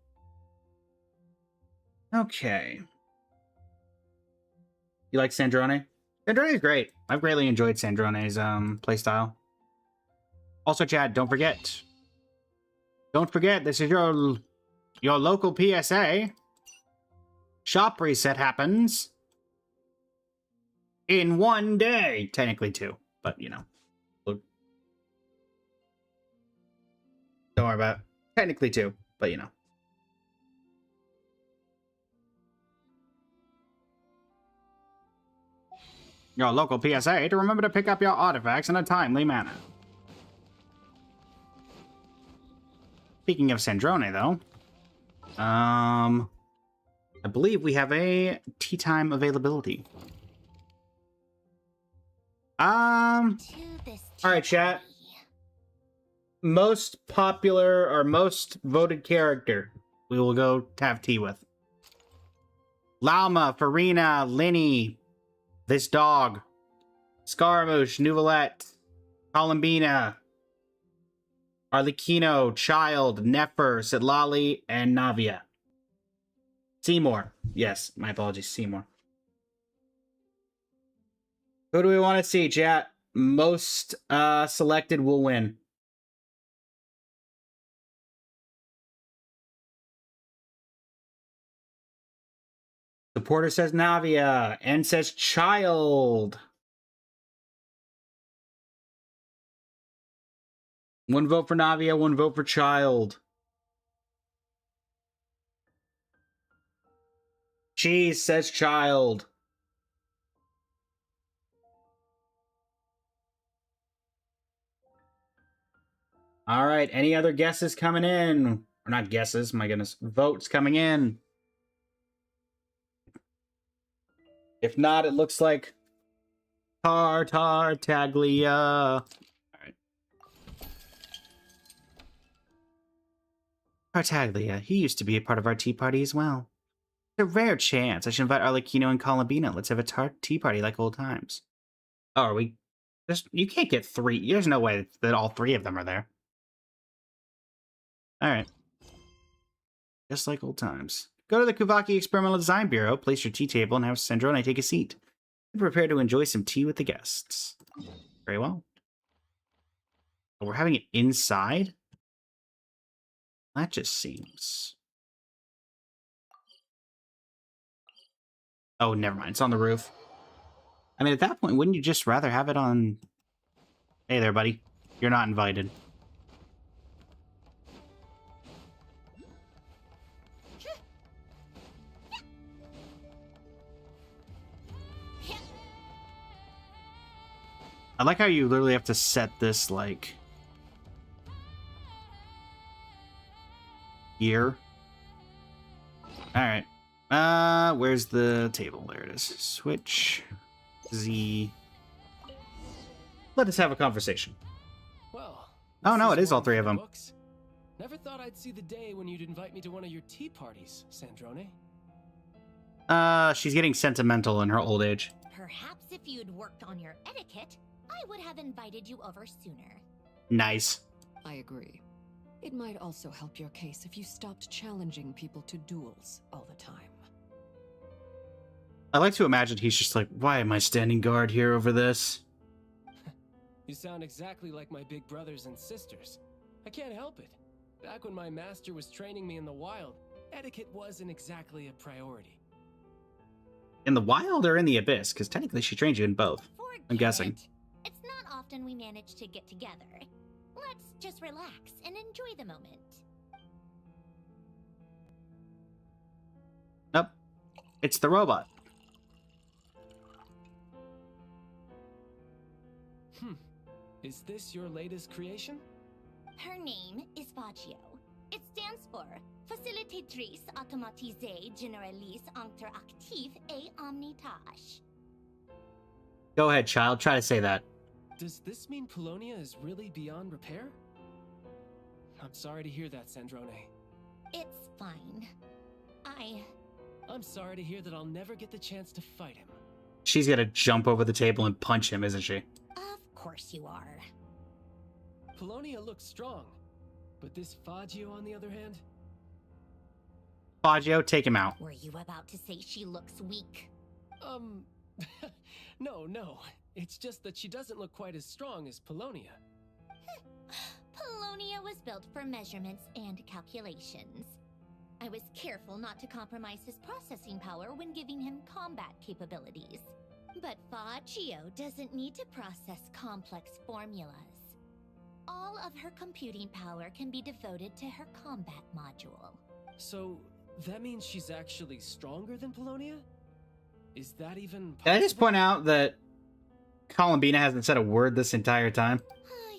Okay. You like Sandrone? Sandrone is great. I've greatly enjoyed Sandrone's playstyle. Also, Chad, don't forget. Don't forget, this is your local PSA. Shop reset happens in 1 day. Technically 2, but you know. Look. Don't worry about it. Technically 2, but you know. Your local PSA to remember to pick up your artifacts in a timely manner. Speaking of Sandrone, though, I believe we have a tea time availability. All right, chat. Most popular or most voted character we will go have tea with. Lalma, Farina, Linny, this dog, Scaramouche, Nuvolette, Columbina, Arlecchino, Child, Nefer, Sitlali, and Navia. Seymour. Yes, my apologies, Seymour. Who do we want to see, chat? Most selected will win. Supporter says Navia. N says Child. 1 vote for Navia, 1 vote for Child. Cheese says Child. All right, any other guesses coming in? Or not guesses, my goodness. Votes coming in. If not, it looks like Tartaglia. Tartaglia, he used to be a part of our tea party as well. It's a rare chance. I should invite Arlecchino and Columbina. Let's have a tea party like old times. Oh, are we? You can't get 3. There's no way that all 3 of them are there. Alright. Just like old times. Go to the Kuvaki Experimental Design Bureau, place your tea table, and have Sandrone take a seat. Be prepared to enjoy some tea with the guests. Very well. Oh, we're having it inside? That just seems... Oh, never mind. It's on the roof. I mean, at that point, wouldn't you just rather have it on... Hey there, buddy. You're not invited. I like how you literally have to set this, like... here. Alright. Where's the table? There it is. Switch. Z. Let us have a conversation. Well, oh no, it is all 3 of them. Books. Never thought I'd see the day when you'd invite me to one of your tea parties, Sandrone. She's getting sentimental in her old age. Perhaps if you'd worked on your etiquette, I would have invited you over sooner. Nice. I agree. It might also help your case if you stopped challenging people to duels all the time. I like to imagine he's just like, why am I standing guard here over this? You sound exactly like my big brothers and sisters. I can't help it. Back when my master was training me in the wild, etiquette wasn't exactly a priority. In the wild or in the abyss? Because technically she trained you in both. I'm guessing. It's not often we manage to get together. Let's just relax and enjoy the moment. Nope. It's the robot. Is this your latest creation? Her name is Fagio. It stands for Facilitatrice Automatisée Généralise Interactive et Omnitâche. Go ahead, child. Try to say that. Does this mean Polonia is really beyond repair? I'm sorry to hear that, Sandrone. It's fine. I'm sorry to hear that I'll never get the chance to fight him. She's gonna jump over the table and punch him, isn't she? Of course you are. Polonia looks strong, but this Fagio, on the other hand? Fagio, take him out. Were you about to say she looks weak? No. It's just that she doesn't look quite as strong as Polonia. Polonia was built for measurements and calculations. I was careful not to compromise his processing power when giving him combat capabilities. But Fagio doesn't need to process complex formulas. All of her computing power can be devoted to her combat module. So, that means she's actually stronger than Polonia? Is that even possible? Can I just point out that Columbina hasn't said a word this entire time?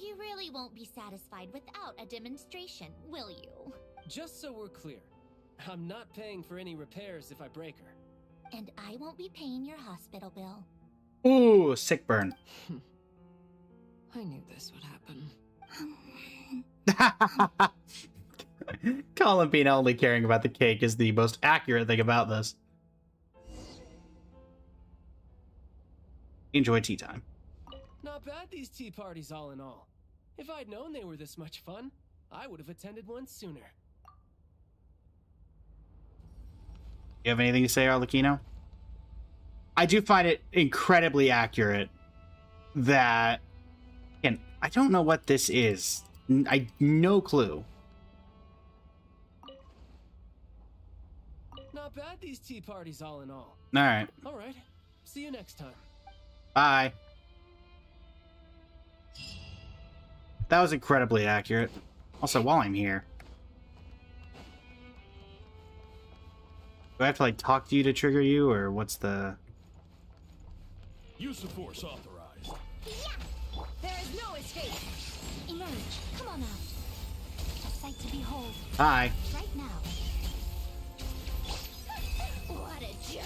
You really won't be satisfied without a demonstration, will you? Just so we're clear, I'm not paying for any repairs if I break her. And I won't be paying your hospital bill. Ooh, sick burn. I knew this would happen. Columbina only caring about the cake is the most accurate thing about this. Enjoy tea time. Not bad, these tea parties all in all. If I'd known they were this much fun, I would have attended one sooner. You have anything to say, Arlecchino? I do find it incredibly accurate that... Again, I don't know what this is. No clue. Not bad, these tea parties all in all. Alright. Alright, see you next time. Bye. That was incredibly accurate. Also, while I'm here... Do I have to, like, talk to you to trigger you, or what's the... Use of force authorized. Yeah! There is no escape! Emerge! Come on out! A sight to behold. Bye. Right now. What a joke!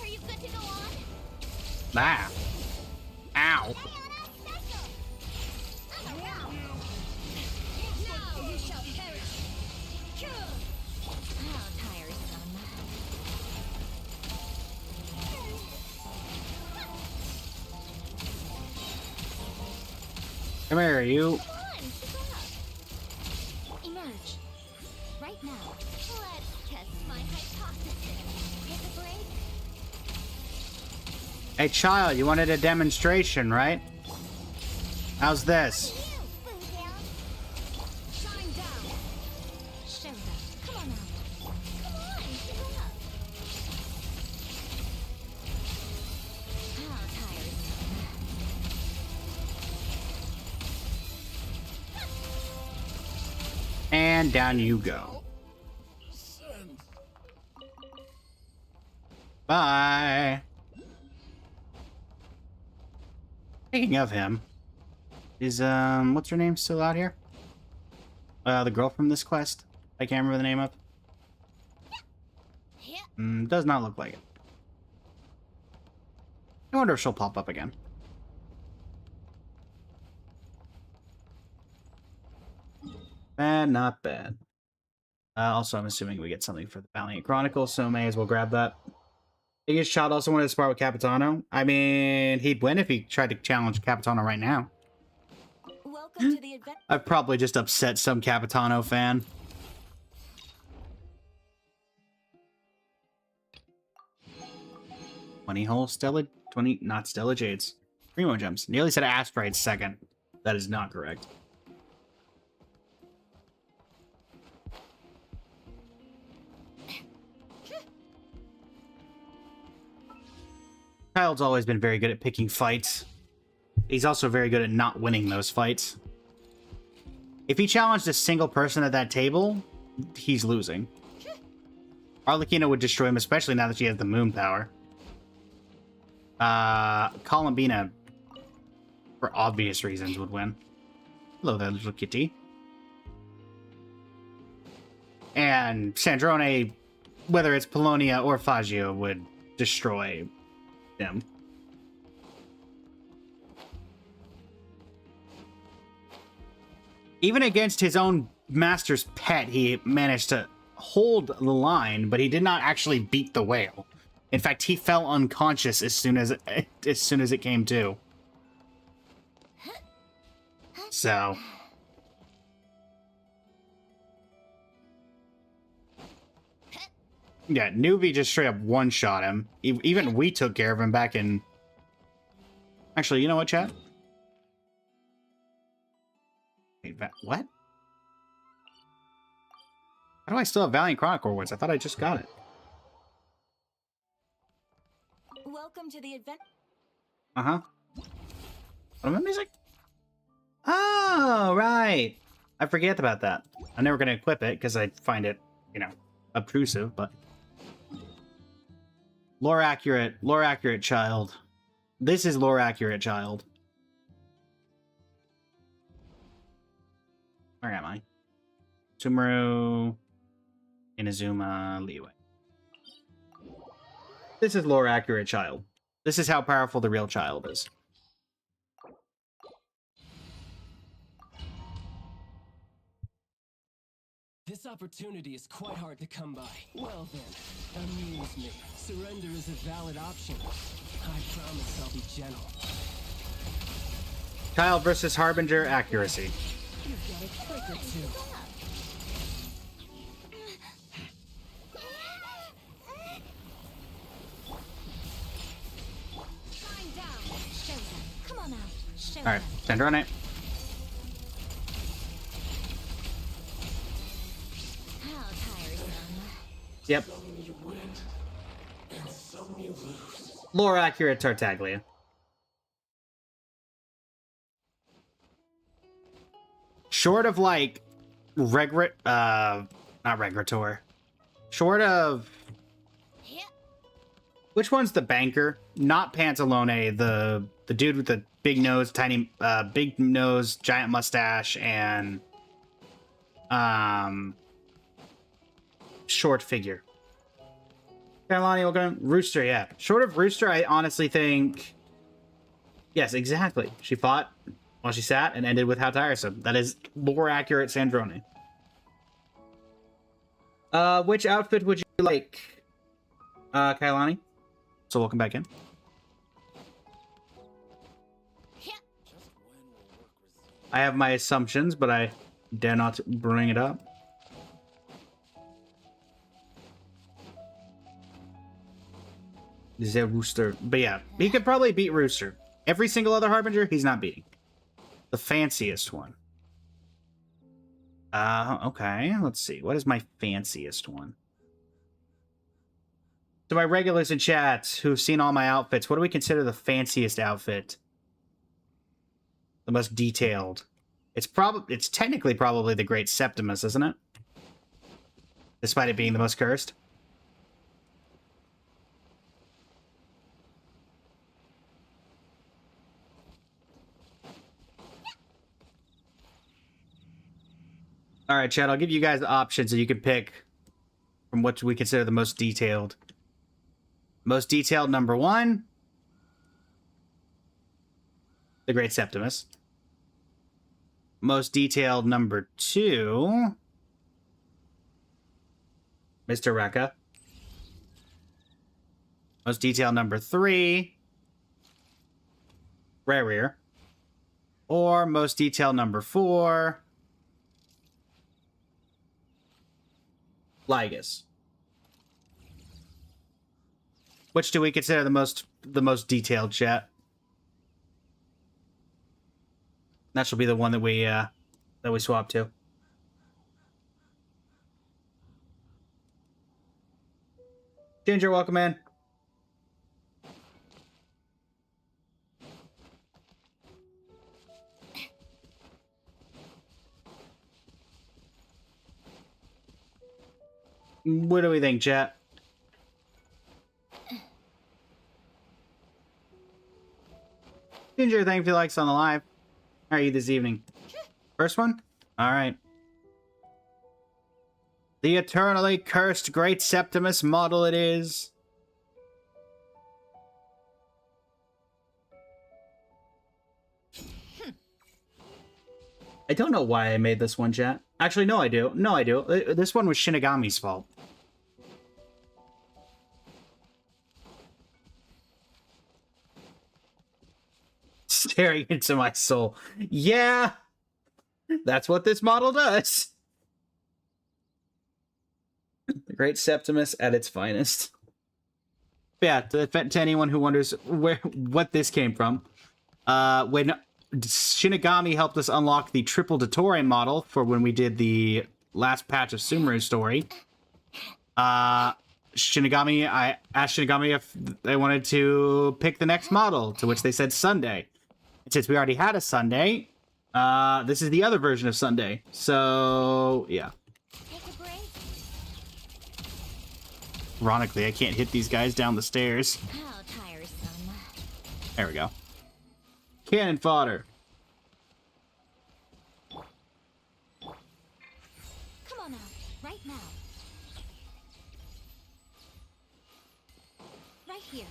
Are you good to go on? Ah. Ow. Now you shall perish! How tiresome. Come here, you. Come on, keep up. Emerge. Right now. Let's test my hypothesis. Take a break. Hey, child, you wanted a demonstration, right? How's this? Shine down. Show them. Come on out. Come on, keep up. How tiresome. And down you go. Bye. Speaking of him, is, what's her name still out here? The girl from this quest? I can't remember the name of. Does not look like it. I wonder if she'll pop up again. Bad, not bad. Also, I'm assuming we get something for the Valiant Chronicle, so may as well grab that. Biggest Child also wanted to spar with Capitano. I mean, he'd win if he tried to challenge Capitano right now. Welcome to the event. I've probably just upset some Capitano fan. Hole Stella, 20, not Stella Jades. Primo Gems. Nearly said Asteroid second. That is not correct. Child's always been very good at picking fights. He's also very good at not winning those fights. If he challenged a single person at that table, he's losing. Arlecchino would destroy him, especially now that she has the moon power. Columbina, for obvious reasons, would win. Hello there, little kitty. And Sandrone, whether it's Polonia or Fagio, would destroy him. Even against his own master's pet, he managed to hold the line, but he did not actually beat the whale. In fact, he fell unconscious as soon as it came to. So, Yeah, Nuvi just straight up one-shot him. Even we took care of him back in... Actually, you know what, chat? Wait, what? How do I still have Valiant Chronicle Awards? I thought I just got it. Welcome to the event. Uh-huh. What am I missing? Oh, right. I forget about that. I'm never going to equip it because I find it, you know, obtrusive, but... Lore accurate child. This is lore accurate child. Where am I? Sumeru, Inazuma, Leeway. This is lore accurate child. This is how powerful the real child is. This opportunity is quite hard to come by. Well then, amuse me. Surrender is a valid option. I promise I'll be gentle. Child versus Harbinger accuracy. You've got a trick or two. Climb down. Show them. Come on out. Show All right, them. send her on it. How tiresome. Yep. Lore accurate Tartaglia. Short of like not Regrator. Short of Yeah. which one's the banker? Not Pantalone, the dude with the big nose, big nose, giant mustache, and short figure. Carolani, welcome. Rooster, yeah. Short of Rooster, I honestly think... Yes, exactly. She fought while she sat and ended with how tiresome. That is lore-accurate Sandrone. Which outfit would you like, Kailani? So welcome back in. Yeah. I have my assumptions, but I dare not bring it up. The Rooster. But yeah, he could probably beat Rooster. Every single other Harbinger, he's not beating. The fanciest one. Okay, let's see. What is my fanciest one? To my regulars in chat who've seen all my outfits, what do we consider the fanciest outfit? The most detailed. It's technically probably the Great Septimus, isn't it? Despite it being the most cursed. All right, Chad, I'll give you guys the options and you can pick from what we consider the most detailed. Most detailed number 1, the Great Septimus. Most detailed number 2, Mr. Rekka. Most detailed number 3, Rerir. Or most detailed number 4, Lygus. Which do we consider the most detailed, chat? That shall be the one that we swap to. Ginger, welcome in. What do we think, chat? Ginger, thank you for the likes on the live. How are you this evening? First one? Alright. The eternally cursed Great Septimus model it is. I don't know why I made this one, chat. Actually, no, I do. No, I do. This one was Shinigami's fault. Staring into my soul. Yeah, that's what this model does. The Great Septimus at its finest. Yeah, to anyone who wonders what this came from, when Shinigami helped us unlock the Triple Dottore model for when we did the last patch of Sumeru's story, I asked Shinigami if they wanted to pick the next model, to which they said Sunday. And since we already had a Sunday, this is the other version of Sunday. So, yeah. Take a break. Ironically, I can't hit these guys down the stairs. How tiresome. There we go. Cannon fodder. Come on out, right now. Right here.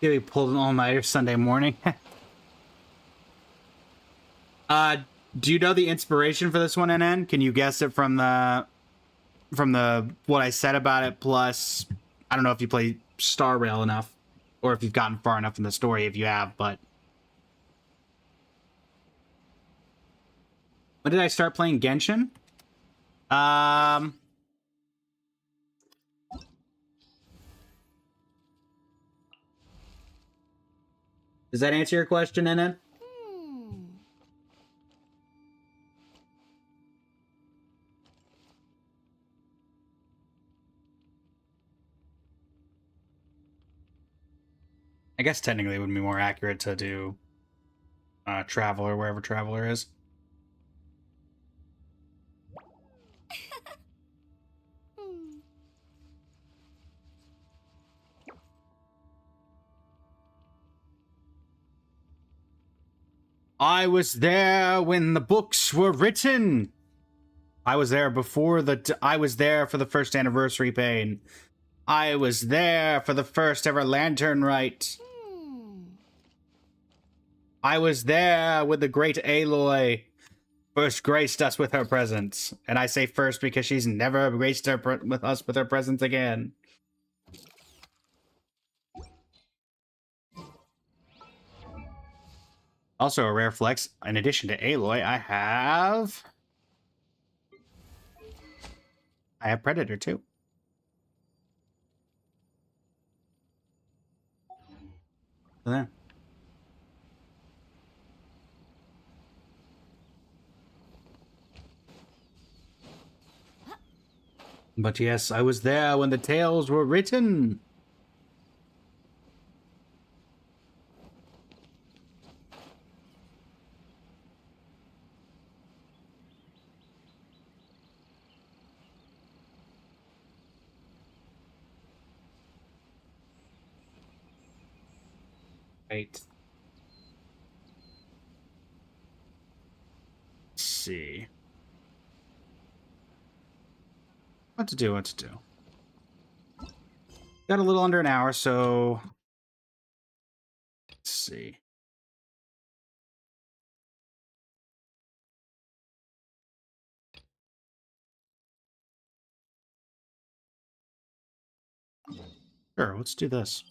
Yeah, we pulled an all-nighter Sunday morning. Do you know the inspiration for this one, NN? Can you guess it from the what I said about it? Plus, I don't know if you play Star Rail enough, or if you've gotten far enough in the story. If you have, but when did I start playing Genshin? Does that answer your question, NN? I guess technically it would be more accurate to do Traveler wherever Traveler is. I was there when the books were written. I was there before I was there for the first anniversary pain. I was there for the first ever lantern rite. I was there when the great Aloy first graced us with her presence. And I say first because she's never graced us with her presence again. Also a rare flex, in addition to Aloy, I have Predator too. So there. But yes, I was there when the tales were written. Right. Let's see. What to do. Got a little under an hour, so let's see. Sure, let's do this.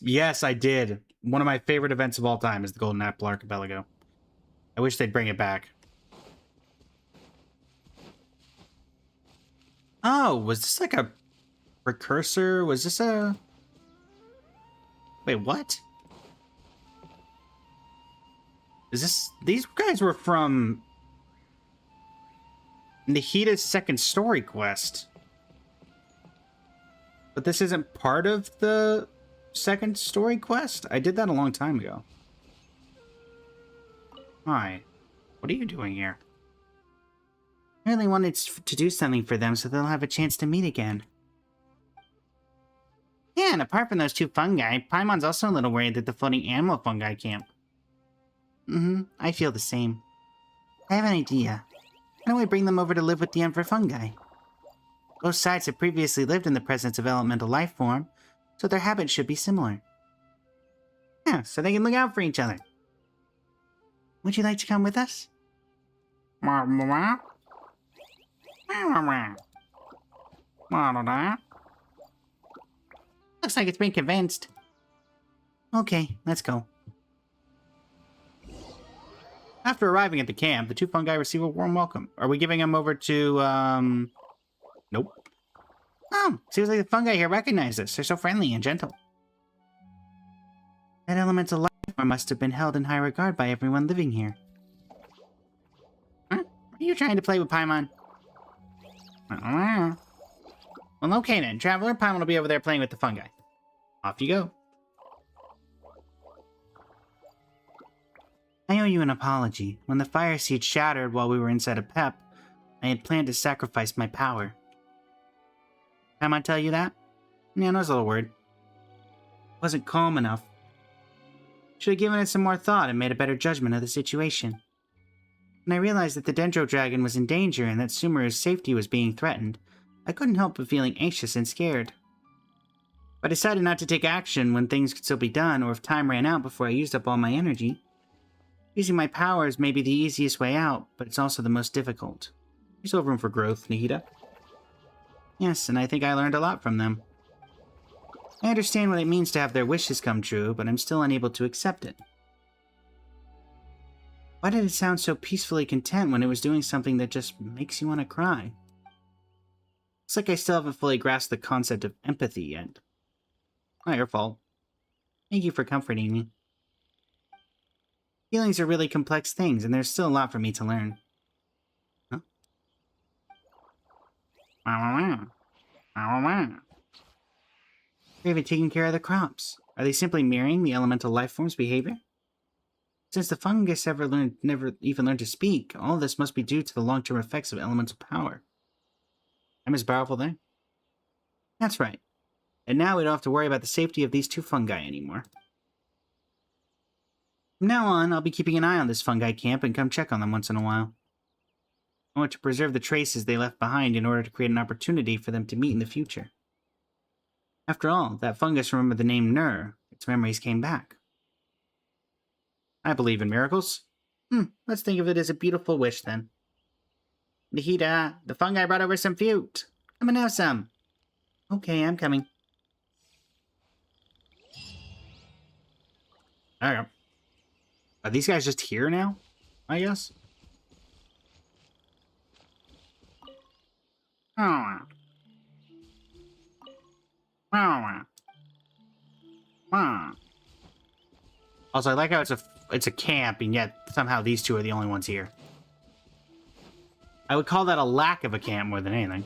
Yes, I did. One of my favorite events of all time is the Golden Apple Archipelago. I wish they'd bring it back. Oh, was this like a precursor? Was this a... Wait, what? Is this... These guys were from... Nahita's second story quest. But this isn't part of the second story quest? I did that a long time ago. Hi. What are you doing here? I really wanted to do something for them so they'll have a chance to meet again. Yeah, and apart from those two fungi, Paimon's also a little worried that the floating animal fungi camp. I feel the same. I have an idea. Why don't we bring them over to live with the Emperor fungi? Both sides have previously lived in the presence of elemental life form, so their habits should be similar. Yeah, so they can look out for each other. Would you like to come with us? I don't know. Looks like it's been convinced. Okay, let's go. After arriving at the camp, the two fungi receive a warm welcome. Are we giving them over to, Nope. Oh, seems like the fungi here recognize us. They're so friendly and gentle. That elemental life form must have been held in high regard by everyone living here. Huh? Are you trying to play with Paimon? Well, okay then. Traveler, Paimon will be over there playing with the fungi. Off you go. I owe you an apology. When the fire seed shattered while we were inside a PEP, I had planned to sacrifice my power. Paimon tell you that? Yeah, no, it's a little word. Wasn't calm enough. Should have given it some more thought and made a better judgment of the situation. When I realized that the Dendro Dragon was in danger and that Sumeru's safety was being threatened, I couldn't help but feeling anxious and scared. I decided not to take action when things could still be done or if time ran out before I used up all my energy. Using my powers may be the easiest way out, but it's also the most difficult. There's still room for growth, Nahida. Yes, and I think I learned a lot from them. I understand what it means to have their wishes come true, but I'm still unable to accept it. Why did it sound so peacefully content when it was doing something that just makes you want to cry? It's like I still haven't fully grasped the concept of empathy yet. Not your fault. Thank you for comforting me. Feelings are really complex things, and there's still a lot for me to learn. Huh? They're even taking care of the crops. Are they simply mirroring the elemental life form's behavior? Since the fungus never even learned to speak, all of this must be due to the long-term effects of elemental power. I'm as powerful then? That's right. And now we don't have to worry about the safety of these two fungi anymore. From now on, I'll be keeping an eye on this fungi camp and come check on them once in a while. I want to preserve the traces they left behind in order to create an opportunity for them to meet in the future. After all, that fungus remembered the name Nur. Its memories came back. I believe in miracles. Let's think of it as a beautiful wish, then. Nahida, the fungi brought over some fruit. Come and have some. Okay, I'm coming. Alright. Are these guys just here now? I guess? Oh. Also, I like how it's a camp, and yet somehow these two are the only ones here. I would call that a lack of a camp more than anything.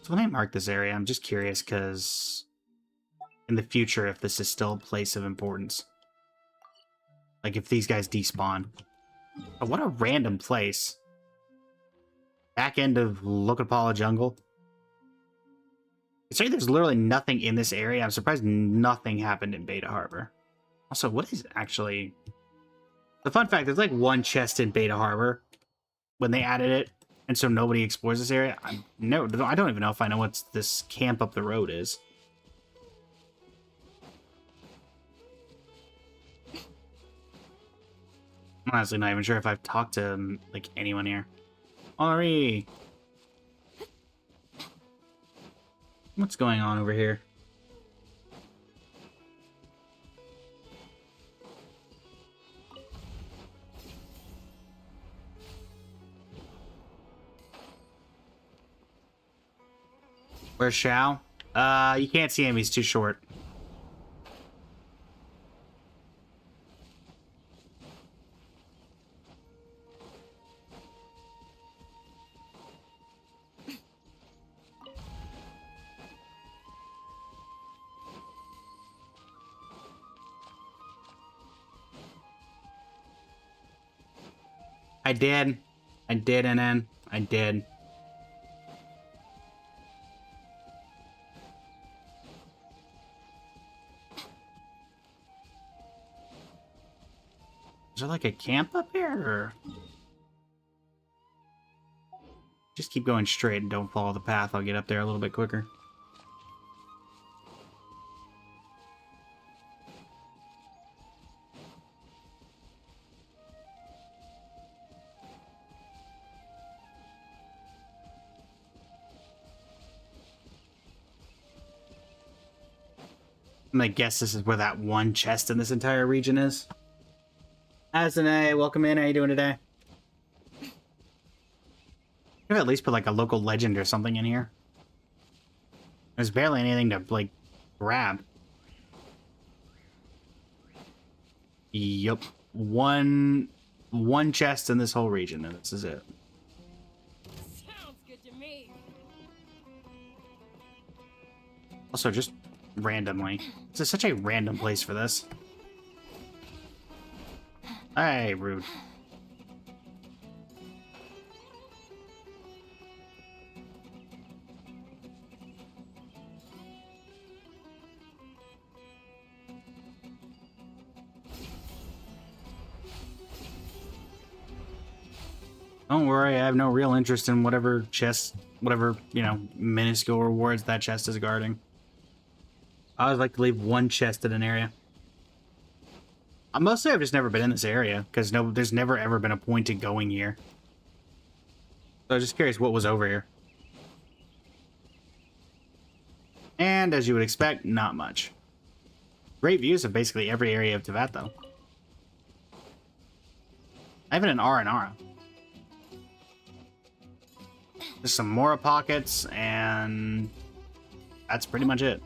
So when I mark this area, I'm just curious, because in the future, if this is still a place of importance. Like, if these guys despawn. Oh, what a random place. Back end of Lokapala Jungle. Considering there's literally nothing in this area, I'm surprised nothing happened in Beta Harbor. Also, what is actually... The fun fact, there's like one chest in Beta Harbor when they added it, and so nobody explores this area. I don't even know if I know what this camp up the road is. I'm honestly not even sure if I've talked to, like, anyone here. Ari! What's going on over here? Where's Shao? You can't see him, he's too short. I did, NN. I did. Is there like a camp up here, or... Just keep going straight and don't follow the path. I'll get up there a little bit quicker. I'm gonna guess this is where that one chest in this entire region is. Asane, welcome in. How you doing today? Could have at least put like a local legend or something in here. There's barely anything to like grab. Yup. One chest in this whole region, and this is it. Sounds good to me. Also, just randomly. This is such a random place for this. Hey, rude. Don't worry, I have no real interest in whatever chest, whatever, you know, minuscule rewards that chest is guarding. I always like to leave one chest in an area. Mostly I've just never been in this area, because there's never ever been a point to going here. So I was just curious what was over here. And as you would expect, not much. Great views of basically every area of Teyvat, though. Even an R&R. There's some Mora pockets, and that's pretty much it.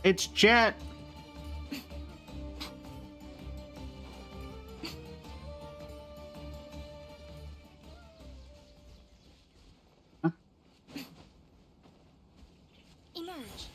It's Jet! Huh? Emerge.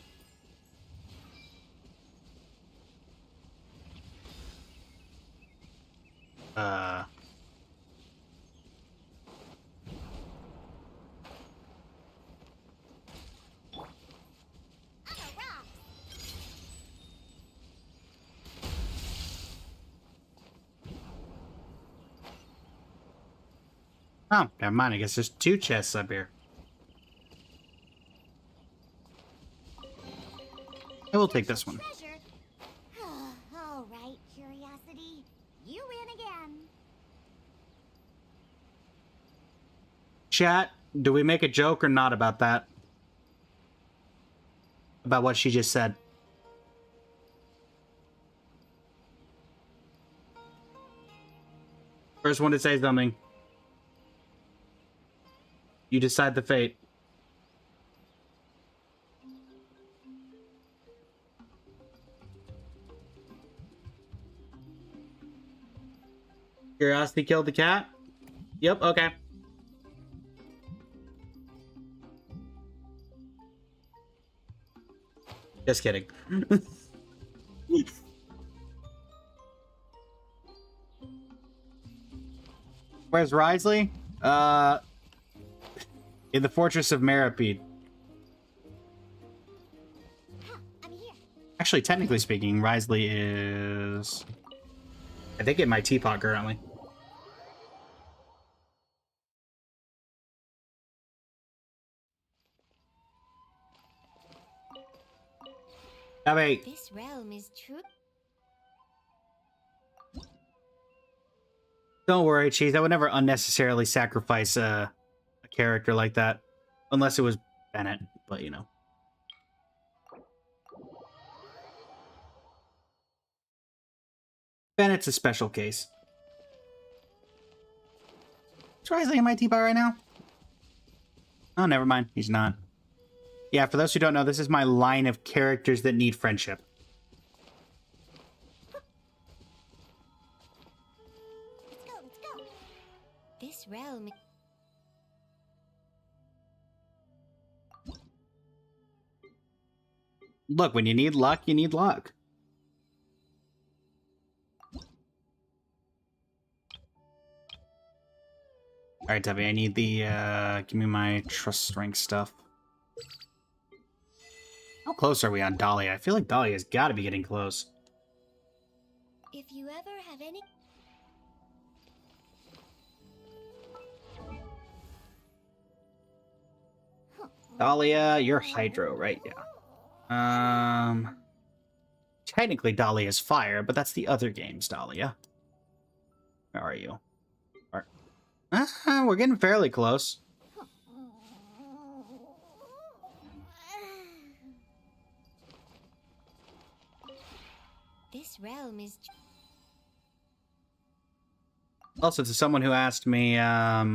Oh, never mind. I guess there's two chests up here. I will take this one. Treasure. All right, curiosity. You win again. Chat, do we make a joke or not about that? About what she just said? First one to say something. You decide the fate. Curiosity killed the cat? Yep, okay. Just kidding. Where's Risley? In the Fortress of Meripede. I'm here. Actually, technically speaking, Risley is... I think in my teapot currently. I mean, This realm is true. don't worry, Cheese. I would never unnecessarily sacrifice a character like that. Unless it was Bennett, but you know. Bennett's a special case. Is Risley in my teapot right now? Oh, never mind. He's not. Yeah, for those who don't know, this is my line of characters that need friendship. Let's go, let's go. This realm. Look, when you need luck, you need luck. Alright, Debbie, I need the, give me my trust strength stuff. How close are we on Dahlia? I feel like Dahlia's gotta be getting close. If you ever have any. Dahlia, you're Hydro, right? Yeah. Technically Dahlia's fire, but that's the other game's Dahlia. Where are you? We're getting fairly close. This realm is... Also, to someone who asked me, how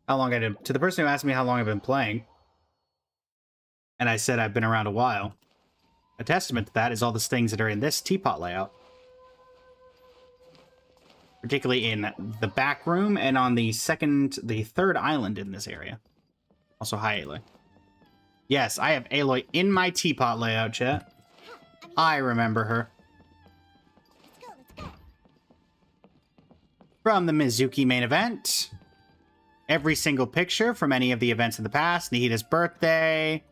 long I did... To the person who asked me how long I've been playing, and I said I've been around a while, a testament to that is all the things that are in this teapot layout. Particularly in the back room and on the third island in this area. Also, hi, Aloy. Yes, I have Aloy in my teapot layout, chat. I remember her. Let's go. From the Mizuki main event. Every single picture from any of the events in the past. Nahida's birthday.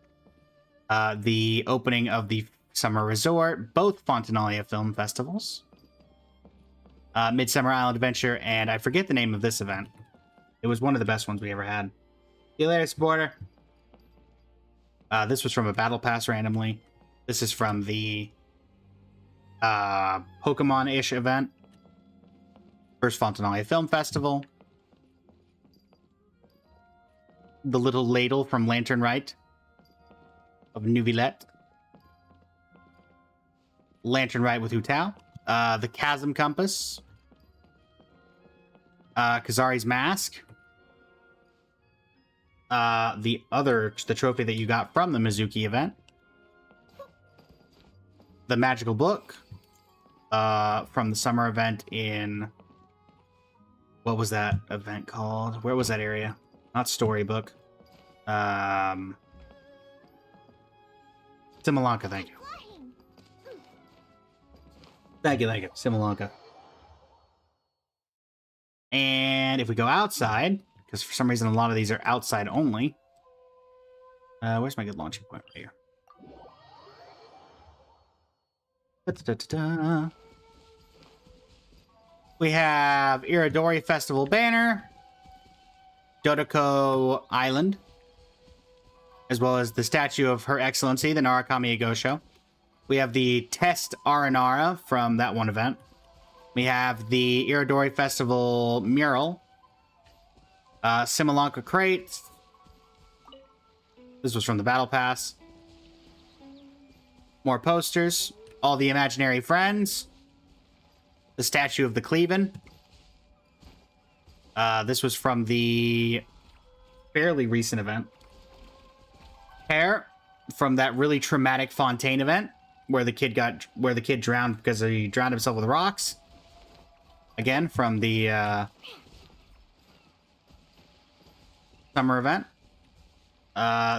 The opening of the Summer Resort. Both Fontanalia Film Festivals. Midsummer Island Adventure, and I forget the name of this event. It was one of the best ones we ever had. See you later, supporter. This was from a Battle Pass randomly. This is from the Pokemon-ish event. First Fontanalia Film Festival. The little ladle from Lantern Rite of Neuvillette. Lantern Rite with Hu Tao. The Chasm Compass. Kazari's Mask. The trophy that you got from the Mizuki event. The Magical Book. From the summer event in... What was that event called? Where was that area? Not Storybook. Simulanka, thank you. Thank you. Simulanka. And if we go outside, because for some reason a lot of these are outside only. Where's my good launching point right here? Da-da-da-da-da. We have Iridori Festival banner, Dodoko Island, as well as the statue of Her Excellency, the Narukami Agosho. We have the Test Aranara from that one event. We have the Iridori Festival mural. Simulanka crate. This was from the Battle Pass. More posters. All the imaginary friends. The statue of the Cleaven. This was from the fairly recent event. Hair from that really traumatic Fontaine event where the kid drowned because he drowned himself with rocks. Again, from the summer event.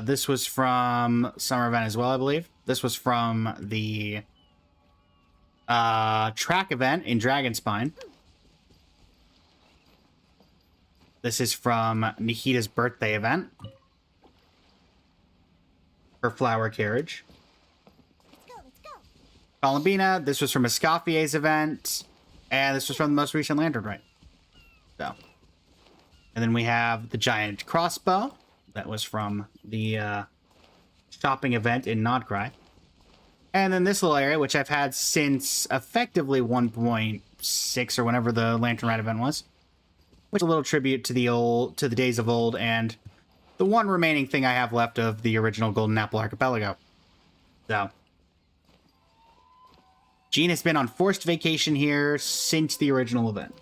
This was from summer event as well, I believe. This was from the track event in Dragonspine. This is from Nahida's birthday event. Her flower carriage. Let's go. Columbina, this was from Escaffier's event. And this was from the most recent Lantern Rite. So. And then we have the giant crossbow. That was from the shopping event in Nodcry. And then this little area, which I've had since effectively 1.6 or whenever the Lantern Rite event was. Which is a little tribute to the days of old and the one remaining thing I have left of the original Golden Apple Archipelago. So. Jean has been on forced vacation here since the original event.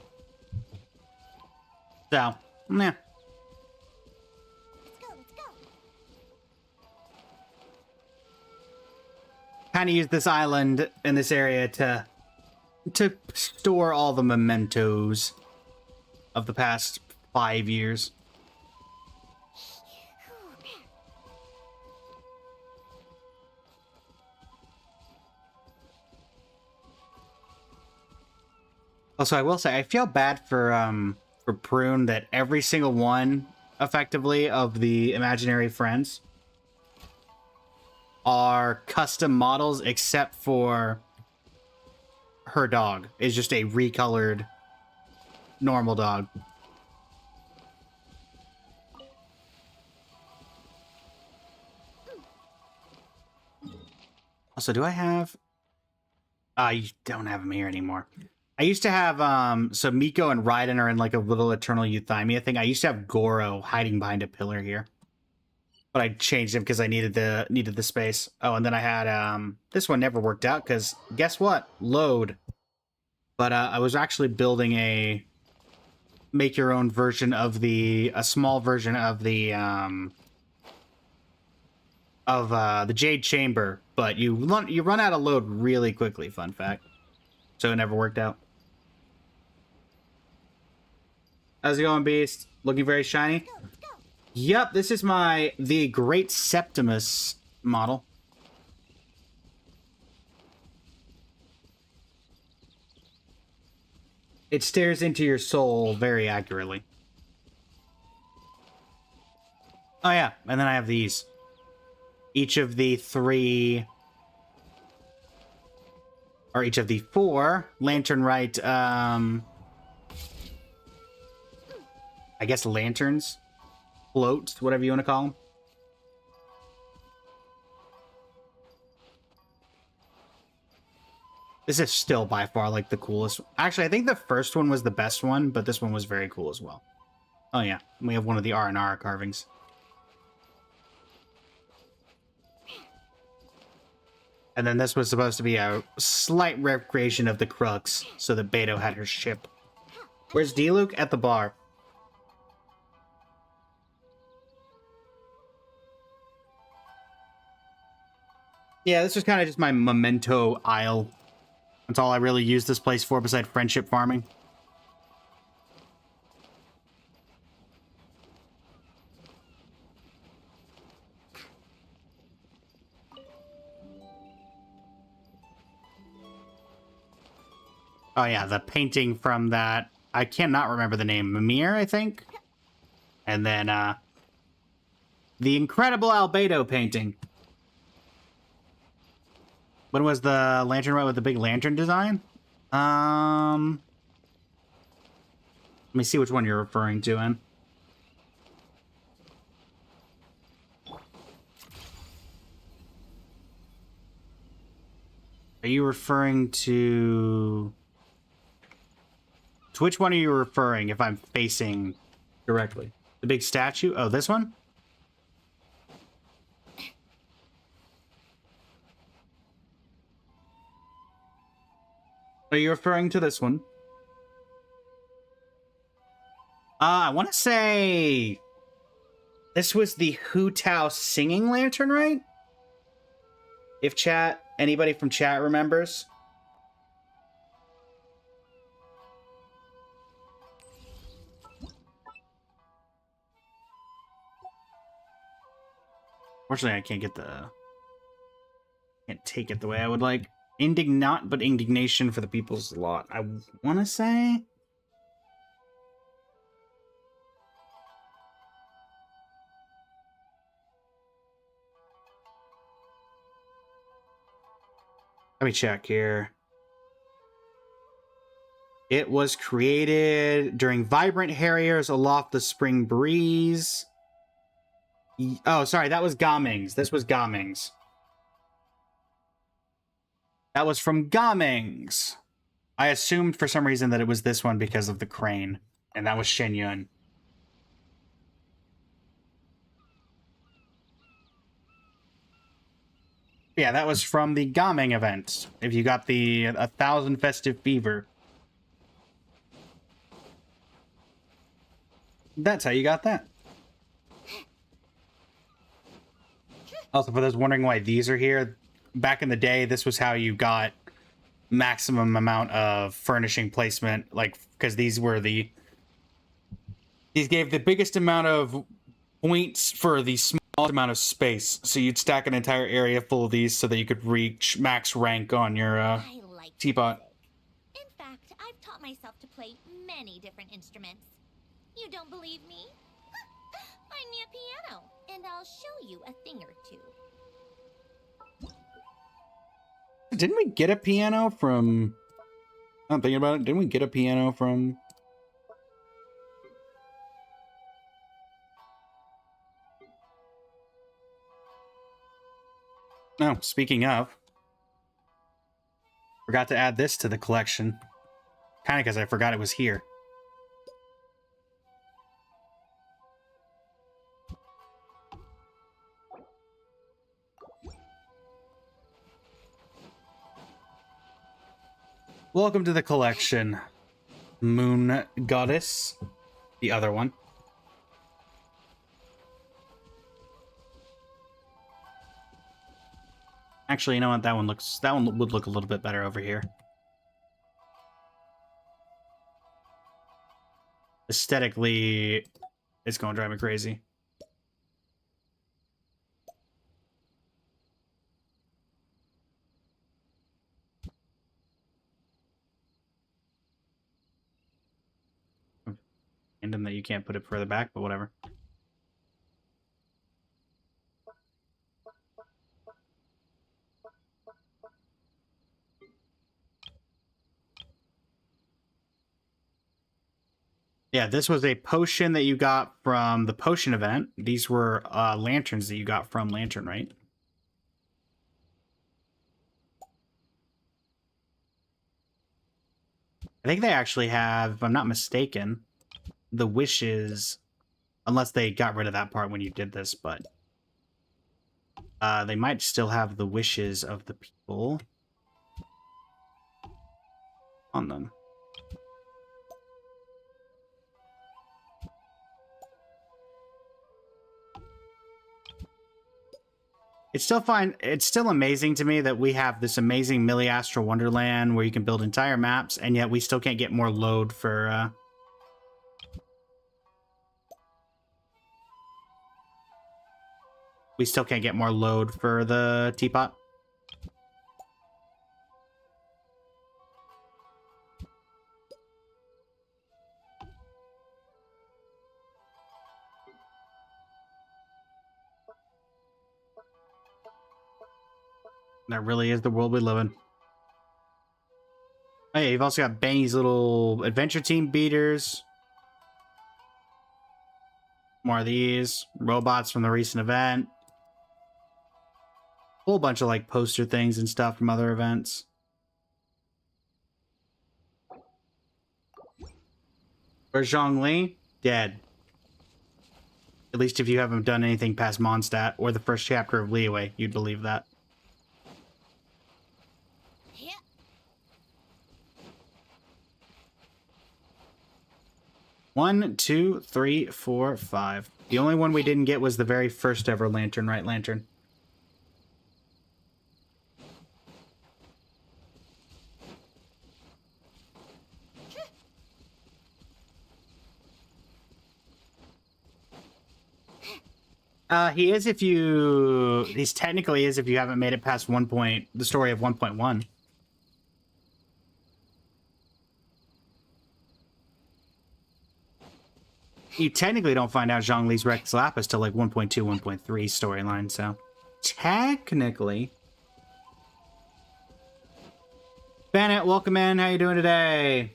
So, yeah. Let's go. Kind of use this island in this area to store all the mementos of the past 5 years. Also, I will say, I feel bad for Prune that every single one, effectively, of the imaginary friends are custom models, except for her dog is just a recolored normal dog. Also, do I have... you don't have him here anymore. I used to have so Miko and Raiden are in like a little Eternal Euthymia thing. I used to have Goro hiding behind a pillar here. But I changed him because I needed the space. Oh, and then I had this one never worked out because guess what? Load. But I was actually building a make your own version of a small version of the Jade Chamber, but you run out of load really quickly, fun fact. So it never worked out. How's it going, Beast? Looking very shiny? Yep, this is the Great Septimus model. It stares into your soul very accurately. Oh yeah, and then I have these. Each of the four Lantern Rite, I guess lanterns? Floats, whatever you want to call them. This is still by far like the coolest. Actually, I think the first one was the best one, but this one was very cool as well. Oh yeah, we have one of the Aranara carvings. And then this was supposed to be a slight recreation of the Crux, so that Beto had her ship. Where's Diluc? At the bar. Yeah, this was kind of just my memento isle. That's all I really used this place for besides friendship farming. Oh yeah, the painting from that, I cannot remember the name, Mimir, I think? And then, the incredible Albedo painting. When was the Lantern Rite with the big lantern design? Let me see which one you're referring to, in. Are you referring to which one are you referring if I'm facing directly? The big statue? Oh, this one? Are you referring to this one? I want to say this was the Hu Tao singing lantern, right? If anybody from chat remembers. Fortunately, I can't take it the way I would like. Indignant, but indignation for the people's lot. I want to say. Let me check here. It was created during Vibrant Harriers aloft the Spring Breeze. Oh, sorry, that was Gaming's. This was Gaming's. That was from Gaming's. I assumed for some reason that it was this one because of the crane. And that was Shen Yun. Yeah, that was from the Gaming event. If you got the 1,000 Festive Fever. That's how you got that. Also, for those wondering why these are here, back in the day, this was how you got maximum amount of furnishing placement, like, because these gave the biggest amount of points for the smallest amount of space. So you'd stack an entire area full of these so that you could reach max rank on your teapot. In fact, I've taught myself to play many different instruments. You don't believe me? Find me a piano, and I'll show you a thing or two. Didn't we get a piano from... I'm thinking about it. Didn't we get a piano from... Oh, speaking of... Forgot to add this to the collection. Kind of because I forgot it was here. Welcome to the collection, Moon Goddess, the other one. Actually, you know what? That one would look a little bit better over here. Aesthetically, it's going to drive me crazy. And then that you can't put it further back, but whatever. Yeah, this was a potion that you got from the potion event. These were lanterns that you got from Lantern, right? I think they actually have, if I'm not mistaken, the wishes, unless they got rid of that part when you did this, but they might still have the wishes of the people on them. It's still fine. It's still amazing to me that we have this amazing Millie Astral Wonderland where you can build entire maps, and yet we still can't get more load for we still can't get more load for the teapot. That really is the world we live in. Oh yeah, you've also got Benny's little adventure team beaters. More of these. Robots from the recent event. Whole bunch of like poster things and stuff from other events. Where's Zhongli? Dead. At least if you haven't done anything past Mondstadt or the first chapter of Liyue, you'd believe that. One, two, three, four, five. The only one we didn't get was the very first ever Lantern, right, Lantern? He is if you... He's technically is if you haven't made it past the story of 1.1. You technically don't find out Zhongli's Rex Lapis till like 1.2, 1.3 storyline, so... Technically... Bennett, welcome in. How you doing today?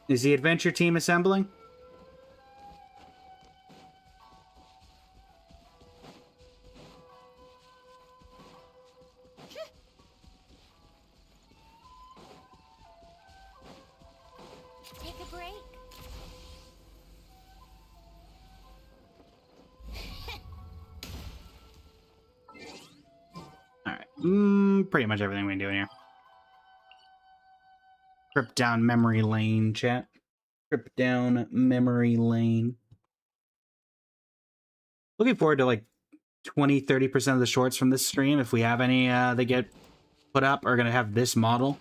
Is the adventure team assembling? Take a break. Alright. Pretty much everything we can do in here. Trip down memory lane, chat. Trip down memory lane. Looking forward to like 20-30% of the shorts from this stream. If we have any that get put up, are going to have this model.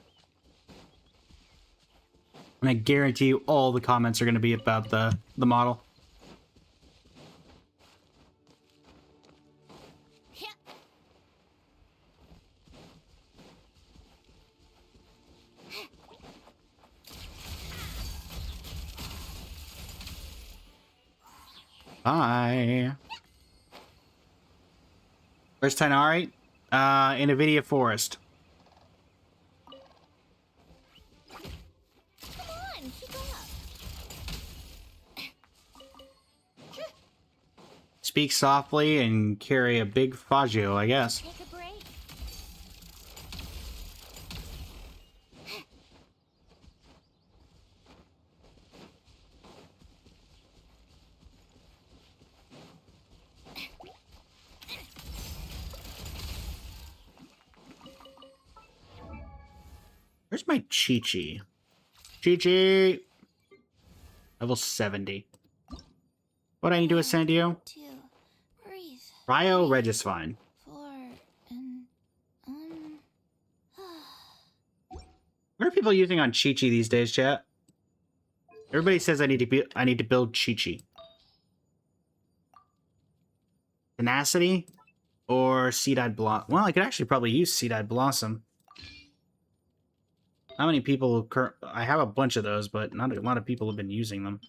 And I guarantee you all the comments are going to be about the model. Bye. Where's Tighnari? In Avidia Forest. Come on, keep up. Speak softly and carry a big Faggio, I guess. Take a break. Where's my Chi-Chi? Chi-Chi! Level 70. What I need to ascend you? To breathe. Ryo Regisfine. For an What are people using on Chi-Chi these days, chat? Everybody says I need to build Chi-Chi. Tenacity or Seed-Eyed Blossom? Well, I could actually probably use Seed-Eyed Blossom. How many people I have a bunch of those, but not a lot of people have been using them.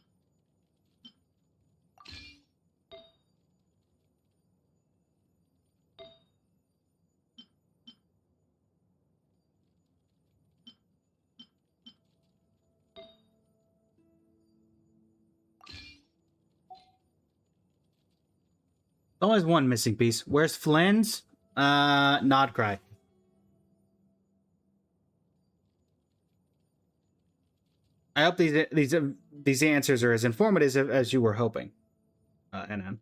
Always one missing piece. Where's Flynn's? Nodcry. I hope these answers are as informative as you were hoping. NM.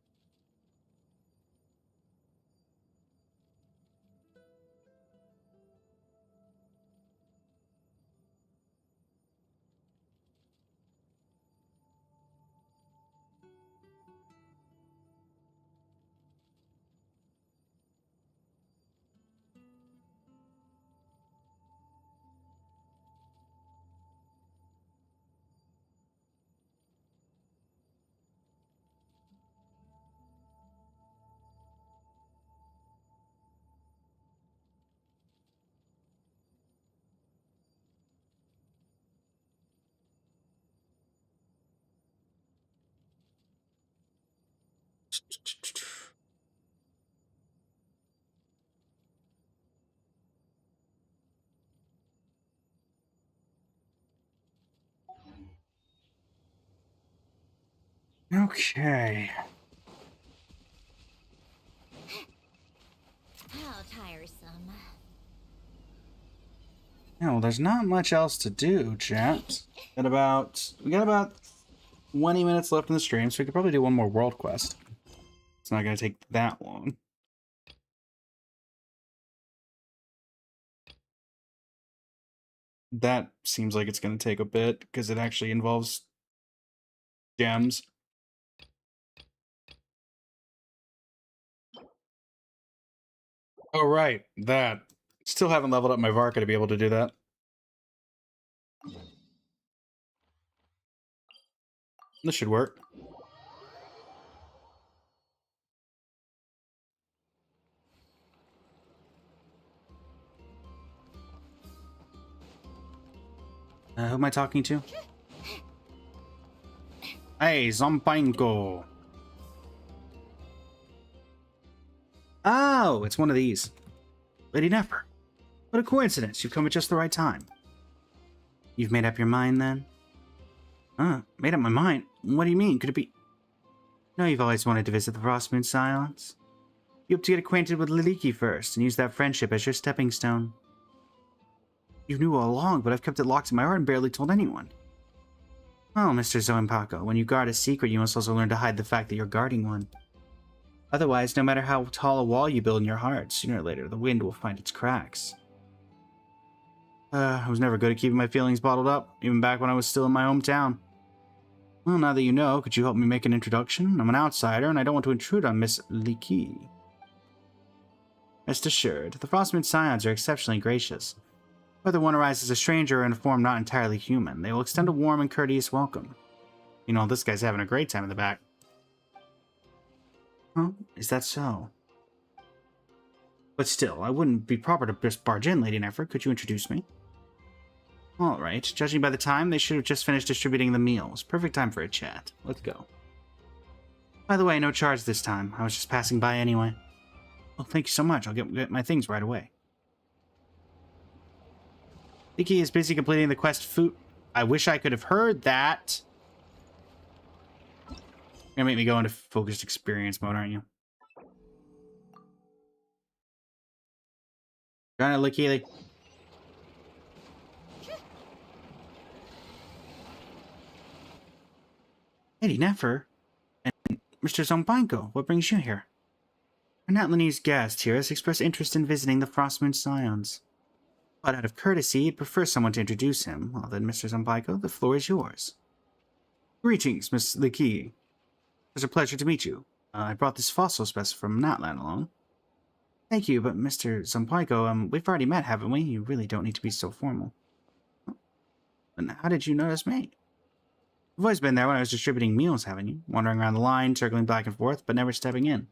Okay. How tiresome. No, there's not much else to do, chat. We got about 20 minutes left in the stream, so we could probably do one more world quest. It's not going to take that long. That seems like it's going to take a bit, because it actually involves gems. Oh, right, that. Still haven't leveled up my Varka to be able to do that. This should work. Who am I talking to? Hey, Zompanko. Oh, it's one of these. Lady Nefer. What a coincidence. You've come at just the right time. You've made up your mind, then? Made up my mind? What do you mean? Could it be... No, you've always wanted to visit the Frostmoon Scions. You hope to get acquainted with Liliki first, and use that friendship as your stepping stone. You knew all along, but I've kept it locked in my heart and barely told anyone. Well, Mr. Zoenpako, when you guard a secret, you must also learn to hide the fact that you're guarding one. Otherwise, no matter how tall a wall you build in your heart, sooner or later the wind will find its cracks. I was never good at keeping my feelings bottled up, even back when I was still in my hometown. Well, now that you know, could you help me make an introduction? I'm an outsider, and I don't want to intrude on Miss Liki. Rest assured, the Frostmoon Scions are exceptionally gracious. Whether one arrives as a stranger or in a form not entirely human, they will extend a warm and courteous welcome. You know, this guy's having a great time in the back. Huh? Is that so? But still, I wouldn't be proper to just barge in, Lady Nefer. Could you introduce me? Alright, judging by the time, they should have just finished distributing the meals. Perfect time for a chat. Let's go. By the way, no charge this time. I was just passing by anyway. Well, thank you so much. I'll get my things right away. Liki is busy completing the quest food. I wish I could have heard that. You're gonna make me go into focused experience mode, aren't you? Trying to Liki. Lady Nefer and Mr. Zombanko, what brings you here? An Atlanese guest here has expressed interest in visiting the Frostmoon Scions. But out of courtesy, he'd prefer someone to introduce him. Well then, Mr. Zanpaiko, the floor is yours. Greetings, Miss Liki. It's a pleasure to meet you. I brought this fossil specimen from Natlan along. Thank you, but Mr. Zanpaiko, we've already met, haven't we? You really don't need to be so formal. Then how did you notice me? You've always been there when I was distributing meals, haven't you? Wandering around the line, circling back and forth, but never stepping in.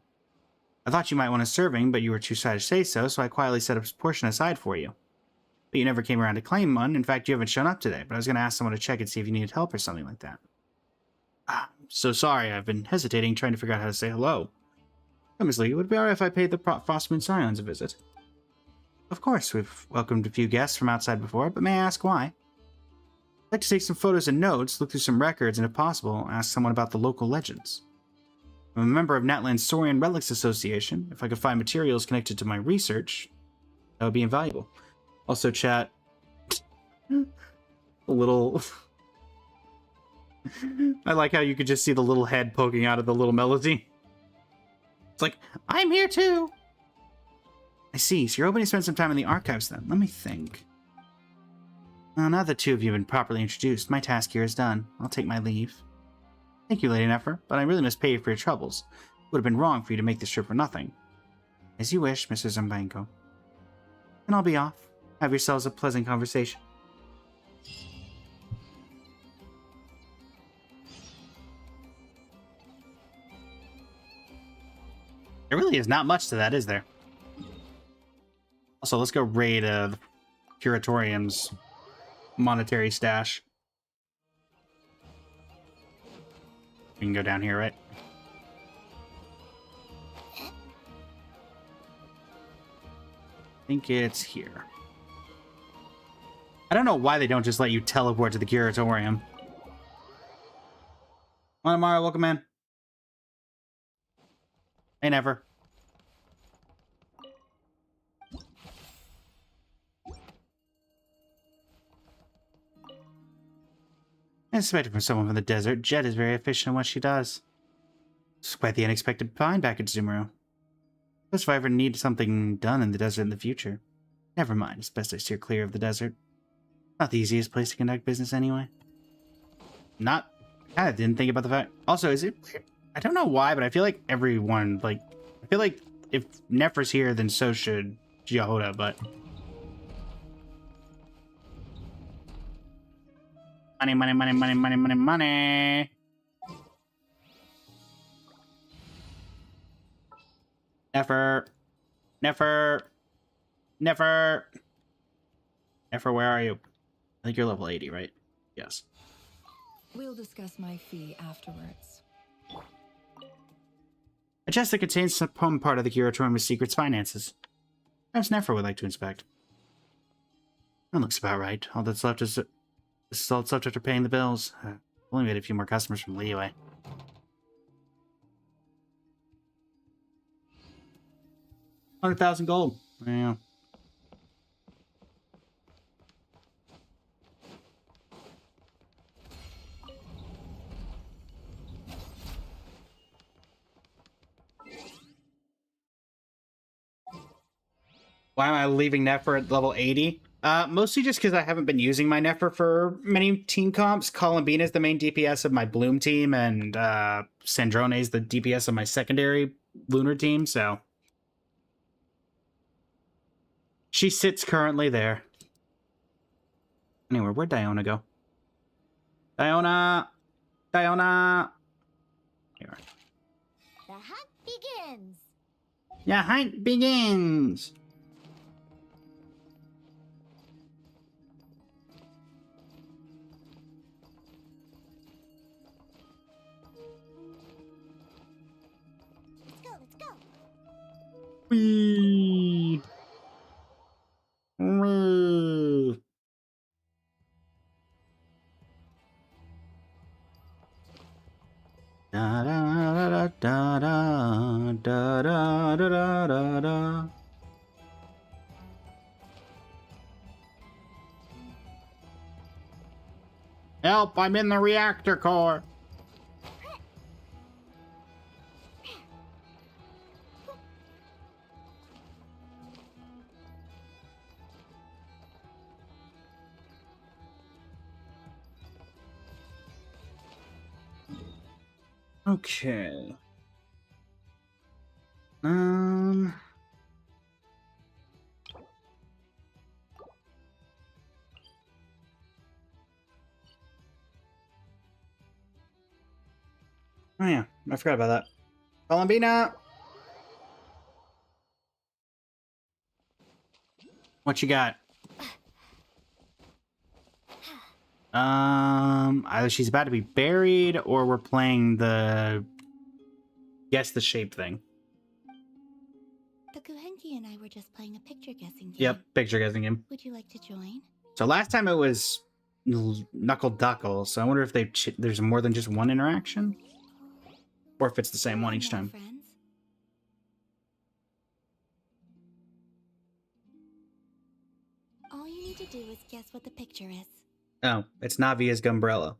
I thought you might want a serving, but you were too shy to say so, so I quietly set a portion aside for you. But you never came around to claim one. In fact, you haven't shown up today, but I was going to ask someone to check and see if you needed help or something like that. So sorry, I've been hesitating, trying to figure out how to say hello. Oh, Miss Lee, would it be alright if I paid the Frostmoon Scions a visit? Of course, we've welcomed a few guests from outside before, but may I ask why? I'd like to take some photos and notes, look through some records, and if possible, ask someone about the local legends. I'm a member of Natlan's Saurian Relics Association. If I could find materials connected to my research, that would be invaluable. Also, chat, a little... I like how you could just see the little head poking out of the little melody. It's like, I'm here too! I see, so you're hoping to spend some time in the archives then. Let me think. Well, now the two of you have been properly introduced, my task here is done. I'll take my leave. Thank you, Lady Nefer, but I really must pay you for your troubles. It would have been wrong for you to make this trip for nothing. As you wish, Mr. Zanpaiko. And I'll be off. Have yourselves a pleasant conversation. There really is not much to that, is there? Also, let's go raid the Curatorium's monetary stash. We can go down here, right? I think it's here. I don't know why they don't just let you teleport to the Curatorium. Come on, Amara, welcome in. Hey, Never. I expected from someone from the desert. Jet is very efficient in what she does. It's quite the unexpected find back at Sumeru. Plus, if I ever need something done in the desert in the future. Never mind, it's best I steer clear of the desert. Not the easiest place to conduct business anyway. I kind of didn't think about the fact. Also, is it... I don't know why, but I feel like everyone, like... I feel like if Nefer's here, then so should Jehoda, but... Money, money, money, money, money, money, money! Nefer! Nefer! Nefer! Nefer, where are you? I think you're level 80, right? Yes. We'll discuss my fee afterwards. A chest that contains some part of the Curatorium's secrets finances. Perhaps Nefer would like to inspect. That looks about right. All that's left is... This is all that's left after paying the bills. Only made a few more customers from Liyue. 100,000 gold. Yeah. Why am I leaving Nefer at level 80? Mostly just because I haven't been using my Nefer for many team comps. Columbine is the main DPS of my Bloom team, and Sandrone is the DPS of my secondary Lunar team, so... She sits currently there. Anyway, where'd Diona go? Diona! Diona! Here. The hunt begins! The hunt begins! Whee! Whee! Da da da da da da da da da da. Help! I'm in the reactor core. Okay. Oh yeah, I forgot about that. Columbina! What you got? Either she's about to be buried or we're playing the guess the shape thing. The Kuhenki and I were just playing a picture guessing game. Yep, picture guessing game. Would you like to join? So last time it was Knuckle Duckle, so I wonder if there's more than just one interaction? Or if it's the same one each time. Friends. All you need to do is guess what the picture is. Oh, it's Navia's Gumbrella.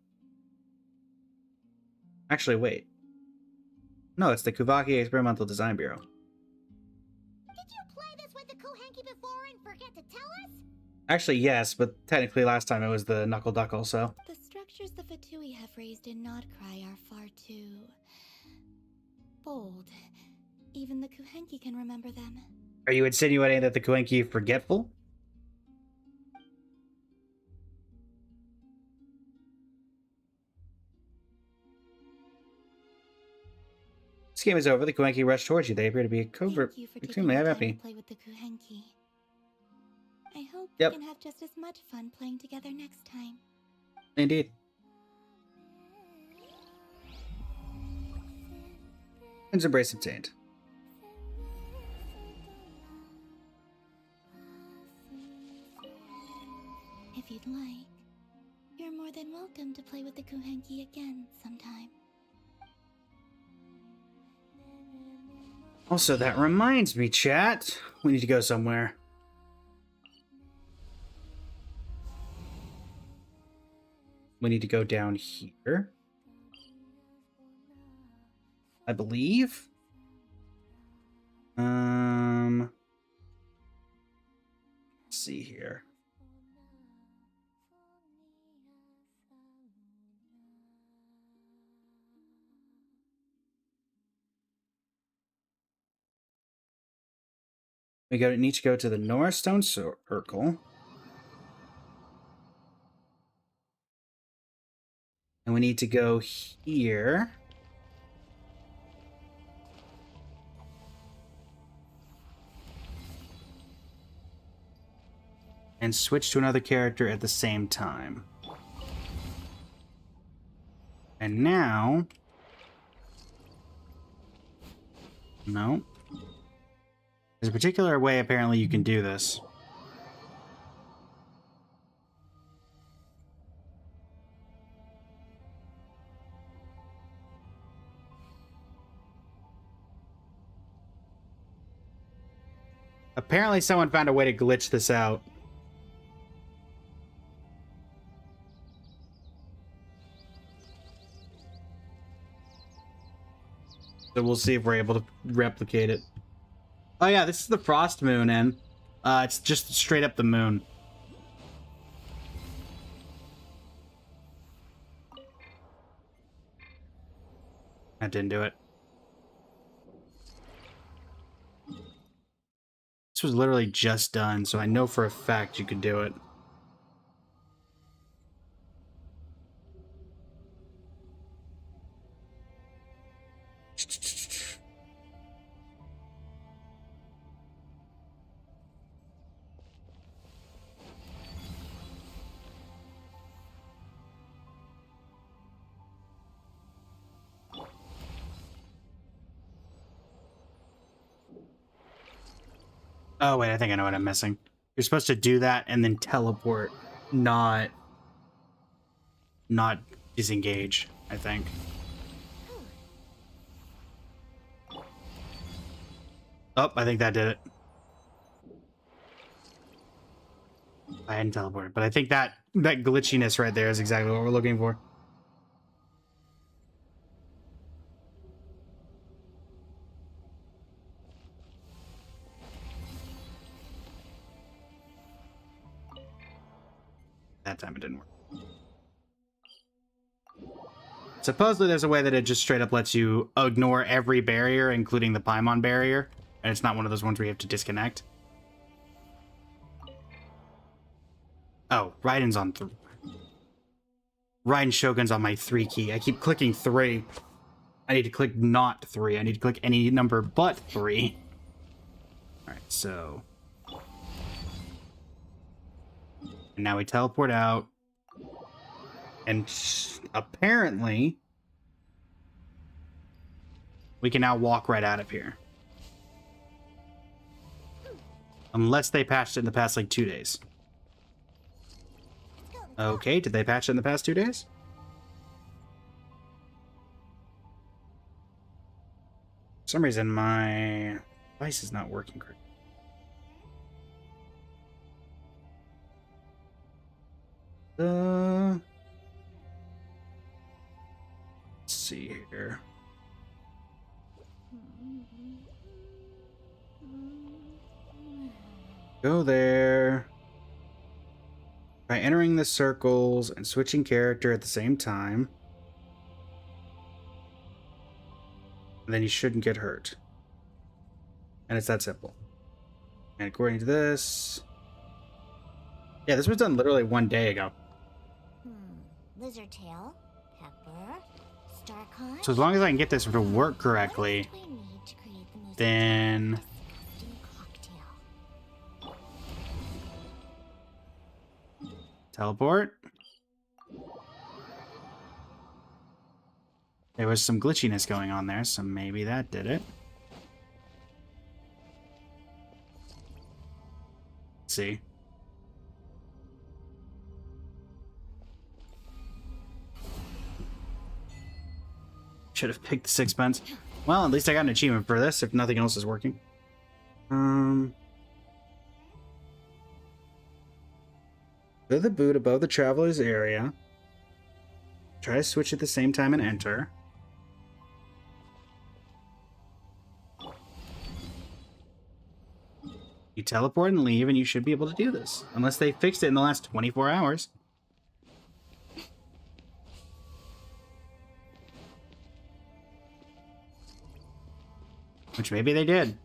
Actually, wait. No, it's the Kuvaki Experimental Design Bureau. Did you play this with the Kuhenki before and forget to tell us? Actually, yes, but technically last time it was the Knuckle Duckle, so... The structures the Fatui have raised in Nodcry are far too... bold. Even the Kuhenki can remember them. Are you insinuating that the Kuhenki are forgetful? This game is over. The Kuhenki rush towards you. They appear to be covert. Thank you for Extremely taking the happy. time to play with the Kuhenki. I hope Yep. we can have just as much fun playing together next time. Indeed. And embrace obtained. If you'd like, you're more than welcome to play with the Kuhenki again sometime. Also, that reminds me, chat. We need to go somewhere. We need to go down here. I believe. Let's see here. We need to go to the Northstone Circle. And we need to go here. And switch to another character at the same time. And now... No. There's a particular way, apparently, you can do this. Apparently, someone found a way to glitch this out. So we'll see if we're able to replicate it. Oh yeah, this is the Frost Moon, and it's just straight up the moon. That didn't do it. This was literally just done, so I know for a fact you could do it. Oh, wait, I think I know what I'm missing. You're supposed to do that and then teleport, not disengage, I think. Oh, I think that did it. I hadn't teleported, but I think that glitchiness right there is exactly what we're looking for. That time it didn't work. Supposedly there's a way that it just straight up lets you ignore every barrier, including the Paimon barrier, and it's not one of those ones where you have to disconnect. Oh, Raiden's on Raiden Shogun's on my 3 key. I keep clicking 3. I need to click not 3. I need to click any number but 3. Alright, so... And now we teleport out. And apparently... we can now walk right out of here. Unless they patched it in the past, like, 2 days. Okay, did they patch it in the past 2 days? For some reason, my device is not working correctly. Let's see here. Go there. By entering the circles and switching character at the same time. And then you shouldn't get hurt. And it's that simple. And according to this... yeah, this was done literally 1 day ago. Lizard tail, pepper, star conch. So as long as I can get this to work correctly, then... teleport. There was some glitchiness going on there, so maybe that did it. Let's see. Should have picked the sixpence. Well, at least I got an achievement for this, if nothing else is working. Go to the boot above the traveler's area. Try to switch at the same time and enter. You teleport and leave, and you should be able to do this. Unless they fixed it in the last 24 hours. Which maybe they did.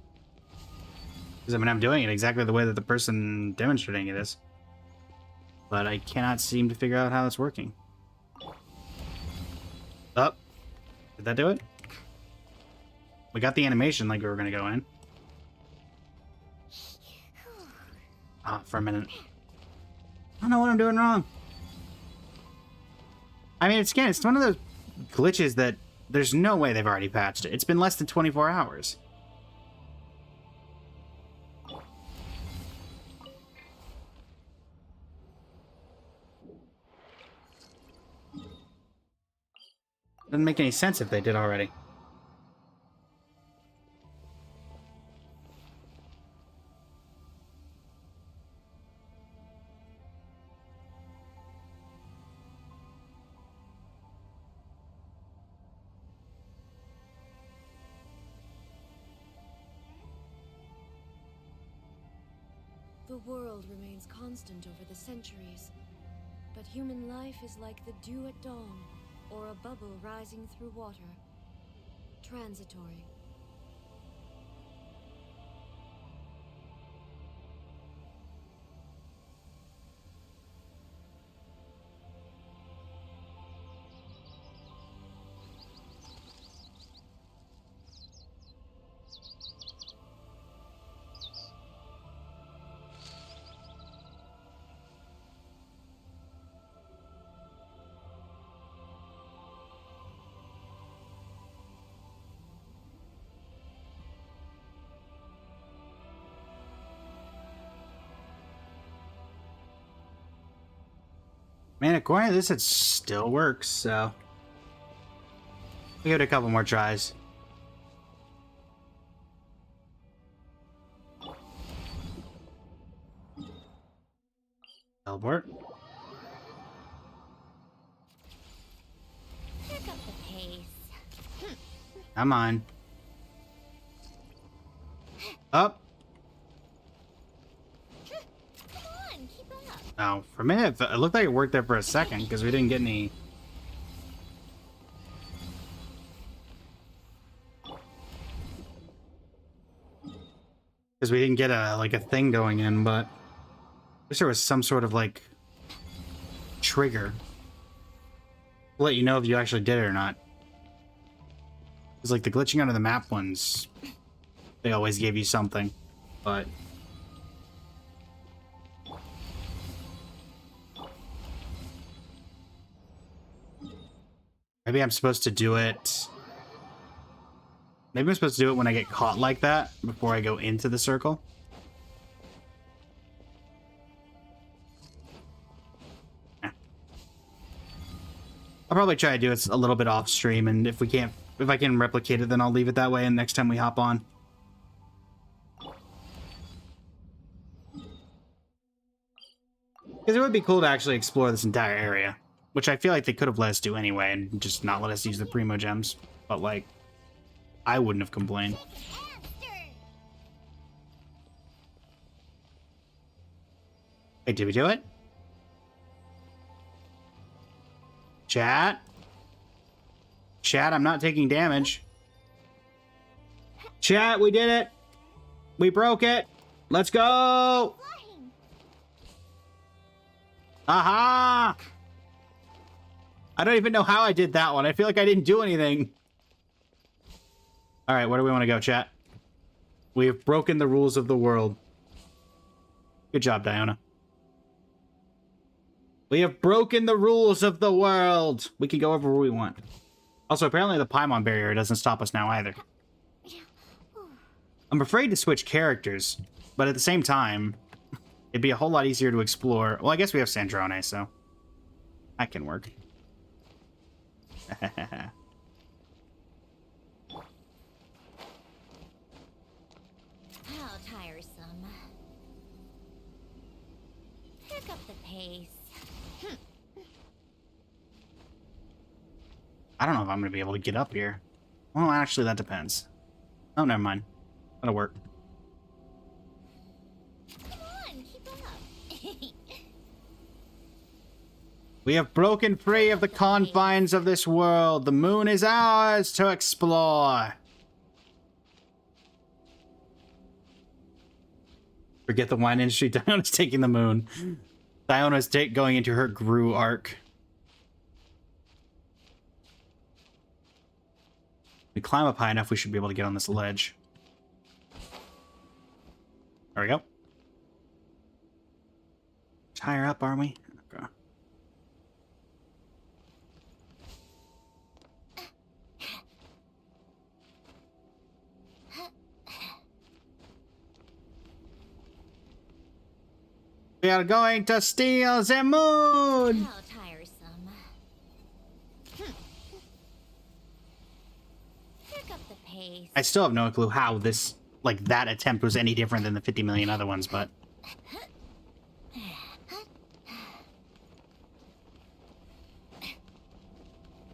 Because I mean, I'm doing it exactly the way that the person demonstrating it is. But I cannot seem to figure out how it's working. Oh. Did that do it? We got the animation like we were going to go in. Ah, for a minute. I don't know what I'm doing wrong. I mean, it's one of those glitches that there's no way they've already patched it. It's been less than 24 hours. Doesn't make any sense if they did already. The world remains constant over the centuries, but human life is like the dew at dawn, or a bubble rising through water. Transitory. Man, according to this, it still works, so... we'll give it a couple more tries. Teleport. Pick up the pace. Come on. Up. Come on, keep up. Oh, for a minute, it looked like it worked there for a second, because we didn't get any... Because we didn't get a thing going in, but I wish there was some sort of like trigger to let you know if you actually did it or not. Because like the glitching under the map ones, they always gave you something, but maybe I'm supposed to do it. Maybe I'm supposed to do it when I get caught like that before I go into the circle. Eh. I'll probably try to do it a little bit off stream, and if I can replicate it, then I'll leave it that way, and next time we hop on. Because it would be cool to actually explore this entire area, which I feel like they could have let us do anyway, and just not let us use the Primo Gems. But like, I wouldn't have complained. Hey, did we do it? Chat? Chat, I'm not taking damage. Chat, we did it! We broke it! Let's go! Aha! I don't even know how I did that one. I feel like I didn't do anything. Alright, where do we want to go, chat? We have broken the rules of the world. Good job, Diona. We have broken the rules of the world! We can go over where we want. Also, apparently the Paimon barrier doesn't stop us now either. I'm afraid to switch characters, but at the same time, it'd be a whole lot easier to explore. Well, I guess we have Sandrone, so that can work. How tiresome. Pick up the pace. I don't know if I'm going to be able to get up here. Well, actually, that depends. Oh, never mind. That'll work. Come on, keep up. We have broken free of the confines of this world. The moon is ours to explore. Forget the wine industry. Diona's taking the moon. Diona's going into her Gru arc. We climb up high enough, we should be able to get on this ledge. There we go. Higher up, aren't we? Okay. We are going to steal the moon! How tiresome. Pick up the pace. I still have no clue how this, like, that attempt was any different than the 50 million other ones, but...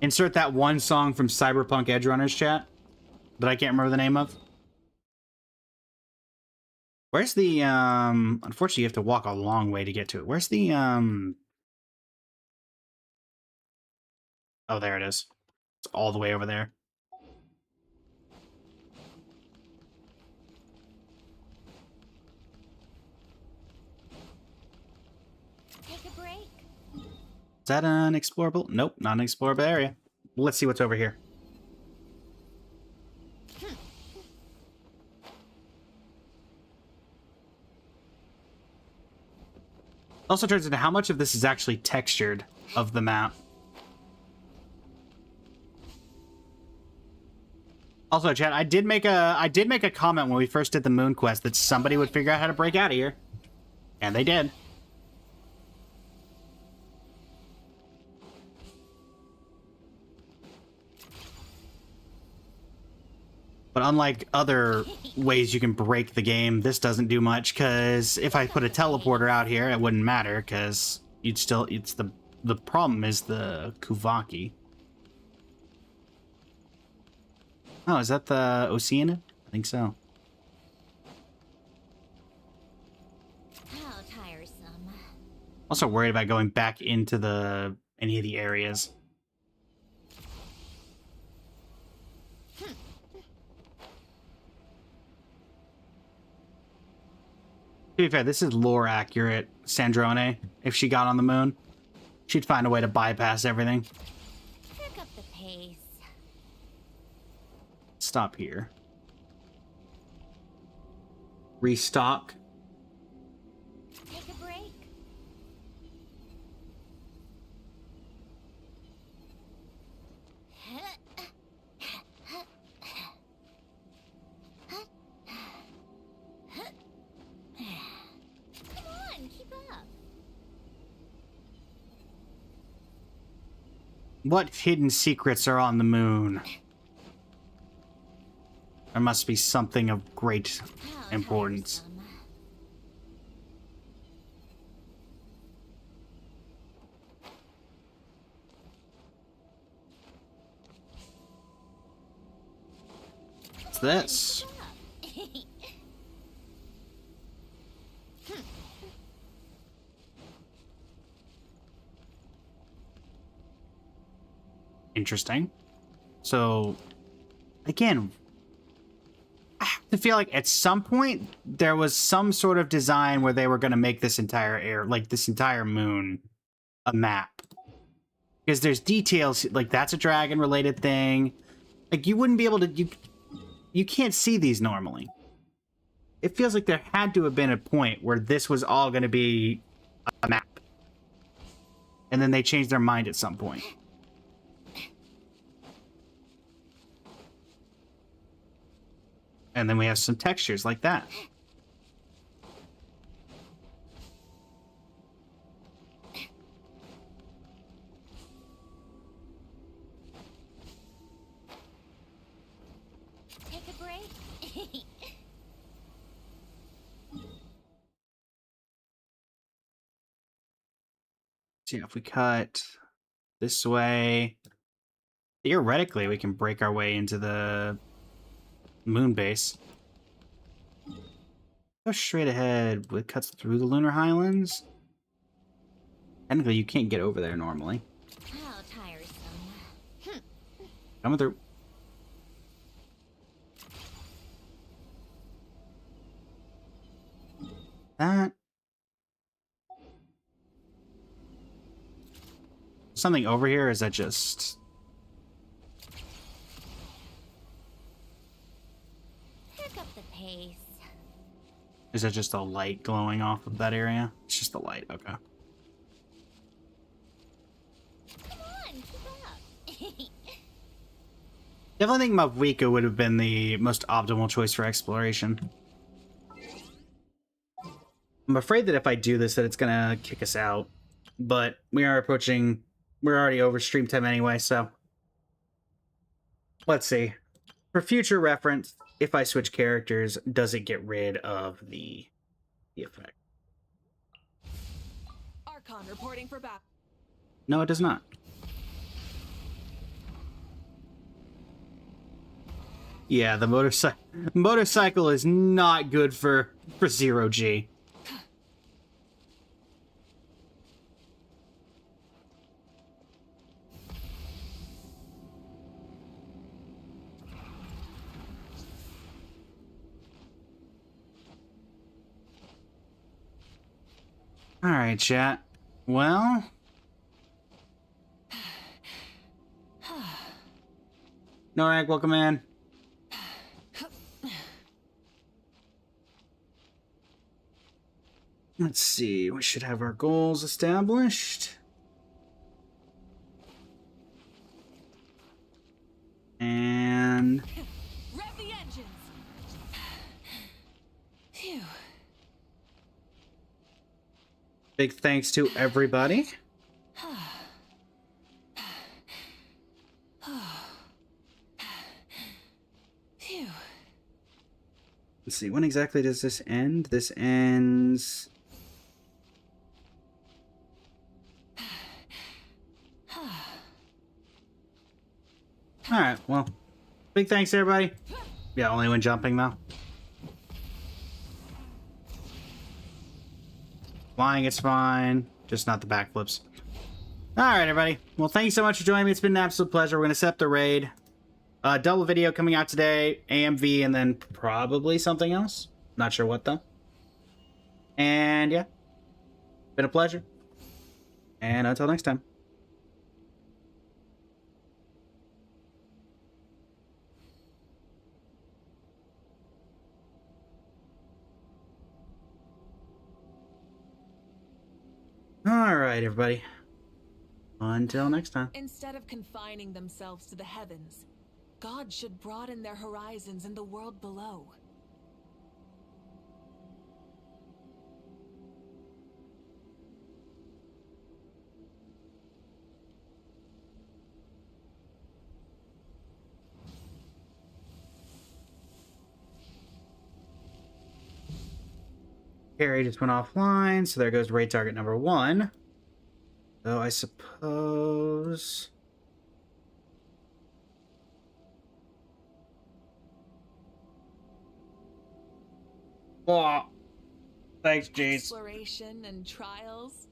Insert that one song from Cyberpunk Edgerunners chat that I can't remember the name of. Where's the, unfortunately you have to walk a long way to get to it. Where's the, oh, there it is. It's all the way over there. Take a break. Is that an explorable? Nope, not an explorable area. Let's see what's over here. Also turns into how much of this is actually textured of the map. Also, chat, I did make a comment when we first did the moon quest that somebody would figure out how to break out of here. And they did. But unlike other ways you can break the game, this doesn't do much, because if I put a teleporter out here, it wouldn't matter, because you'd still, it's the problem is the Kuvaki. Oh, is that the Oceania? I think so. How tiresome. Also worried about going back into any of the areas. be fair, this is lore accurate Sandrone. If she got on the moon, she'd find a way to bypass everything. Pick up the pace. Stop here. Restock. Take a break. Come on, keep up. What hidden secrets are on the moon? There must be something of great How importance. tiresome. What's this? Interesting. So, again, I have to feel like at some point there was some sort of design where they were going to make this entire this entire moon a map. Because there's details, like that's a dragon related thing. Like you wouldn't be able to, you can't see these normally. It feels like there had to have been a point where this was all going to be a map. And then they changed their mind at some point. And then we have some textures like that. Take a break. So yeah, if we cut this way, theoretically we can break our way into the moon base. Go straight ahead. It cuts through the Lunar Highlands. Technically, you can't get over there normally. How tiresome. Coming through. That. Something over here, or is that just... Pick up the pace. Is that just a light glowing off of that area? It's just the light, okay. Come on, keep up. Definitely think Mavwika would have been the most optimal choice for exploration. I'm afraid that if I do this, that it's gonna kick us out. But we are approaching... We're already over stream time anyway, so... Let's see. For future reference, if I switch characters, does it get rid of the effect? Archon reporting for back. No, it does not. Yeah, the motorcycle is not good for zero G. All right, chat. Well, Norag, welcome in. Let's see. We should have our goals established. And Rev the engines. Phew. big thanks to everybody. Phew. Let's see. When exactly does this end? This ends... Alright, well, big thanks everybody. Yeah, only when jumping though. Flying it's fine, just not the backflips. Alright everybody, well thank you so much for joining me, it's been an absolute pleasure. We're going to set up the raid. Double video coming out today, AMV, and then probably something else. Not sure what though. And yeah, been a pleasure. And until next time. All right, everybody. Until next time. Instead of confining themselves to the heavens, God should broaden their horizons in the world below. Carrie just went offline, so there goes raid target number 1. So I suppose... Oh, thanks, Jace. Exploration and trials.